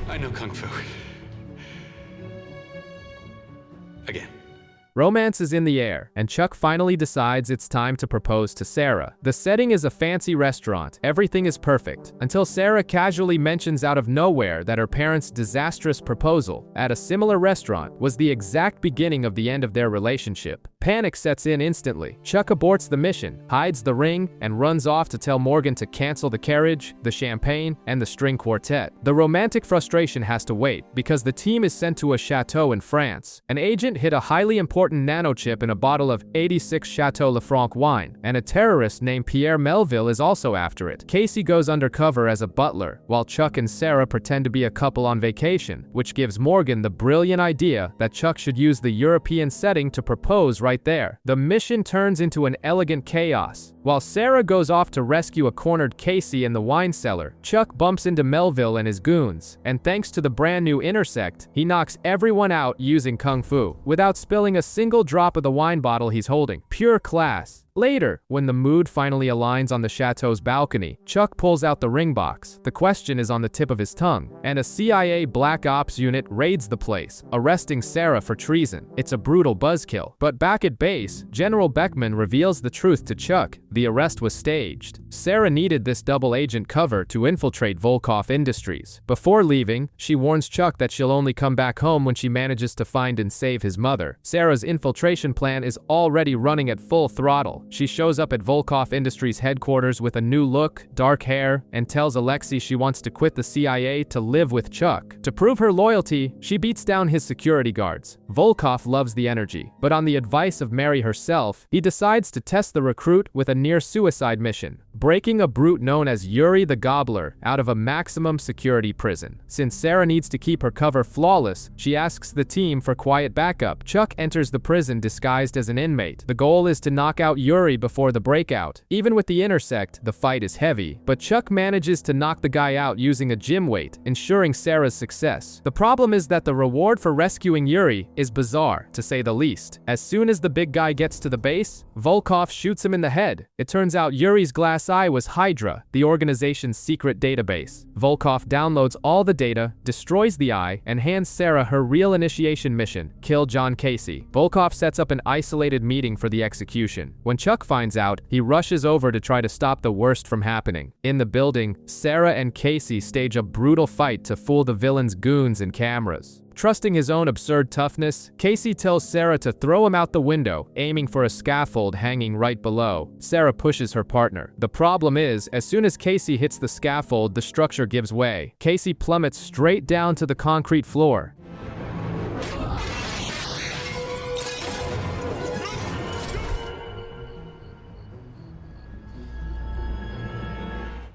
I know Kung Fu. Again. Romance is in the air, and Chuck finally decides it's time to propose to Sarah. The setting is a fancy restaurant. Everything is perfect, until Sarah casually mentions out of nowhere that her parents' disastrous proposal at a similar restaurant was the exact beginning of the end of their relationship. Panic sets in instantly. Chuck aborts the mission, hides the ring, and runs off to tell Morgan to cancel the carriage, the champagne, and the string quartet. The romantic frustration has to wait, because the team is sent to a chateau in France. An agent hid a highly important nanochip in a bottle of 86 Chateau Lafranc wine, and a terrorist named Pierre Melville is also after it. Casey goes undercover as a butler, while Chuck and Sarah pretend to be a couple on vacation, which gives Morgan the brilliant idea that Chuck should use the European setting to propose right there. The mission turns into an elegant chaos. While Sarah goes off to rescue a cornered Casey in the wine cellar, Chuck bumps into Melville and his goons, and thanks to the brand new Intersect, he knocks everyone out using Kung Fu, without spilling a single drop of the wine bottle he's holding. Pure class. Later, when the mood finally aligns on the chateau's balcony, Chuck pulls out the ring box. The question is on the tip of his tongue, and a CIA Black Ops unit raids the place, arresting Sarah for treason. It's a brutal buzzkill. But back at base, General Beckman reveals the truth to Chuck. The arrest was staged. Sarah needed this double agent cover to infiltrate Volkov Industries. Before leaving, she warns Chuck that she'll only come back home when she manages to find and save his mother. Sarah's infiltration plan is already running at full throttle. She shows up at Volkov Industries headquarters with a new look, dark hair, and tells Alexei she wants to quit the CIA to live with Chuck. To prove her loyalty, she beats down his security guards. Volkov loves the energy, but on the advice of Mary herself, he decides to test the recruit with a near-suicide mission, breaking a brute known as Yuri the Gobbler out of a maximum security prison. Since Sarah needs to keep her cover flawless, she asks the team for quiet backup. Chuck enters the prison disguised as an inmate. The goal is to knock out Yuri before the breakout. Even with the Intersect, the fight is heavy, but Chuck manages to knock the guy out using a gym weight, ensuring Sarah's success. The problem is that the reward for rescuing Yuri is bizarre, to say the least. As soon as the big guy gets to the base, Volkov shoots him in the head. It turns out Yuri's glass eye was Hydra, the organization's secret database. Volkov downloads all the data, destroys the eye, and hands Sarah her real initiation mission, kill John Casey. Volkov sets up an isolated meeting for the execution. When Chuck finds out, he rushes over to try to stop the worst from happening. In the building, Sarah and Casey stage a brutal fight to fool the villain's goons and cameras. Trusting his own absurd toughness, Casey tells Sarah to throw him out the window, aiming for a scaffold hanging right below. Sarah pushes her partner. The problem is, as soon as Casey hits the scaffold, the structure gives way. Casey plummets straight down to the concrete floor.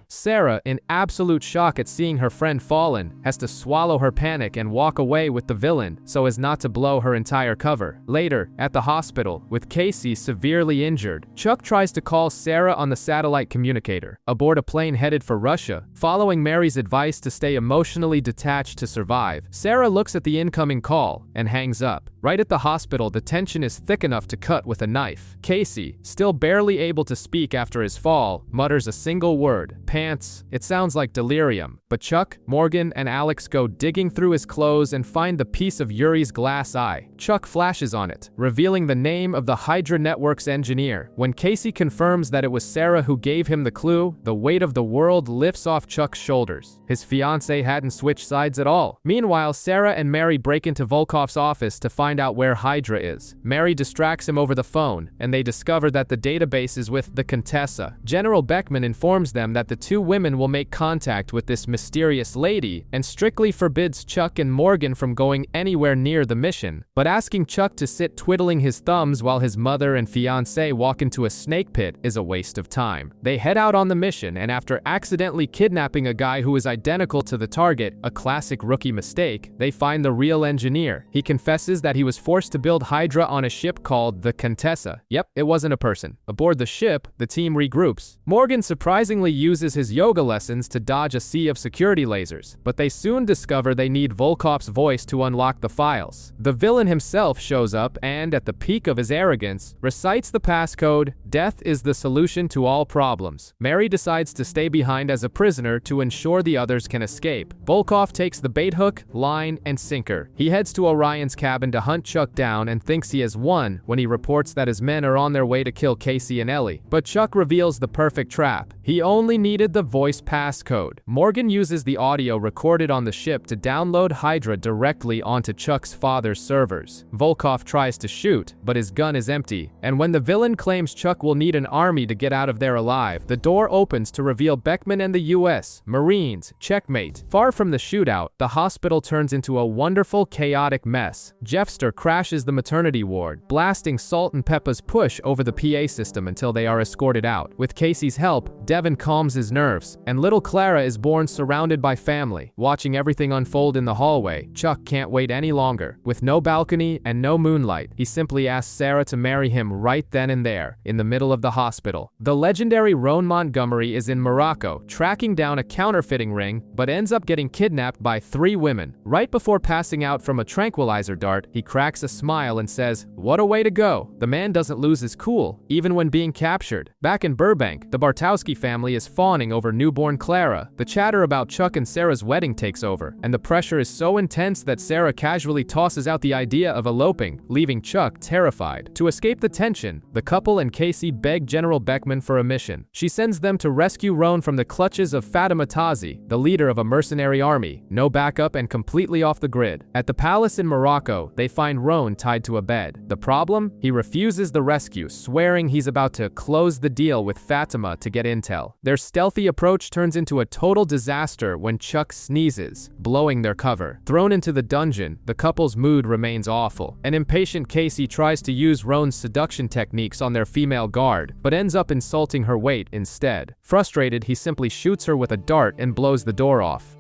Sarah, in absolute shock at seeing her friend fallen, has to swallow her panic and walk away with the villain so as not to blow her entire cover. Later, at the hospital, with Casey severely injured, Chuck tries to call Sarah on the satellite communicator, aboard a plane headed for Russia. Following Mary's advice to stay emotionally detached to survive, Sarah looks at the incoming call and hangs up. Right at the hospital, the tension is thick enough to cut with a knife. Casey, still barely able to speak after his fall, mutters a single word, pants. It sounds like delirium, but Chuck, Morgan, and Alex go digging through his clothes and find the piece of Yuri's glass eye. Chuck flashes on it, revealing the name of the Hydra Network's engineer. When Casey confirms that it was Sarah who gave him the clue, the weight of the world lifts off Chuck's shoulders. His fiancée hadn't switched sides at all. Meanwhile, Sarah and Mary break into Volkov's office to find out where Hydra is. Mary distracts him over the phone, and they discover that the database is with the Contessa. General Beckman informs them that the two women will make contact with this mysterious lady and strictly forbids Chuck and Morgan from going anywhere near the mission, but asking Chuck to sit twiddling his thumbs while his mother and fiancé walk into a snake pit is a waste of time. They head out on the mission, and after accidentally kidnapping a guy who is identical to the target, a classic rookie mistake, they find the real engineer. He confesses that he was forced to build Hydra on a ship called the Contessa. Yep, it wasn't a person. Aboard the ship, the team regroups. Morgan surprisingly uses his yoga lessons to dodge a sea of security lasers, but they soon discover they need Volkov's voice to unlock the files. The villain himself shows up and, at the peak of his arrogance, recites the passcode, "Death is the solution to all problems." Mary decides to stay behind as a prisoner to ensure the others can escape. Volkov takes the bait hook, line, and sinker. He heads to Orion's cabin to hunt Chuck down and thinks he has won when he reports that his men are on their way to kill Casey and Ellie. But Chuck reveals the perfect trap. He only needed the voice passcode. Morgan uses the audio recorded on the ship to download Hydra directly onto Chuck's father's servers. Volkov tries to shoot, but his gun is empty, and when the villain claims Chuck will need an army to get out of there alive, the door opens to reveal Beckman and the US Marines. Checkmate. Far from the shootout, the hospital turns into a wonderful, chaotic mess. Jeffster crashes the maternity ward, blasting Salt and Peppa's push over the PA system until they are escorted out. With Casey's help, Devin calms his nerves, and little Clara is born surrounded by family. Watching everything unfold in the hallway, Chuck can't wait any longer. With no balcony and no moonlight, he simply asks Sarah to marry him right then and there, in the middle of the hospital. The legendary Roan Montgomery is in Morocco, tracking down a counterfeiting ring, but ends up getting kidnapped by 3 women. Right before passing out from a tranquilizer dart, he cracks a smile and says, "What a way to go." The man doesn't lose his cool, even when being captured. Back in Burbank, the Bartowski family is fawning over newborn Clara. The chatter about Chuck and Sarah's wedding takes over, and the pressure is so intense that Sarah casually tosses out the idea of eloping, leaving Chuck terrified. To escape the tension, the couple and Casey beg General Beckman for a mission. She sends them to rescue Roan from the clutches of Fatima Tazi, the leader of a mercenary army, no backup and completely off the grid. At the palace in Morocco, they find Roan tied to a bed. The problem? He refuses the rescue, swearing he's about to close the deal with Fatima to get intel. Their stealthy approach turns into a total disaster when Chuck sneezes, blowing their cover. Thrown into the dungeon, the couple's mood remains awful. An impatient Casey tries to use Roan's seduction techniques on their female guard, but ends up insulting her weight instead. Frustrated, he simply shoots her with a dart and blows the door off.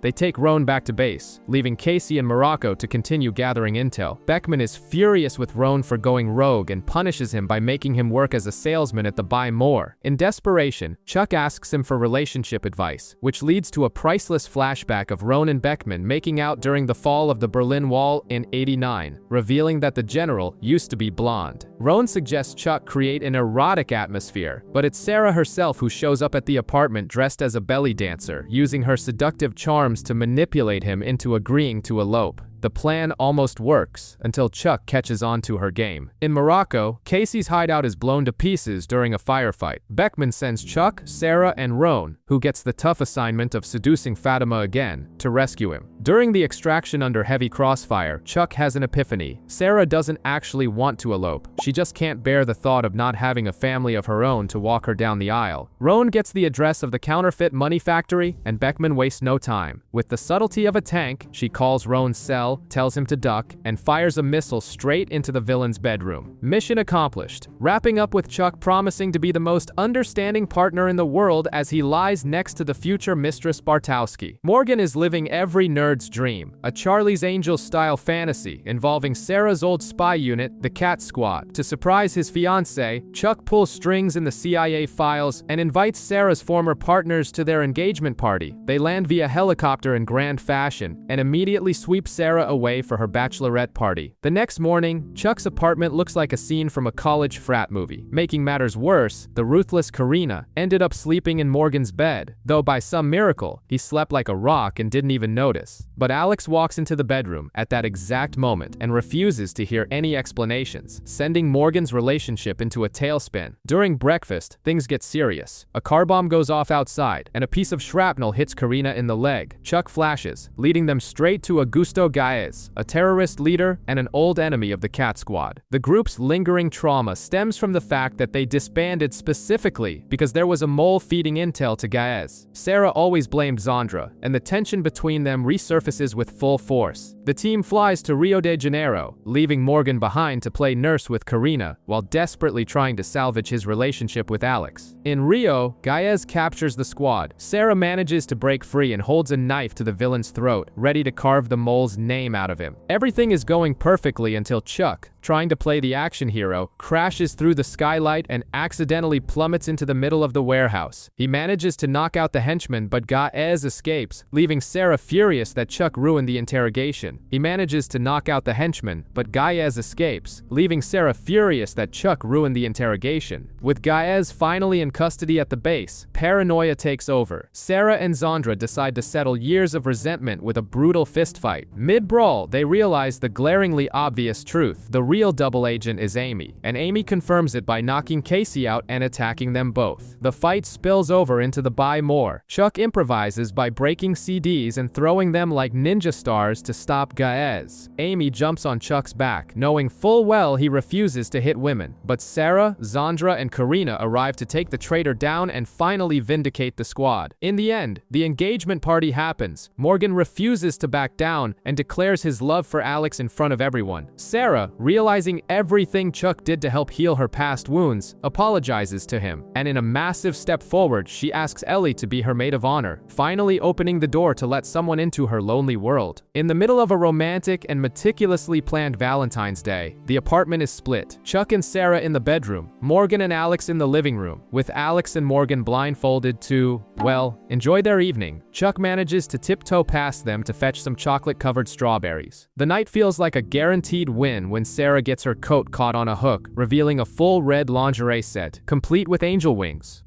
They take Roan back to base, leaving Casey in Morocco to continue gathering intel. Beckman is furious with Roan for going rogue and punishes him by making him work as a salesman at the Buy More. In desperation, Chuck asks him for relationship advice, which leads to a priceless flashback of Roan and Beckman making out during the fall of the Berlin Wall in '89, revealing that the general used to be blonde. Roan suggests Chuck create an erotic atmosphere, but it's Sarah herself who shows up at the apartment dressed as a belly dancer, using her seductive charms to manipulate him into agreeing to elope. The plan almost works, until Chuck catches on to her game. In Morocco, Casey's hideout is blown to pieces during a firefight. Beckman sends Chuck, Sarah, and Roan, who gets the tough assignment of seducing Fatima again, to rescue him. During the extraction under heavy crossfire, Chuck has an epiphany. Sarah doesn't actually want to elope. She just can't bear the thought of not having a family of her own to walk her down the aisle. Roan gets the address of the counterfeit money factory, and Beckman wastes no time. With the subtlety of a tank, she calls Roan's cell, tells him to duck, and fires a missile straight into the villain's bedroom. Mission accomplished. Wrapping up with Chuck promising to be the most understanding partner in the world as he lies next to the future Mistress Bartowski. Morgan is living every nerd's dream, a Charlie's Angels-style fantasy involving Sarah's old spy unit, the Cat Squad. To surprise his fiancée, Chuck pulls strings in the CIA files and invites Sarah's former partners to their engagement party. They land via helicopter in grand fashion and immediately sweep Sarah away for her bachelorette party. The next morning, Chuck's apartment looks like a scene from a college frat movie. Making matters worse, the ruthless Karina ended up sleeping in Morgan's bed, though by some miracle, he slept like a rock and didn't even notice. But Alex walks into the bedroom at that exact moment and refuses to hear any explanations, sending Morgan's relationship into a tailspin. During breakfast, things get serious. A car bomb goes off outside, and a piece of shrapnel hits Karina in the leg. Chuck flashes, leading them straight to Augusto Gaez, a terrorist leader and an old enemy of the Cat Squad. The group's lingering trauma stems from the fact that they disbanded specifically because there was a mole feeding intel to Gaez. Sarah always blamed Zandra, and the tension between them resurfaces with full force. The team flies to Rio de Janeiro, leaving Morgan behind to play nurse with Karina, while desperately trying to salvage his relationship with Alex. In Rio, Gaez captures the squad. Sarah manages to break free and holds a knife to the villain's throat, ready to carve the mole's name out of him. Everything is going perfectly until Chuck, trying to play the action hero, crashes through the skylight and accidentally plummets into the middle of the warehouse. He manages to knock out the henchman, but Gaez escapes, leaving Sarah furious that Chuck ruined the interrogation. He manages to knock out the henchman, but Gaez escapes, leaving Sarah furious that Chuck ruined the interrogation. With Gaez finally in custody at the base, paranoia takes over. Sarah and Zandra decide to settle years of resentment with a brutal fistfight. Mid-brawl, they realize the glaringly obvious truth. The real double agent is Amy, and Amy confirms it by knocking Casey out and attacking them both. The fight spills over into the buy more. Chuck improvises by breaking CDs and throwing them like ninja stars to stop Gaez. Amy jumps on Chuck's back, knowing full well he refuses to hit women. But Sarah, Zandra, and Karina arrive to take the traitor down and finally vindicate the squad. In the end, the engagement party happens. Morgan refuses to back down and declares his love for Alex in front of everyone. Sarah, realizing everything Chuck did to help heal her past wounds, apologizes to him, and in a massive step forward, she asks Ellie to be her maid of honor, finally opening the door to let someone into her lonely world. In the middle of a romantic and meticulously planned Valentine's Day, the apartment is split. Chuck and Sarah in the bedroom, Morgan and Alex in the living room, with Alex and Morgan blindfolded to, well, enjoy their evening. Chuck manages to tiptoe past them to fetch some chocolate-covered strawberries. The night feels like a guaranteed win when Sarah gets her coat caught on a hook, revealing a full red lingerie set, complete with angel wings.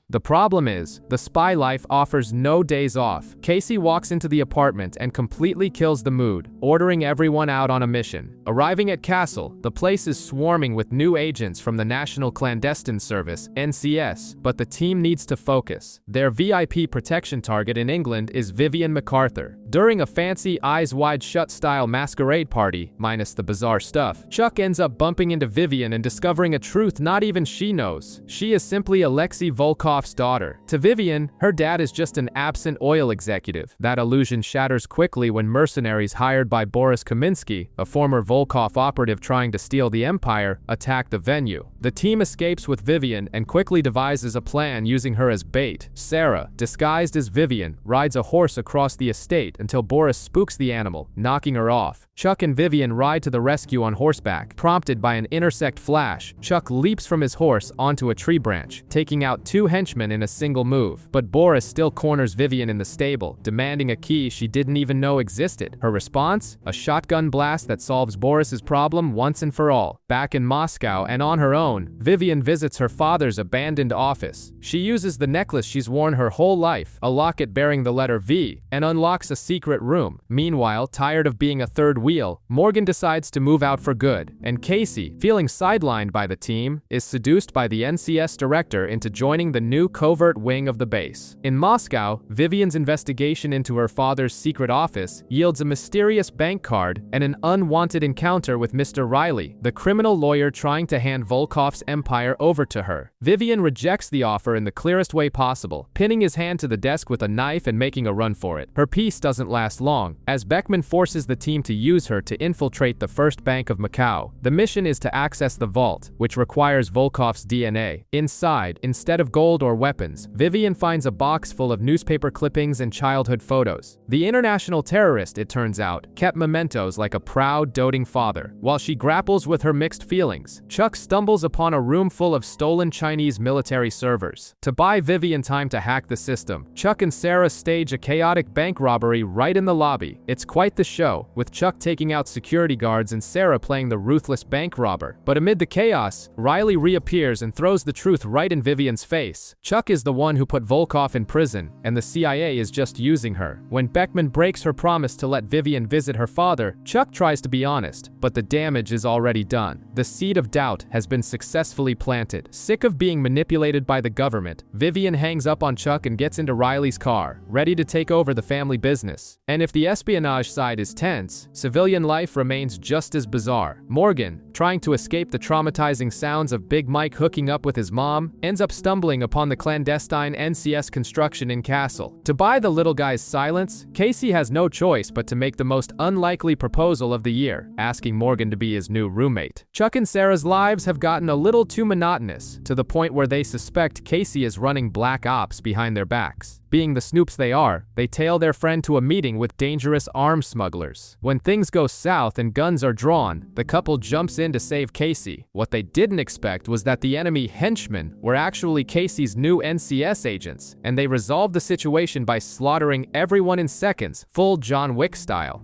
The problem is, the spy life offers no days off. Casey walks into the apartment and completely kills the mood, ordering everyone out on a mission. Arriving at Castle, the place is swarming with new agents from the National Clandestine Service, NCS, but the team needs to focus. Their VIP protection target in England is Vivian MacArthur. During a fancy eyes wide shut style masquerade party, minus the bizarre stuff, Chuck ends up bumping into Vivian and discovering a truth not even she knows. She is simply Alexei Volkov's daughter. To Vivian, her dad is just an absent oil executive. That illusion shatters quickly when mercenaries hired by Boris Kaminsky, a former Volkov operative trying to steal the empire, attack the venue. The team escapes with Vivian and quickly devises a plan using her as bait. Sarah, disguised as Vivian, rides a horse across the estate until Boris spooks the animal, knocking her off. Chuck and Vivian ride to the rescue on horseback. Prompted by an intersect flash, Chuck leaps from his horse onto a tree branch, taking out 2 henchmen in a single move. But Boris still corners Vivian in the stable, demanding a key she didn't even know existed. Her response? A shotgun blast that solves Boris's problem once and for all. Back in Moscow and on her own, Vivian visits her father's abandoned office. She uses the necklace she's worn her whole life, a locket bearing the letter V, and unlocks a secret room. Meanwhile, tired of being a third wheel, Morgan decides to move out for good, and Casey, feeling sidelined by the team, is seduced by the NCS director into joining the new covert wing of the base. In Moscow, Vivian's investigation into her father's secret office yields a mysterious bank card and an unwanted encounter with Mr. Riley, the criminal lawyer trying to hand Volkov's empire over to her. Vivian rejects the offer in the clearest way possible, pinning his hand to the desk with a knife and making a run for it. Her peace doesn't last long, as Beckman forces the team to use her to infiltrate the First Bank of Macau. The mission is to access the vault, which requires Volkov's DNA. Inside, instead of gold or weapons, Vivian finds a box full of newspaper clippings and childhood photos. The international terrorist, it turns out, kept mementos like a proud, doting father. While she grapples with her mixed feelings, Chuck stumbles upon a room full of stolen Chinese military servers. To buy Vivian time to hack the system, Chuck and Sarah stage a chaotic bank robbery right in the lobby. It's quite the show, with Chuck taking out security guards and Sarah playing the ruthless bank robber. But amid the chaos, Riley reappears and throws the truth right in Vivian's face. Chuck is the one who put Volkov in prison, and the CIA is just using her. When Beckman breaks her promise to let Vivian visit her father, Chuck tries to be honest, but the damage is already done. The seed of doubt has been successfully planted. Sick of being manipulated by the government, Vivian hangs up on Chuck and gets into Riley's car, ready to take over the family business. And if the espionage side is tense, civilian life remains just as bizarre. Morgan, trying to escape the traumatizing sounds of Big Mike hooking up with his mom, ends up stumbling upon the clandestine NCS construction in Castle. To buy the little guy's silence, Casey has no choice but to make the most unlikely proposal of the year, asking Morgan to be his new roommate. Chuck and Sarah's lives have gotten a little too monotonous, to the point where they suspect Casey is running black ops behind their backs. Being the snoops they are, they tail their friend to a meeting with dangerous arms smugglers. When things go south and guns are drawn, the couple jumps in to save Casey. What they didn't expect was that the enemy henchmen were actually Casey's new NCS agents, and they resolved the situation by slaughtering everyone in seconds, full John Wick style.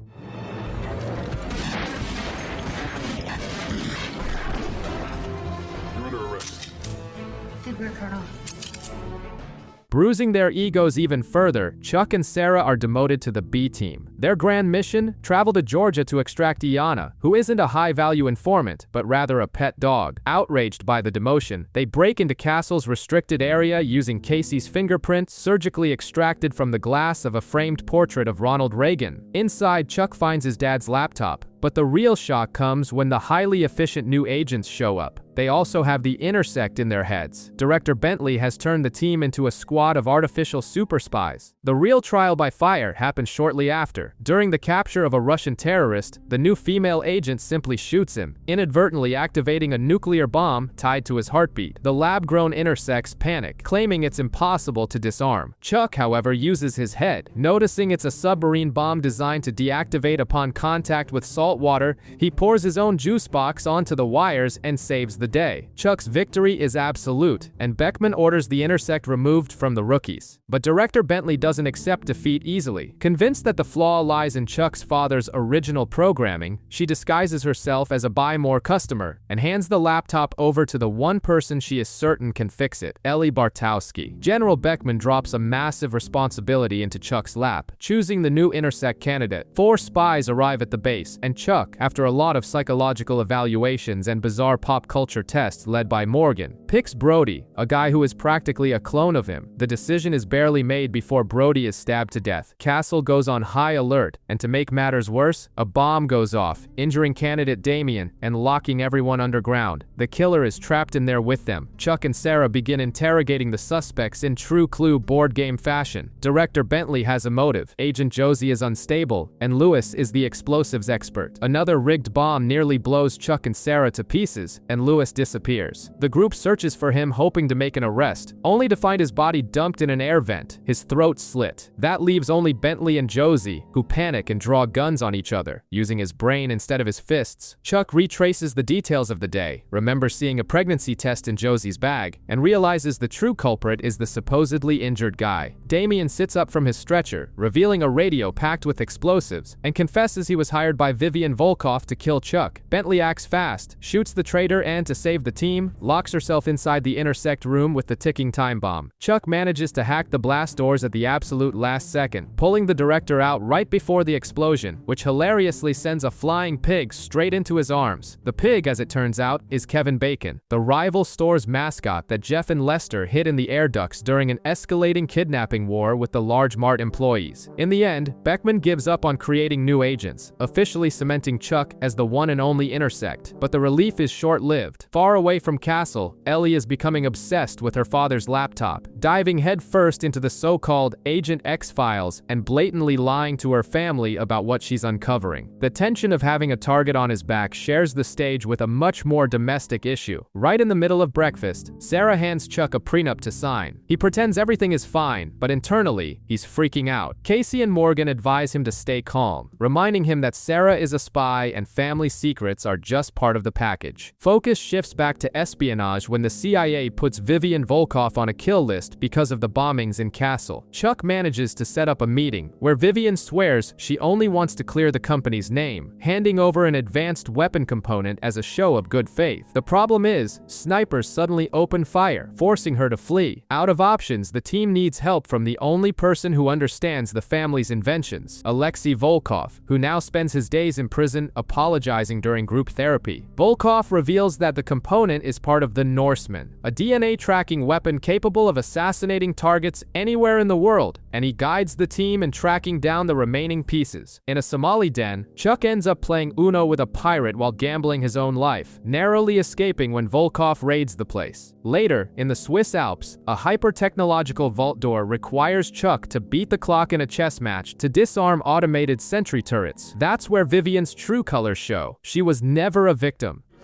You're under arrest. Good work, Colonel. Bruising their egos even further, Chuck and Sarah are demoted to the B team. Their grand mission? Travel to Georgia to extract Iana, who isn't a high-value informant, but rather a pet dog. Outraged by the demotion, they break into Castle's restricted area using Casey's fingerprints surgically extracted from the glass of a framed portrait of Ronald Reagan. Inside, Chuck finds his dad's laptop. But the real shock comes when the highly efficient new agents show up. They also have the Intersect in their heads. Director Bentley has turned the team into a squad of artificial super spies. The real trial by fire happens shortly after. During the capture of a Russian terrorist, the new female agent simply shoots him, inadvertently activating a nuclear bomb tied to his heartbeat. The lab-grown Intersects panic, claiming it's impossible to disarm. Chuck, however, uses his head. Noticing it's a submarine bomb designed to deactivate upon contact with salt water, he pours his own juice box onto the wires and saves the day. Chuck's victory is absolute, and Beckman orders the Intersect removed from the rookies. But Director Bentley doesn't accept defeat easily. Convinced that the flaw lies in Chuck's father's original programming, she disguises herself as a Buy More customer and hands the laptop over to the one person she is certain can fix it, Ellie Bartowski. General Beckman drops a massive responsibility into Chuck's lap, choosing the new Intersect candidate. 4 spies arrive at the base, and Chuck, after a lot of psychological evaluations and bizarre pop culture tests led by Morgan, picks Brody, a guy who is practically a clone of him. The decision is barely made before Brody is stabbed to death. Castle goes on high alert, and to make matters worse, a bomb goes off, injuring candidate Damien and locking everyone underground. The killer is trapped in there with them. Chuck and Sarah begin interrogating the suspects in true Clue board game fashion. Director Bentley has a motive, Agent Josie is unstable, and Lewis is the explosives expert. desert. Another rigged bomb nearly blows Chuck and Sarah to pieces, and Lewis disappears. The group searches for him, hoping to make an arrest, only to find his body dumped in an air vent, his throat slit. That leaves only Bentley and Josie, who panic and draw guns on each other, using his brain instead of his fists. Chuck retraces the details of the day, remembers seeing a pregnancy test in Josie's bag, and realizes the true culprit is the supposedly injured guy. Damien sits up from his stretcher, revealing a radio packed with explosives, and confesses he was hired by Vivian Volkov to kill Chuck. Bentley acts fast, shoots the traitor, and to save the team, locks herself inside the intersect room with the ticking time bomb. Chuck manages to hack the blast doors at the absolute last second, pulling the director out right before the explosion, which hilariously sends a flying pig straight into his arms. The pig, as it turns out, is Kevin Bacon, the rival store's mascot that Jeff and Lester hid in the air ducts during an escalating kidnapping war with the large mart employees. In the end, Beckman gives up on creating new agents, officially cementing Chuck as the one and only Intersect. But the relief is short-lived. Far away from Castle, Ellie is becoming obsessed with her father's laptop, diving headfirst into the so-called Agent X files and blatantly lying to her family about what she's uncovering. The tension of having a target on his back shares the stage with a much more domestic issue. Right in the middle of breakfast, Sarah hands Chuck a prenup to sign. He pretends everything is fine, but internally, he's freaking out. Casey and Morgan advise him to stay calm, reminding him that Sarah is a spy and family secrets are just part of the package. Focus shifts back to espionage when the CIA puts Vivian Volkov on a kill list because of the bombings in Castle. Chuck manages to set up a meeting where Vivian swears she only wants to clear the company's name, handing over an advanced weapon component as a show of good faith. The problem is, snipers suddenly open fire, forcing her to flee. Out of options, the team needs help from the only person who understands the family's inventions, Alexei Volkov, who now spends his days in prison apologizing during group therapy. Volkov reveals that the component is part of the Norseman, a DNA tracking weapon capable of assassinating targets anywhere in the world, and he guides the team in tracking down the remaining pieces. In a Somali den, Chuck ends up playing Uno with a pirate while gambling his own life, narrowly escaping when Volkov raids the place. Later, in the Swiss Alps, a hyper-technological vault door requires Chuck to beat the clock in a chess match to disarm automated sentry turrets. That's where Vivian's true colors show. She was never a victim. Wait.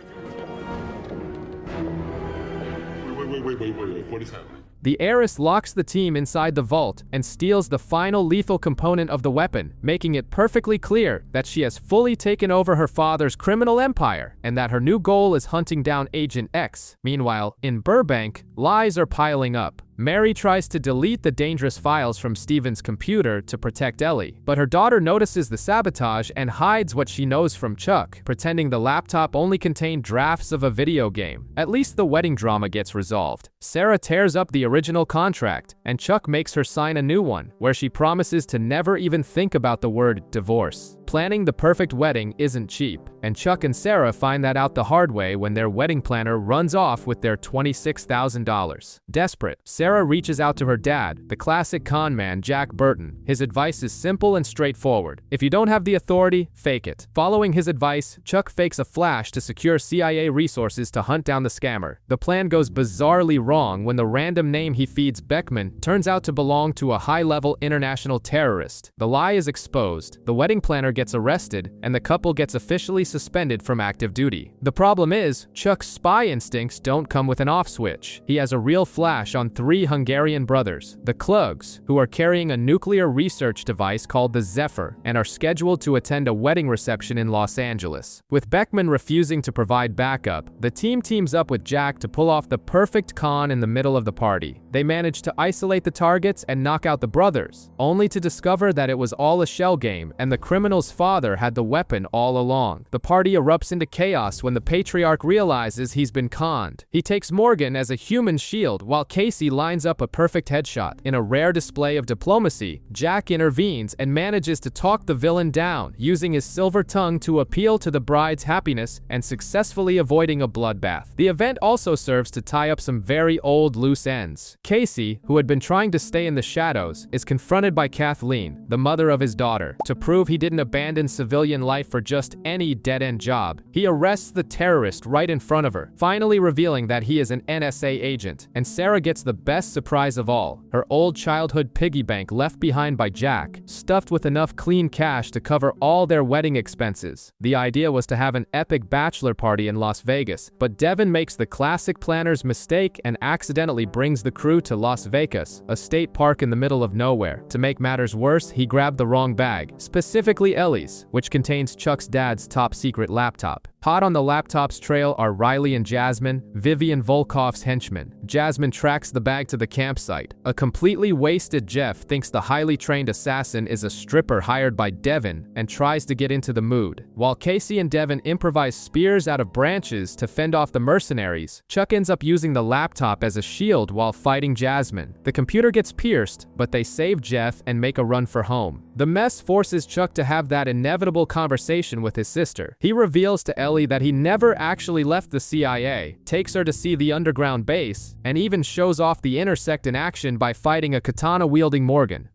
What is happening? The heiress locks the team inside the vault and steals the final lethal component of the weapon, making it perfectly clear that she has fully taken over her father's criminal empire and that her new goal is hunting down Agent X. Meanwhile, in Burbank, lies are piling up. Mary tries to delete the dangerous files from Steven's computer to protect Ellie, but her daughter notices the sabotage and hides what she knows from Chuck, pretending the laptop only contained drafts of a video game. At least the wedding drama gets resolved. Sarah tears up the original contract, and Chuck makes her sign a new one, where she promises to never even think about the word divorce. Planning the perfect wedding isn't cheap, and Chuck and Sarah find that out the hard way when their wedding planner runs off with their $26,000. Desperate, Sarah reaches out to her dad, the classic con man Jack Burton. His advice is simple and straightforward. If you don't have the authority, fake it. Following his advice, Chuck fakes a flash to secure CIA resources to hunt down the scammer. The plan goes bizarrely wrong when the random name he feeds Beckman turns out to belong to a high-level international terrorist. The lie is exposed, the wedding planner gets arrested, and the couple gets officially suspended from active duty. The problem is, Chuck's spy instincts don't come with an off switch. He has a real flash on 3 Hungarian brothers, the Klugs, who are carrying a nuclear research device called the Zephyr and are scheduled to attend a wedding reception in Los Angeles. With Beckman refusing to provide backup, the team teams up with Jack to pull off the perfect con in the middle of the party. They manage to isolate the targets and knock out the brothers, only to discover that it was all a shell game and the criminal's father had the weapon all along. The party erupts into chaos when the patriarch realizes he's been conned. He takes Morgan as a human shield while Casey lines up a perfect headshot. In a rare display of diplomacy, Jack intervenes and manages to talk the villain down, using his silver tongue to appeal to the bride's happiness and successfully avoiding a bloodbath. The event also serves to tie up some very old loose ends. Casey, who had been trying to stay in the shadows, is confronted by Kathleen, the mother of his daughter. To prove he didn't abandon abandon civilian life for just any dead-end job. He arrests the terrorist right in front of her, finally revealing that he is an NSA agent. And Sarah gets the best surprise of all, her old childhood piggy bank left behind by Jack, stuffed with enough clean cash to cover all their wedding expenses. The idea was to have an epic bachelor party in Las Vegas, but Devin makes the classic planner's mistake and accidentally brings the crew to Las Vegas, a state park in the middle of nowhere. To make matters worse, he grabbed the wrong bag, specifically Ellie's, which contains Chuck's dad's top-secret laptop. Hot on the laptop's trail are Riley and Jasmine, Vivian Volkov's henchmen. Jasmine tracks the bag to the campsite. A completely wasted Jeff thinks the highly trained assassin is a stripper hired by Devin and tries to get into the mood. While Casey and Devin improvise spears out of branches to fend off the mercenaries, Chuck ends up using the laptop as a shield while fighting Jasmine. The computer gets pierced, but they save Jeff and make a run for home. The mess forces Chuck to have that inevitable conversation with his sister. He reveals to Ellie that he never actually left the CIA, takes her to see the underground base, and even shows off the Intersect in action by fighting a katana-wielding Morgan.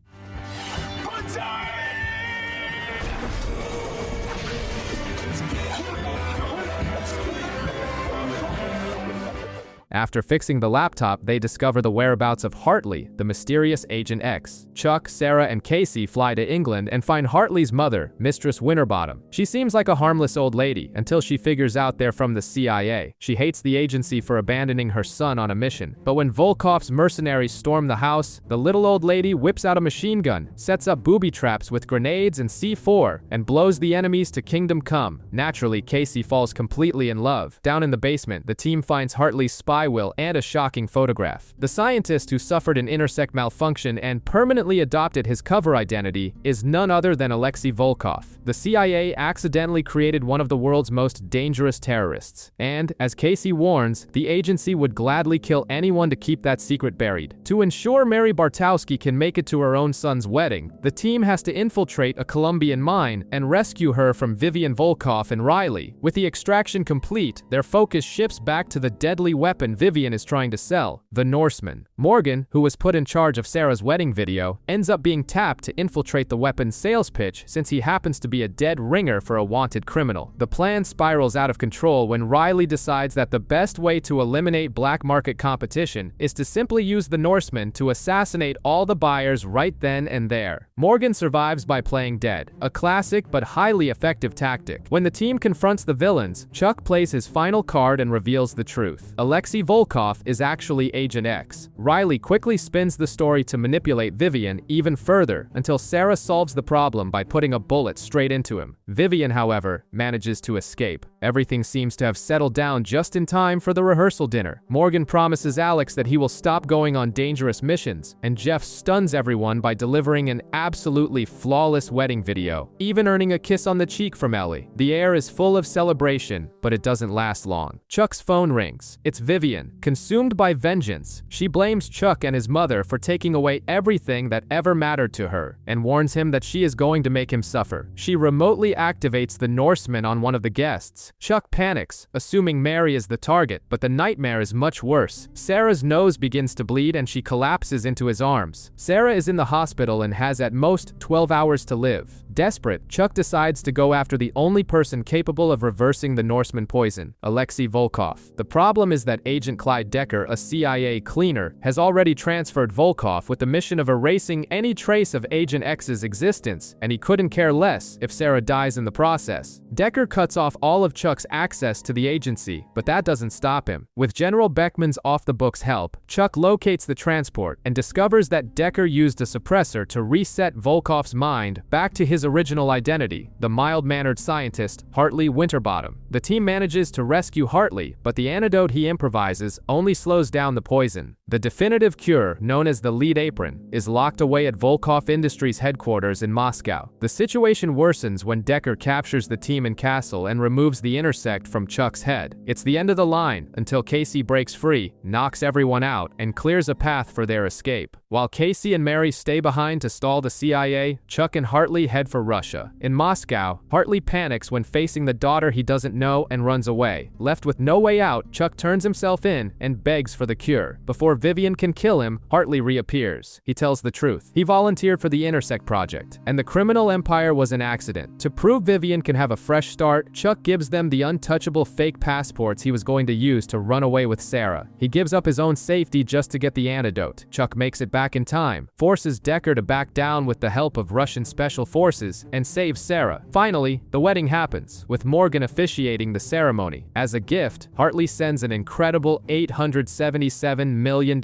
After fixing the laptop, they discover the whereabouts of Hartley, the mysterious Agent X. Chuck, Sarah, and Casey fly to England and find Hartley's mother, Mistress Winterbottom. She seems like a harmless old lady until she figures out they're from the CIA. She hates the agency for abandoning her son on a mission. But when Volkov's mercenaries storm the house, the little old lady whips out a machine gun, sets up booby traps with grenades and C4, and blows the enemies to Kingdom Come. Naturally, Casey falls completely in love. Down in the basement, the team finds Hartley's spy will and a shocking photograph. The scientist who suffered an Intersect malfunction and permanently adopted his cover identity is none other than Alexei Volkov. The CIA accidentally created one of the world's most dangerous terrorists. And, as Casey warns, the agency would gladly kill anyone to keep that secret buried. To ensure Mary Bartowski can make it to her own son's wedding, the team has to infiltrate a Colombian mine and rescue her from Vivian Volkov and Riley. With the extraction complete, their focus shifts back to the deadly weapon Vivian is trying to sell, the Norseman. Morgan, who was put in charge of Sarah's wedding video, ends up being tapped to infiltrate the weapon's sales pitch since he happens to be a dead ringer for a wanted criminal. The plan spirals out of control when Riley decides that the best way to eliminate black market competition is to simply use the Norseman to assassinate all the buyers right then and there. Morgan survives by playing dead, a classic but highly effective tactic. When the team confronts the villains, Chuck plays his final card and reveals the truth. Alexei Volkov is actually Agent X. Riley quickly spins the story to manipulate Vivian even further until Sarah solves the problem by putting a bullet straight into him. Vivian, however, manages to escape. Everything seems to have settled down just in time for the rehearsal dinner. Morgan promises Alex that he will stop going on dangerous missions, and Jeff stuns everyone by delivering an absolutely flawless wedding video, even earning a kiss on the cheek from Ellie. The air is full of celebration, but it doesn't last long. Chuck's phone rings. It's Vivian. Consumed by vengeance, she blames Chuck and his mother for taking away everything that ever mattered to her, and warns him that she is going to make him suffer. She remotely activates the Norseman on one of the guests. Chuck panics, assuming Mary is the target, but the nightmare is much worse. Sarah's nose begins to bleed and she collapses into his arms. Sarah is in the hospital and has at most 12 hours to live. Desperate, Chuck decides to go after the only person capable of reversing the Norseman poison, Alexei Volkov. The problem is that Agent Clyde Decker, a CIA cleaner, has already transferred Volkov with the mission of erasing any trace of Agent X's existence, and he couldn't care less if Sarah dies in the process. Decker cuts off all of Chuck's access to the agency, but that doesn't stop him. With General Beckman's off-the-books help, Chuck locates the transport and discovers that Decker used a suppressor to reset Volkov's mind back to his original identity, the mild-mannered scientist Hartley Winterbottom. The team manages to rescue Hartley, but the antidote he improvises only slows down the poison. The definitive cure, known as the lead apron, is locked away at Volkov Industries headquarters in Moscow. The situation worsens when Decker captures the team in Castle and removes the Intersect from Chuck's head. It's the end of the line until Casey breaks free, knocks everyone out, and clears a path for their escape. While Casey and Mary stay behind to stall the CIA, Chuck and Hartley head for Russia. In Moscow, Hartley panics when facing the daughter he doesn't know and runs away. Left with no way out, Chuck turns himself in and begs for the cure. Before Vivian can kill him, Hartley reappears. He tells the truth. He volunteered for the Intersect Project, and the criminal empire was an accident. To prove Vivian can have a fresh start, Chuck gives them the untouchable fake passports he was going to use to run away with Sarah. He gives up his own safety just to get the antidote. Chuck makes it back in time, forces Decker to back down with the help of Russian special forces, and saves Sarah. Finally, the wedding happens, with Morgan officiating the ceremony. As a gift, Hartley sends an incredible $877 million.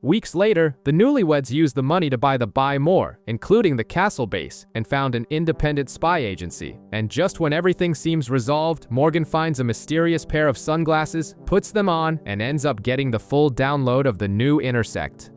Weeks later, the newlyweds use the money to buy the Buy More, including the Castle base, and found an independent spy agency. And just when everything seems resolved, Morgan finds a mysterious pair of sunglasses, puts them on, and ends up getting the full download of the new Intersect.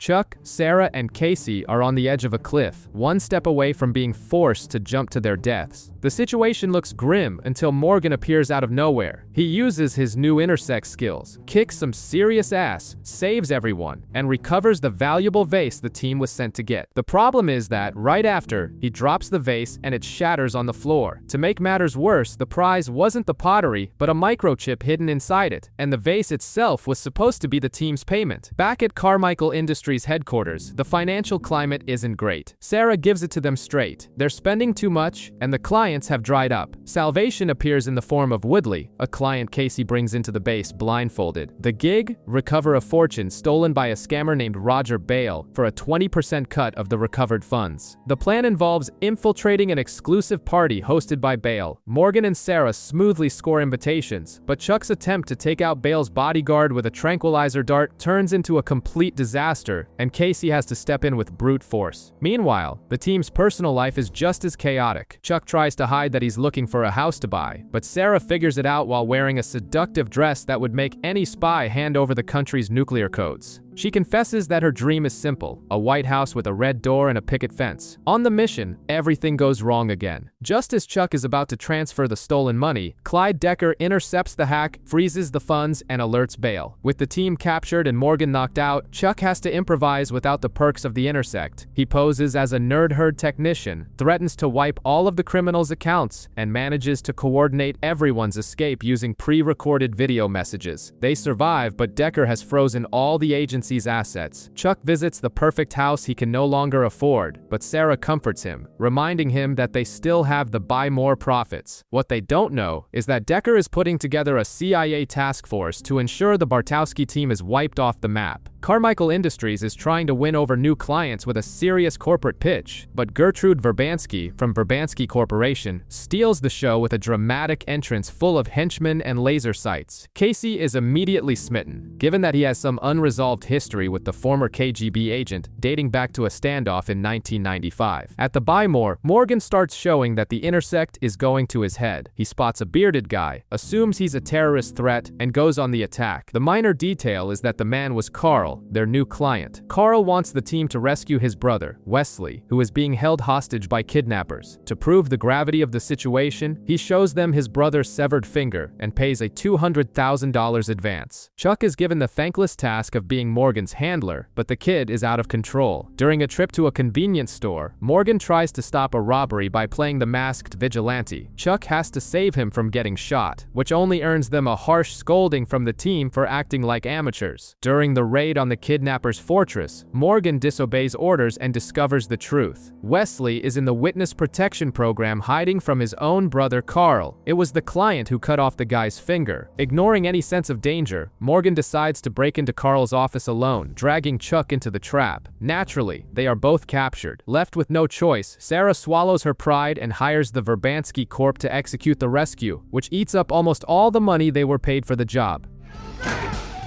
Chuck, Sarah, and Casey are on the edge of a cliff, one step away from being forced to jump to their deaths. The situation looks grim until Morgan appears out of nowhere. He uses his new Intersect skills, kicks some serious ass, saves everyone, and recovers the valuable vase the team was sent to get. The problem is that, right after, he drops the vase and it shatters on the floor. To make matters worse, the prize wasn't the pottery, but a microchip hidden inside it, and the vase itself was supposed to be the team's payment. Back at Carmichael Industries headquarters, the financial climate isn't great. Sarah gives it to them straight. They're spending too much, and the clients have dried up. Salvation appears in the form of Woodley, a client Casey brings into the base blindfolded. The gig? Recover a fortune stolen by a scammer named Roger Bale for a 20% cut of the recovered funds. The plan involves infiltrating an exclusive party hosted by Bale. Morgan and Sarah smoothly score invitations, but Chuck's attempt to take out Bale's bodyguard with a tranquilizer dart turns into a complete disaster, and Casey has to step in with brute force. Meanwhile, the team's personal life is just as chaotic. Chuck tries to hide that he's looking for a house to buy, but Sarah figures it out while wearing a seductive dress that would make any spy hand over the country's nuclear codes. She confesses that her dream is simple, a White House with a red door and a picket fence. On the mission, everything goes wrong again. Just as Chuck is about to transfer the stolen money, Clyde Decker intercepts the hack, freezes the funds, and alerts Bale. With the team captured and Morgan knocked out, Chuck has to improvise without the perks of the Intersect. He poses as a nerd herd technician, threatens to wipe all of the criminals' accounts, and manages to coordinate everyone's escape using pre-recorded video messages. They survive, but Decker has frozen all the agency's assets. Chuck visits the perfect house he can no longer afford, but Sarah comforts him, reminding him that they still have the Buy More profits. What they don't know is that Decker is putting together a CIA task force to ensure the Bartowski team is wiped off the map. Carmichael Industries is trying to win over new clients with a serious corporate pitch, but Gertrude Verbansky from Verbansky Corporation steals the show with a dramatic entrance full of henchmen and laser sights. Casey is immediately smitten, given that he has some unresolved history with the former KGB agent dating back to a standoff in 1995. At the Buy More, Morgan starts showing that the Intersect is going to his head. He spots a bearded guy, assumes he's a terrorist threat, and goes on the attack. The minor detail is that the man was Carl, their new client. Carl wants the team to rescue his brother, Wesley, who is being held hostage by kidnappers. To prove the gravity of the situation, he shows them his brother's severed finger and pays a $200,000 advance. Chuck is given the thankless task of being Morgan's handler, but the kid is out of control. During a trip to a convenience store, Morgan tries to stop a robbery by playing the masked vigilante. Chuck has to save him from getting shot, which only earns them a harsh scolding from the team for acting like amateurs. During the raid on the kidnapper's fortress, Morgan disobeys orders and discovers the truth. Wesley is in the witness protection program hiding from his own brother Carl. It was the client who cut off the guy's finger. Ignoring any sense of danger, Morgan decides to break into Carl's office alone, dragging Chuck into the trap. Naturally, they are both captured. Left with no choice, Sarah swallows her pride and hires the Verbansky Corp to execute the rescue, which eats up almost all the money they were paid for the job.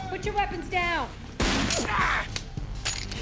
Put your weapons down.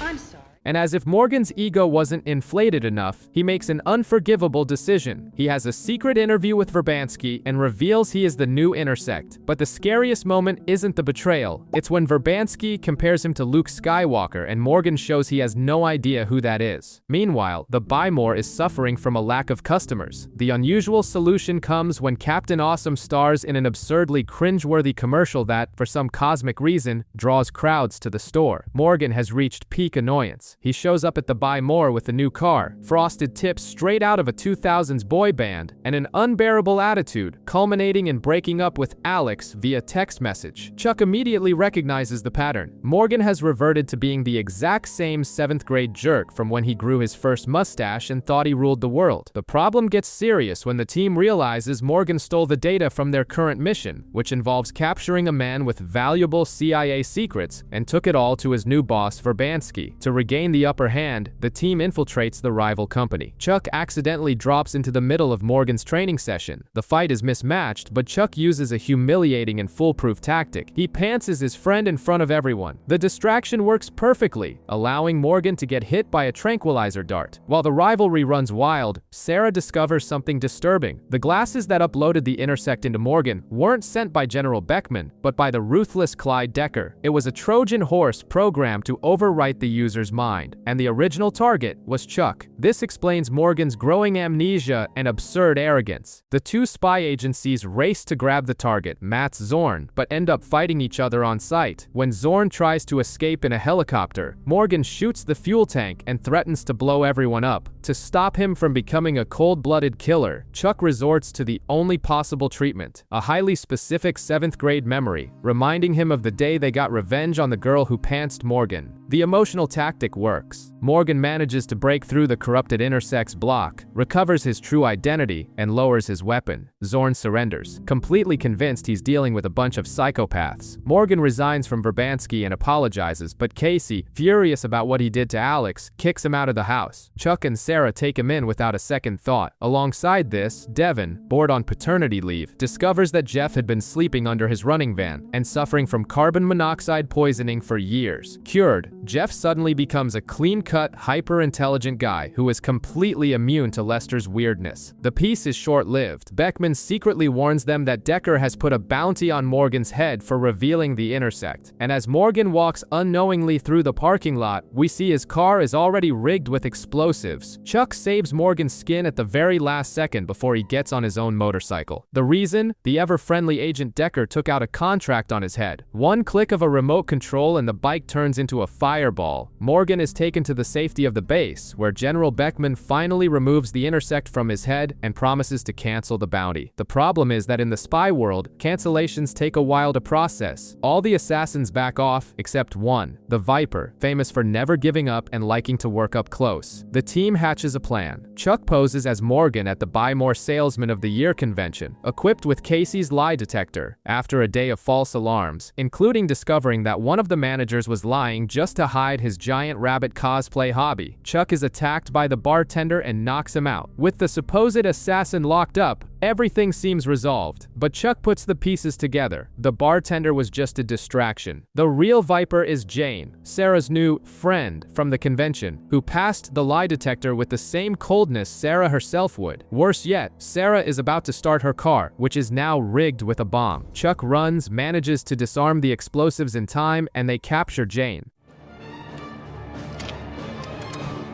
I'm sorry. And as if Morgan's ego wasn't inflated enough, he makes an unforgivable decision. He has a secret interview with Verbansky and reveals he is the new Intersect. But the scariest moment isn't the betrayal. It's when Verbansky compares him to Luke Skywalker and Morgan shows he has no idea who that is. Meanwhile, the Buy More is suffering from a lack of customers. The unusual solution comes when Captain Awesome stars in an absurdly cringeworthy commercial that, for some cosmic reason, draws crowds to the store. Morgan has reached peak annoyance. He shows up at the Buy More with a new car, frosted tips straight out of a 2000s boy band, and an unbearable attitude, culminating in breaking up with Alex via text message. Chuck immediately recognizes the pattern. Morgan has reverted to being the exact same 7th grade jerk from when he grew his first mustache and thought he ruled the world. The problem gets serious when the team realizes Morgan stole the data from their current mission, which involves capturing a man with valuable CIA secrets, and took it all to his new boss, Verbansky. To regain the upper hand, the team infiltrates the rival company. Chuck accidentally drops into the middle of Morgan's training session. The fight is mismatched, but Chuck uses a humiliating and foolproof tactic. He pantses his friend in front of everyone. The distraction works perfectly, allowing Morgan to get hit by a tranquilizer dart. While the rivalry runs wild, Sarah discovers something disturbing. The glasses that uploaded the Intersect into Morgan weren't sent by General Beckman, but by the ruthless Clyde Decker. It was a Trojan horse programmed to overwrite the user's mind, and the original target was Chuck. This explains Morgan's growing amnesia and absurd arrogance. The two spy agencies race to grab the target, Matt's Zorn, but end up fighting each other on sight. When Zorn tries to escape in a helicopter, Morgan shoots the fuel tank and threatens to blow everyone up. To stop him from becoming a cold-blooded killer, Chuck resorts to the only possible treatment, a highly specific 7th grade memory, reminding him of the day they got revenge on the girl who pantsed Morgan. The emotional tactic works. Morgan manages to break through the corrupted Intersect's block, recovers his true identity, and lowers his weapon. Zorn surrenders, completely convinced he's dealing with a bunch of psychopaths. Morgan resigns from Verbansky and apologizes, but Casey, furious about what he did to Alex, kicks him out of the house. Chuck and Sarah take him in without a second thought. Alongside this, Devin, bored on paternity leave, discovers that Jeff had been sleeping under his running van and suffering from carbon monoxide poisoning for years. Cured, Jeff suddenly becomes a clean-cut, hyper-intelligent guy who is completely immune to Lester's weirdness. The peace is short-lived. Beckman secretly warns them that Decker has put a bounty on Morgan's head for revealing the Intersect. And as Morgan walks unknowingly through the parking lot, we see his car is already rigged with explosives. Chuck saves Morgan's skin at the very last second before he gets on his own motorcycle. The reason? The ever-friendly Agent Decker took out a contract on his head. One click of a remote control and the bike turns into a fireball. Morgan is taken to the safety of the base, where General Beckman finally removes the Intersect from his head and promises to cancel the bounty. The problem is that in the spy world, cancellations take a while to process. All the assassins back off, except one, the Viper, famous for never giving up and liking to work up close. The team hatches a plan. Chuck poses as Morgan at the Buy More Salesman of the Year convention, equipped with Casey's lie detector. After a day of false alarms, including discovering that one of the managers was lying just to hide his giant rabbit cosplay hobby, Chuck is attacked by the bartender and knocks him out. With the supposed assassin locked up, everything seems resolved, but Chuck puts the pieces together. The bartender was just a distraction. The real Viper is Jane, Sarah's new friend from the convention, who passed the lie detector with the same coldness Sarah herself would. Worse yet, Sarah is about to start her car, which is now rigged with a bomb. Chuck runs, manages to disarm the explosives in time, and they capture Jane.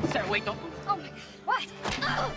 Sarah, wait, don't move. Oh my God, what? Oh.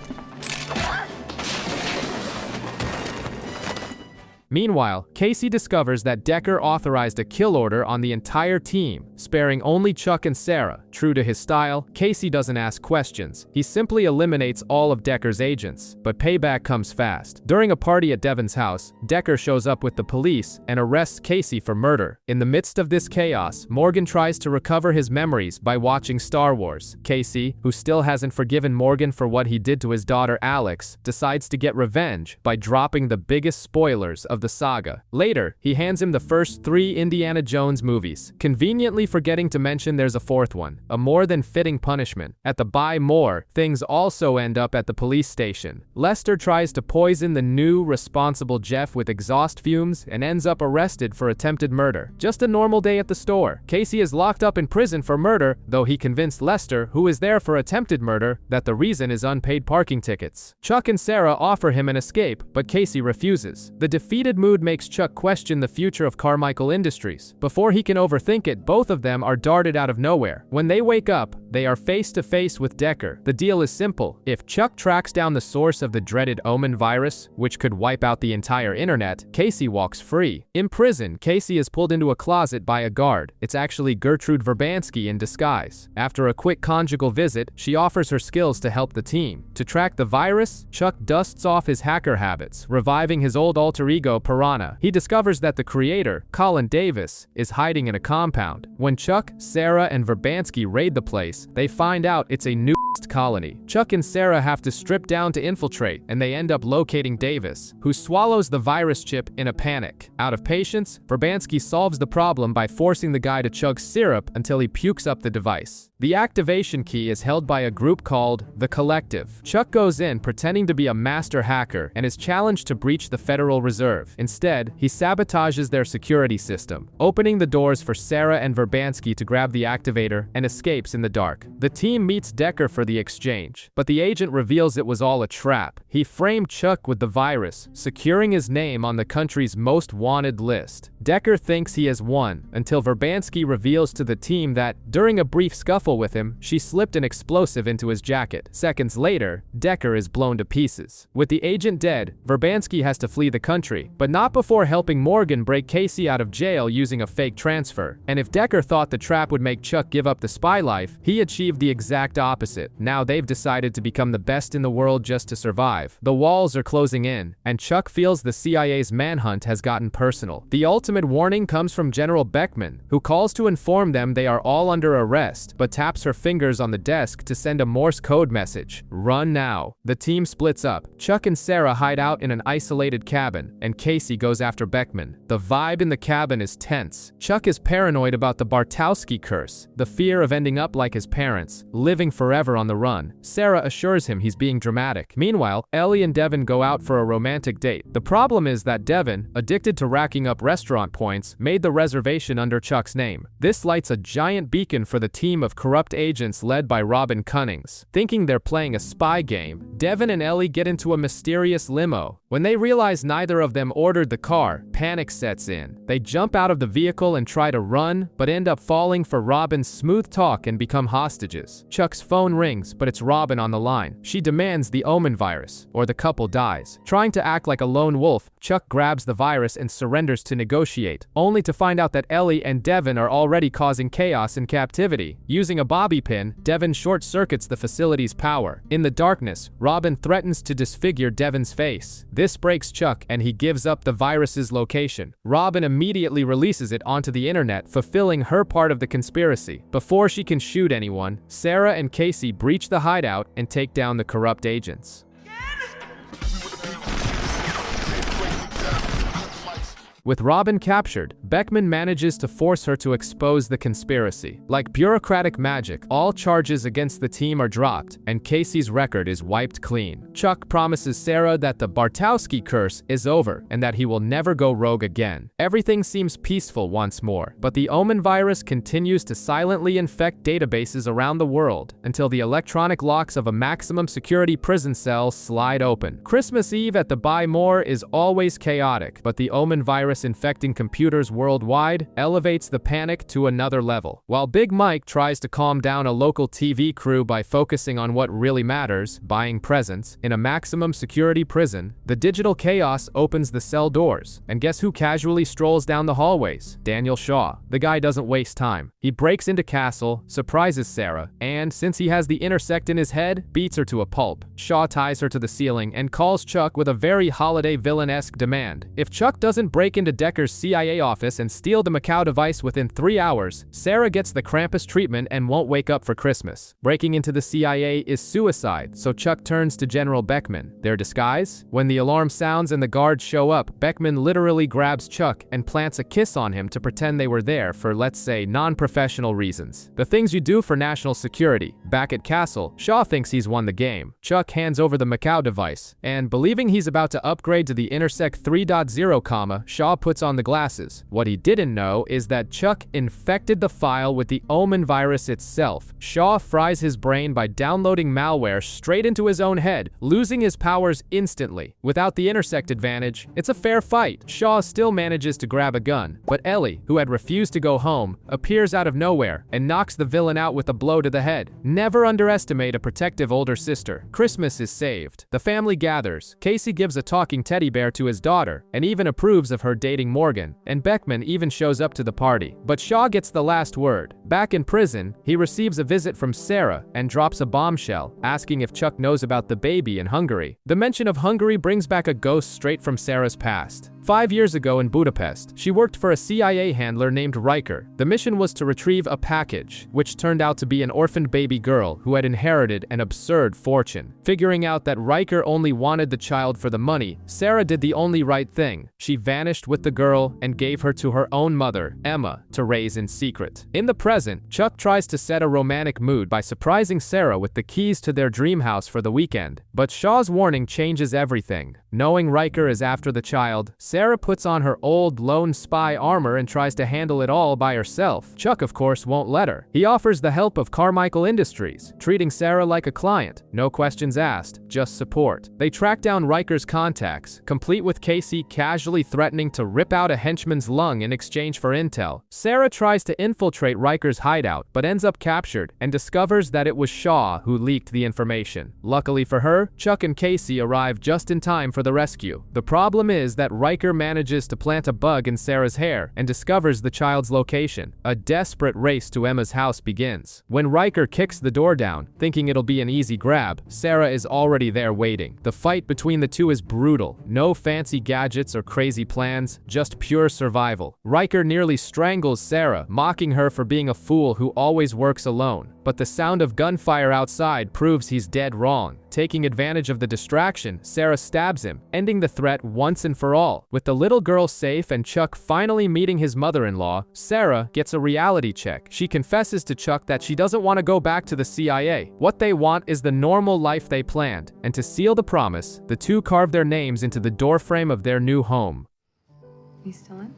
Meanwhile, Casey discovers that Decker authorized a kill order on the entire team, sparing only Chuck and Sarah. True to his style, Casey doesn't ask questions. He simply eliminates all of Decker's agents, but payback comes fast. During a party at Devin's house, Decker shows up with the police and arrests Casey for murder. In the midst of this chaos, Morgan tries to recover his memories by watching Star Wars. Casey, who still hasn't forgiven Morgan for what he did to his daughter Alex, decides to get revenge by dropping the biggest spoilers of the saga. Later, he hands him the first 3 Indiana Jones movies, conveniently forgetting to mention there's a 4th one, a more than fitting punishment. At the Buy More, things also end up at the police station. Lester tries to poison the new, responsible Jeff with exhaust fumes and ends up arrested for attempted murder. Just a normal day at the store. Casey is locked up in prison for murder, though he convinced Lester, who is there for attempted murder, that the reason is unpaid parking tickets. Chuck and Sarah offer him an escape, but Casey refuses. The defeated mood makes Chuck question the future of Carmichael Industries. Before he can overthink it, both of them are darted out of nowhere. When they wake up, they are face to face with Decker. The deal is simple. If Chuck tracks down the source of the dreaded Omen virus, which could wipe out the entire internet, Casey walks free. In prison, Casey is pulled into a closet by a guard. It's actually Gertrude Verbansky in disguise. After a quick conjugal visit, she offers her skills to help the team. To track the virus, Chuck dusts off his hacker habits, reviving his old alter ego Piranha. He discovers that the creator, Colin Davis, is hiding in a compound. When Chuck, Sarah, and Verbansky raid the place, they find out it's a new colony. Chuck and Sarah have to strip down to infiltrate, and they end up locating Davis, who swallows the virus chip in a panic. Out of patience, Verbansky solves the problem by forcing the guy to chug syrup until he pukes up the device. The activation key is held by a group called The Collective. Chuck goes in pretending to be a master hacker and is challenged to breach the Federal Reserve. Instead, he sabotages their security system, opening the doors for Sarah and Verbansky to grab the activator and escapes in the dark. The team meets Decker for the exchange, but the agent reveals it was all a trap. He framed Chuck with the virus, securing his name on the country's most wanted list. Decker thinks he has won, until Verbansky reveals to the team that, during a brief scuffle with him, she slipped an explosive into his jacket. Seconds later, Decker is blown to pieces. With the agent dead, Verbansky has to flee the country, but not before helping Morgan break Casey out of jail using a fake transfer. And if Decker thought the trap would make Chuck give up the spy life, he achieved the exact opposite. Now they've decided to become the best in the world just to survive. The walls are closing in, and Chuck feels the CIA's manhunt has gotten personal. The ultimate warning comes from General Beckman, who calls to inform them they are all under arrest, but taps her fingers on the desk to send a Morse code message. Run now. The team splits up. Chuck and Sarah hide out in an isolated cabin, and Casey goes after Beckman. The vibe in the cabin is tense. Chuck is paranoid about the Bartowski curse, the fear of ending up like his parents, living forever on the run. Sarah assures him he's being dramatic. Meanwhile, Ellie and Devin go out for a romantic date. The problem is that Devin, addicted to racking up restaurant points, made the reservation under Chuck's name. This lights a giant beacon for the team of corrupt agents led by Robin Cunnings. Thinking they're playing a spy game, Devin and Ellie get into a mysterious limo. When they realize neither of them ordered the car, panic sets in. They jump out of the vehicle and try to run, but end up falling for Robin's smooth talk and become hostages. Chuck's phone rings, but it's Robin on the line. She demands the Omen virus, or the couple dies. Trying to act like a lone wolf, Chuck grabs the virus and surrenders to negotiate, only to find out that Ellie and Devin are already causing chaos in captivity. Using a bobby pin, Devin short-circuits the facility's power. In the darkness, Robin threatens to disfigure Devin's face. This breaks Chuck, and he gives up the virus's location. Robin immediately releases it onto the internet, fulfilling her part of the conspiracy. Before she can shoot anyone, Sarah and Casey breach the hideout and take down the corrupt agents. With Robin captured, Beckman manages to force her to expose the conspiracy. Like bureaucratic magic, all charges against the team are dropped, and Casey's record is wiped clean. Chuck promises Sarah that the Bartowski curse is over and that he will never go rogue again. Everything seems peaceful once more, but the Omen virus continues to silently infect databases around the world until the electronic locks of a maximum security prison cell slide open. Christmas Eve at the Buy More is always chaotic, but the Omen virus infecting computers worldwide elevates the panic to another level. While Big Mike tries to calm down a local TV crew by focusing on what really matters, buying presents, in a maximum security prison, the digital chaos opens the cell doors. And guess who casually strolls down the hallways? Daniel Shaw. The guy doesn't waste time. He breaks into Castle, surprises Sarah, and since he has the intersect in his head, beats her to a pulp. Shaw ties her to the ceiling and calls Chuck with a very holiday villain-esque demand. If Chuck doesn't break into Decker's CIA office and steal the Macau device within 3 hours, Sarah gets the Krampus treatment and won't wake up for Christmas. Breaking into the CIA is suicide, so Chuck turns to General Beckman. Their disguise? When the alarm sounds and the guards show up, Beckman literally grabs Chuck and plants a kiss on him to pretend they were there for, let's say, non-professional reasons. The things you do for national security. Back at Castle, Shaw thinks he's won the game. Chuck hands over the Macau device, and believing he's about to upgrade to the Intersect 3.0, Shaw puts on the glasses. What he didn't know is that Chuck infected the file with the Omen virus itself. Shaw fries his brain by downloading malware straight into his own head, losing his powers instantly. Without the Intersect advantage, it's a fair fight. Shaw still manages to grab a gun, but Ellie, who had refused to go home, appears out of nowhere and knocks the villain out with a blow to the head. Never underestimate a protective older sister. Christmas is saved. The family gathers. Casey gives a talking teddy bear to his daughter and even approves of her dating Morgan, and Beckman even shows up to the party. But Shaw gets the last word. Back in prison, he receives a visit from Sarah and drops a bombshell, asking if Chuck knows about the baby in Hungary. The mention of Hungary brings back a ghost straight from Sarah's past. 5 years ago in Budapest, she worked for a CIA handler named Riker. The mission was to retrieve a package, which turned out to be an orphaned baby girl who had inherited an absurd fortune. Figuring out that Riker only wanted the child for the money, Sarah did the only right thing. She vanished with the girl and gave her to her own mother, Emma, to raise in secret. In the present, Chuck tries to set a romantic mood by surprising Sarah with the keys to their dream house for the weekend. But Shaw's warning changes everything. Knowing Riker is after the child, Sarah puts on her old lone spy armor and tries to handle it all by herself. Chuck, of course, won't let her. He offers the help of Carmichael Industries, treating Sarah like a client. No questions asked, just support. They track down Riker's contacts, complete with Casey casually threatening to rip out a henchman's lung in exchange for intel. Sarah tries to infiltrate Riker's hideout, but ends up captured and discovers that it was Shaw who leaked the information. Luckily for her, Chuck and Casey arrive just in time for the rescue. The problem is that Riker manages to plant a bug in Sarah's hair and discovers the child's location. A desperate race to Emma's house begins. When Riker kicks the door down, thinking it'll be an easy grab, Sarah is already there waiting. The fight between the two is brutal. No fancy gadgets or crazy plans, just pure survival. Riker nearly strangles Sarah, mocking her for being a fool who always works alone. But the sound of gunfire outside proves he's dead wrong. Taking advantage of the distraction, Sarah stabs him, ending the threat once and for all. With the little girl safe and Chuck finally meeting his mother-in-law, Sarah gets a reality check. She confesses to Chuck that she doesn't want to go back to the CIA. What they want is the normal life they planned, and to seal the promise, the two carve their names into the doorframe of their new home. You still in?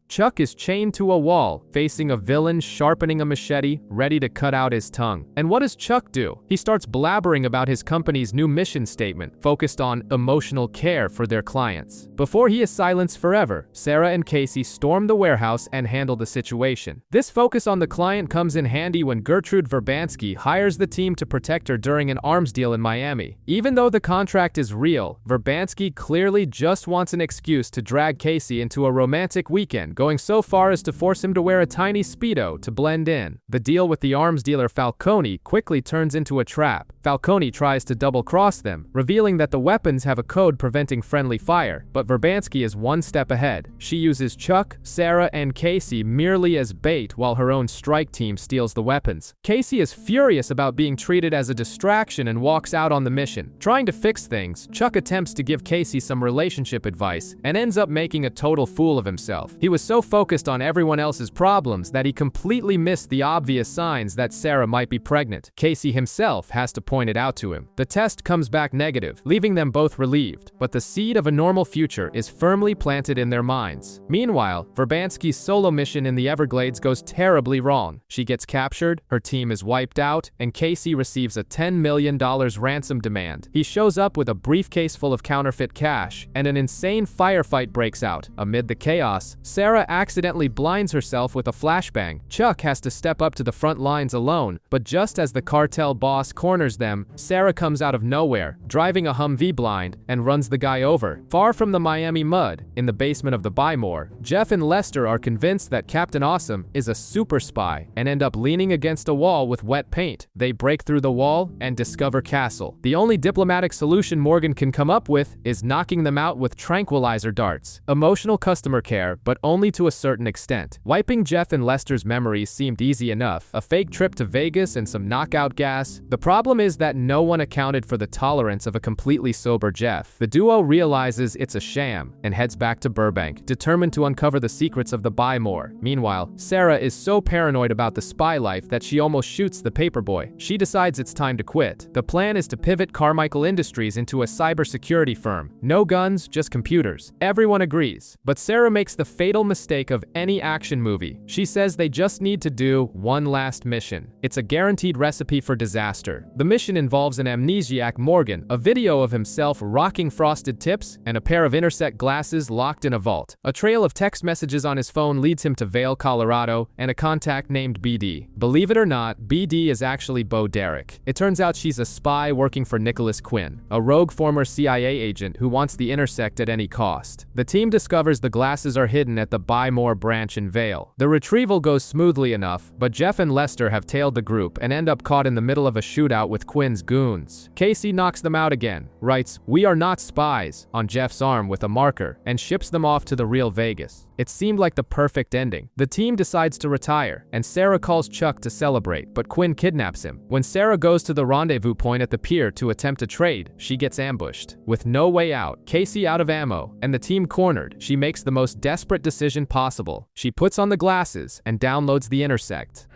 Chuck is chained to a wall, facing a villain sharpening a machete, ready to cut out his tongue. And what does Chuck do? He starts blabbering about his company's new mission statement, focused on emotional care for their clients. Before he is silenced forever, Sarah and Casey storm the warehouse and handle the situation. This focus on the client comes in handy when Gertrude Verbansky hires the team to protect her during an arms deal in Miami. Even though the contract is real, Verbansky clearly just wants an excuse to drag Casey into a romantic weekend, going so far as to force him to wear a tiny Speedo to blend in. The deal with the arms dealer Falcone quickly turns into a trap. Falcone tries to double-cross them, revealing that the weapons have a code preventing friendly fire, but Verbansky is one step ahead. She uses Chuck, Sarah, and Casey merely as bait while her own strike team steals the weapons. Casey is furious about being treated as a distraction and walks out on the mission. Trying to fix things, Chuck attempts to give Casey some relationship advice and ends up making a total fool of himself. He was so focused on everyone else's problems that he completely missed the obvious signs that Sarah might be pregnant. Casey himself has to point it out to him. The test comes back negative, leaving them both relieved, but the seed of a normal future is firmly planted in their minds. Meanwhile, Verbansky's solo mission in the Everglades goes terribly wrong. She gets captured, her team is wiped out, and Casey receives a $10 million ransom demand. He shows up with a briefcase full of counterfeit cash, and an insane firefight breaks out. Amid the chaos, Sarah Sarah accidentally blinds herself with a flashbang. Chuck has to step up to the front lines alone, but just as the cartel boss corners them, Sarah comes out of nowhere, driving a Humvee blind, and runs the guy over. Far from the Miami mud, in the basement of the Buy More, Jeff and Lester are convinced that Captain Awesome is a super spy and end up leaning against a wall with wet paint. They break through the wall and discover Castle. The only diplomatic solution Morgan can come up with is knocking them out with tranquilizer darts. Emotional customer care, but only to a certain extent. Wiping Jeff and Lester's memories seemed easy enough. A fake trip to Vegas and some knockout gas. The problem is that no one accounted for the tolerance of a completely sober Jeff. The duo realizes it's a sham and heads back to Burbank, determined to uncover the secrets of the Buy More. Meanwhile, Sarah is so paranoid about the spy life that she almost shoots the paperboy. She decides it's time to quit. The plan is to pivot Carmichael Industries into a cybersecurity firm. No guns, just computers. Everyone agrees. But Sarah makes the fatal mistake of any action movie. She says they just need to do one last mission. It's a guaranteed recipe for disaster. The mission involves an amnesiac Morgan, a video of himself rocking frosted tips, and a pair of Intersect glasses locked in a vault. A trail of text messages on his phone leads him to Vail, Colorado, and a contact named BD. Believe it or not, BD is actually Bo Derek. It turns out she's a spy working for Nicholas Quinn, a rogue former CIA agent who wants the Intersect at any cost. The team discovers the glasses are hidden at the Buy More branch in Vail. The retrieval goes smoothly enough, but Jeff and Lester have tailed the group and end up caught in the middle of a shootout with Quinn's goons. Casey knocks them out again, writes, "We are not spies," on Jeff's arm with a marker, and ships them off to the real Vegas. It seemed like the perfect ending. The team decides to retire, and Sarah calls Chuck to celebrate, but Quinn kidnaps him. When Sarah goes to the rendezvous point at the pier to attempt a trade, she gets ambushed. With no way out, Casey out of ammo, and the team cornered, she makes the most desperate decision possible. She puts on the glasses and downloads the Intersect.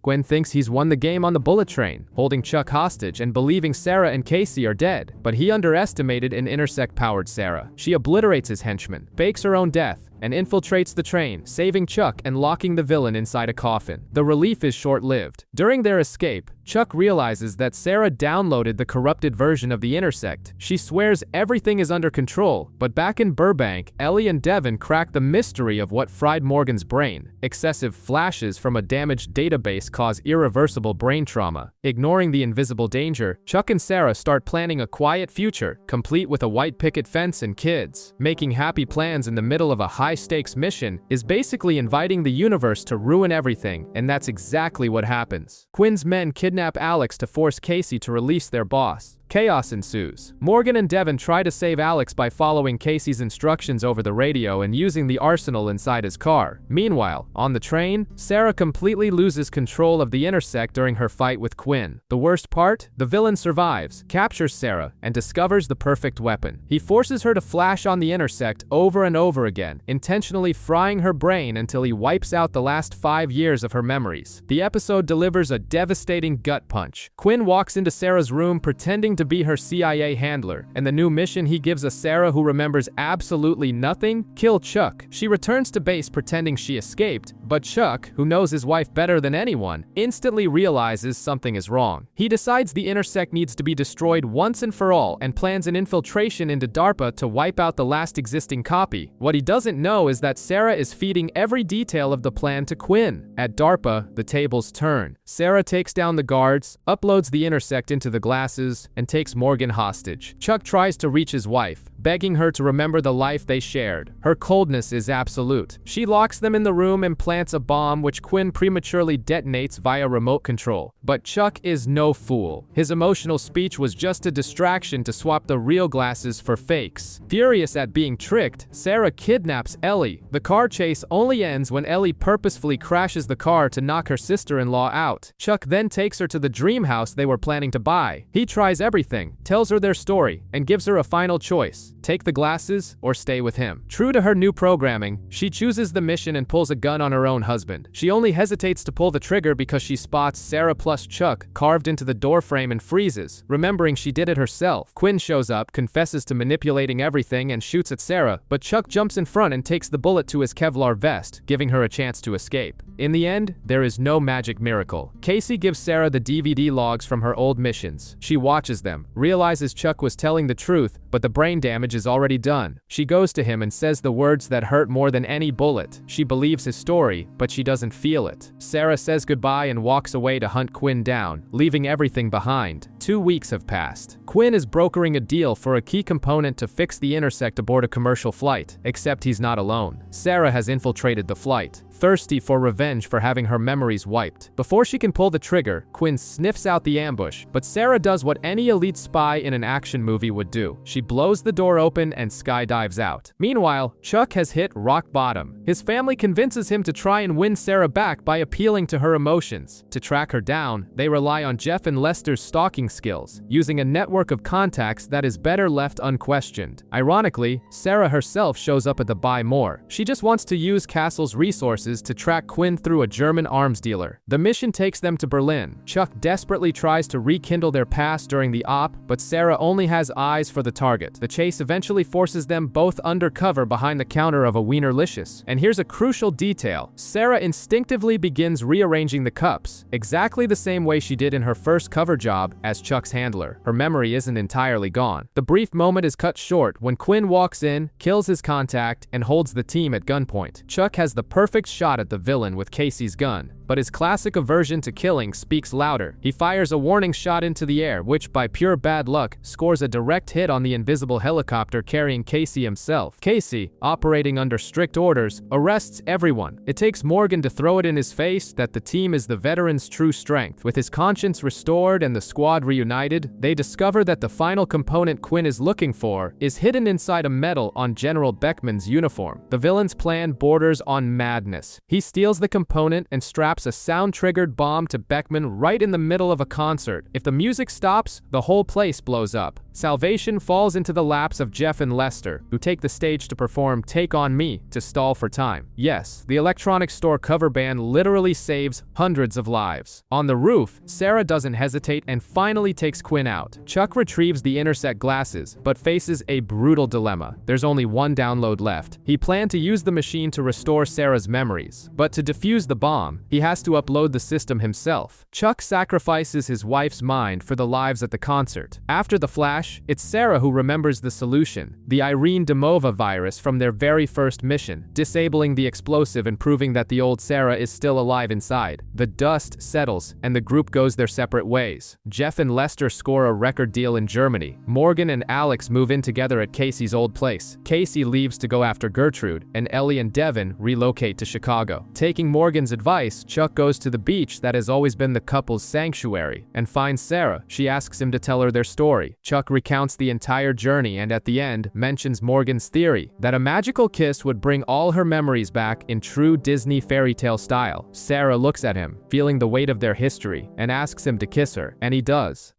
Gwen thinks he's won the game on the bullet train, holding Chuck hostage and believing Sarah and Casey are dead, but he underestimated an Intersect-powered Sarah. She obliterates his henchmen, fakes her own death, and infiltrates the train, saving Chuck and locking the villain inside a coffin. The relief is short-lived. During their escape, Chuck realizes that Sarah downloaded the corrupted version of the Intersect. She swears everything is under control, but back in Burbank, Ellie and Devin crack the mystery of what fried Morgan's brain. Excessive flashes from a damaged database cause irreversible brain trauma. Ignoring the invisible danger, Chuck and Sarah start planning a quiet future, complete with a white picket fence and kids. Making happy plans in the middle of a high-stakes mission is basically inviting the universe to ruin everything, and that's exactly what happens. Quinn's men kidnap Alex to force Casey to release their boss. Chaos ensues. Morgan and Devin try to save Alex by following Casey's instructions over the radio and using the arsenal inside his car. Meanwhile, on the train, Sarah completely loses control of the Intersect during her fight with Quinn. The worst part? The villain survives, captures Sarah, and discovers the perfect weapon. He forces her to flash on the Intersect over and over again, intentionally frying her brain until he wipes out the last 5 years of her memories. The episode delivers a devastating gut punch. Quinn walks into Sarah's room pretending to be her CIA handler, and the new mission he gives a Sarah who remembers absolutely nothing: kill Chuck. She returns to base pretending she escaped, but Chuck, who knows his wife better than anyone, instantly realizes something is wrong. He decides the Intersect needs to be destroyed once and for all and plans an infiltration into DARPA to wipe out the last existing copy. What he doesn't know is that Sarah is feeding every detail of the plan to Quinn. At DARPA, the tables turn. Sarah takes down the guards, uploads the Intersect into the glasses, and takes Morgan hostage. Chuck tries to reach his wife, begging her to remember the life they shared. Her coldness is absolute. She locks them in the room and plants a bomb which Quinn prematurely detonates via remote control. But Chuck is no fool. His emotional speech was just a distraction to swap the real glasses for fakes. Furious at being tricked, Sarah kidnaps Ellie. The car chase only ends when Ellie purposefully crashes the car to knock her sister-in-law out. Chuck then takes her to the dream house they were planning to buy. He tries everything, tells her their story, and gives her a final choice: take the glasses or stay with him. True to her new programming, she chooses the mission and pulls a gun on her own husband. She only hesitates to pull the trigger because she spots Sarah plus Chuck carved into the doorframe and freezes, remembering she did it herself. Quinn shows up, confesses to manipulating everything, and shoots at Sarah, but Chuck jumps in front and takes the bullet to his Kevlar vest, giving her a chance to escape. In the end, there is no magic miracle. Casey gives Sarah the DVD logs from her old missions. She watches them them, realizes Chuck was telling the truth, but the brain damage is already done. She goes to him and says the words that hurt more than any bullet. She believes his story, but she doesn't feel it. Sarah says goodbye and walks away to hunt Quinn down, leaving everything behind. 2 weeks have passed. Quinn is brokering a deal for a key component to fix the Intersect aboard a commercial flight, except he's not alone. Sarah has infiltrated the flight, thirsty for revenge for having her memories wiped. Before she can pull the trigger, Quinn sniffs out the ambush, but Sarah does what any elite spy in an action movie would do. She blows the door open and skydives out. Meanwhile, Chuck has hit rock bottom. His family convinces him to try and win Sarah back by appealing to her emotions. To track her down, they rely on Jeff and Lester's stalking skills, using a network of contacts that is better left unquestioned. Ironically, Sarah herself shows up at the Buy More. She just wants to use Castle's resources to track Quinn through a German arms dealer. The mission takes them to Berlin. Chuck desperately tries to rekindle their past during the op, but Sarah only has eyes for the target. The chase eventually forces them both undercover behind the counter of a Wienerlicious. And here's a crucial detail. Sarah instinctively begins rearranging the cups, exactly the same way she did in her first cover job as Chuck's handler. Her memory isn't entirely gone. The brief moment is cut short when Quinn walks in, kills his contact, and holds the team at gunpoint. Chuck has the perfect shot at the villain with Casey's gun, but his classic aversion to killing speaks louder. He fires a warning shot into the air, which by pure bad luck scores a direct hit on the invisible helicopter carrying Casey himself. Casey, operating under strict orders, arrests everyone. It takes Morgan to throw it in his face that the team is the veteran's true strength. With his conscience restored and the squad reunited, they discover that the final component Quinn is looking for is hidden inside a medal on General Beckman's uniform. The villain's plan borders on madness. He steals the component and straps a sound-triggered bomb to Beckman right in the middle of a concert. If the music stops, the whole place blows up. Salvation falls into the laps of Jeff and Lester, who take the stage to perform Take On Me to stall for time. Yes, the electronics store cover band literally saves hundreds of lives. On the roof, Sarah doesn't hesitate and finally takes Quinn out. Chuck retrieves the Intersect glasses, but faces a brutal dilemma. There's only one download left. He planned to use the machine to restore Sarah's memories, but to defuse the bomb, he has to upload the system himself. Chuck sacrifices his wife's mind for the lives at the concert. After the flash, it's Sarah who remembers the solution, the Irene Demova virus from their very first mission, disabling the explosive and proving that the old Sarah is still alive inside. The dust settles, and the group goes their separate ways. Jeff and Lester score a record deal in Germany. Morgan and Alex move in together at Casey's old place. Casey leaves to go after Gertrude, and Ellie and Devin relocate to Chicago. Taking Morgan's advice, Chuck goes to the beach that has always been the couple's sanctuary, and finds Sarah. She asks him to tell her their story. Chuck recounts the entire journey and at the end mentions Morgan's theory that a magical kiss would bring all her memories back in true Disney fairy tale style. Sarah looks at him, feeling the weight of their history, and asks him to kiss her, and he does.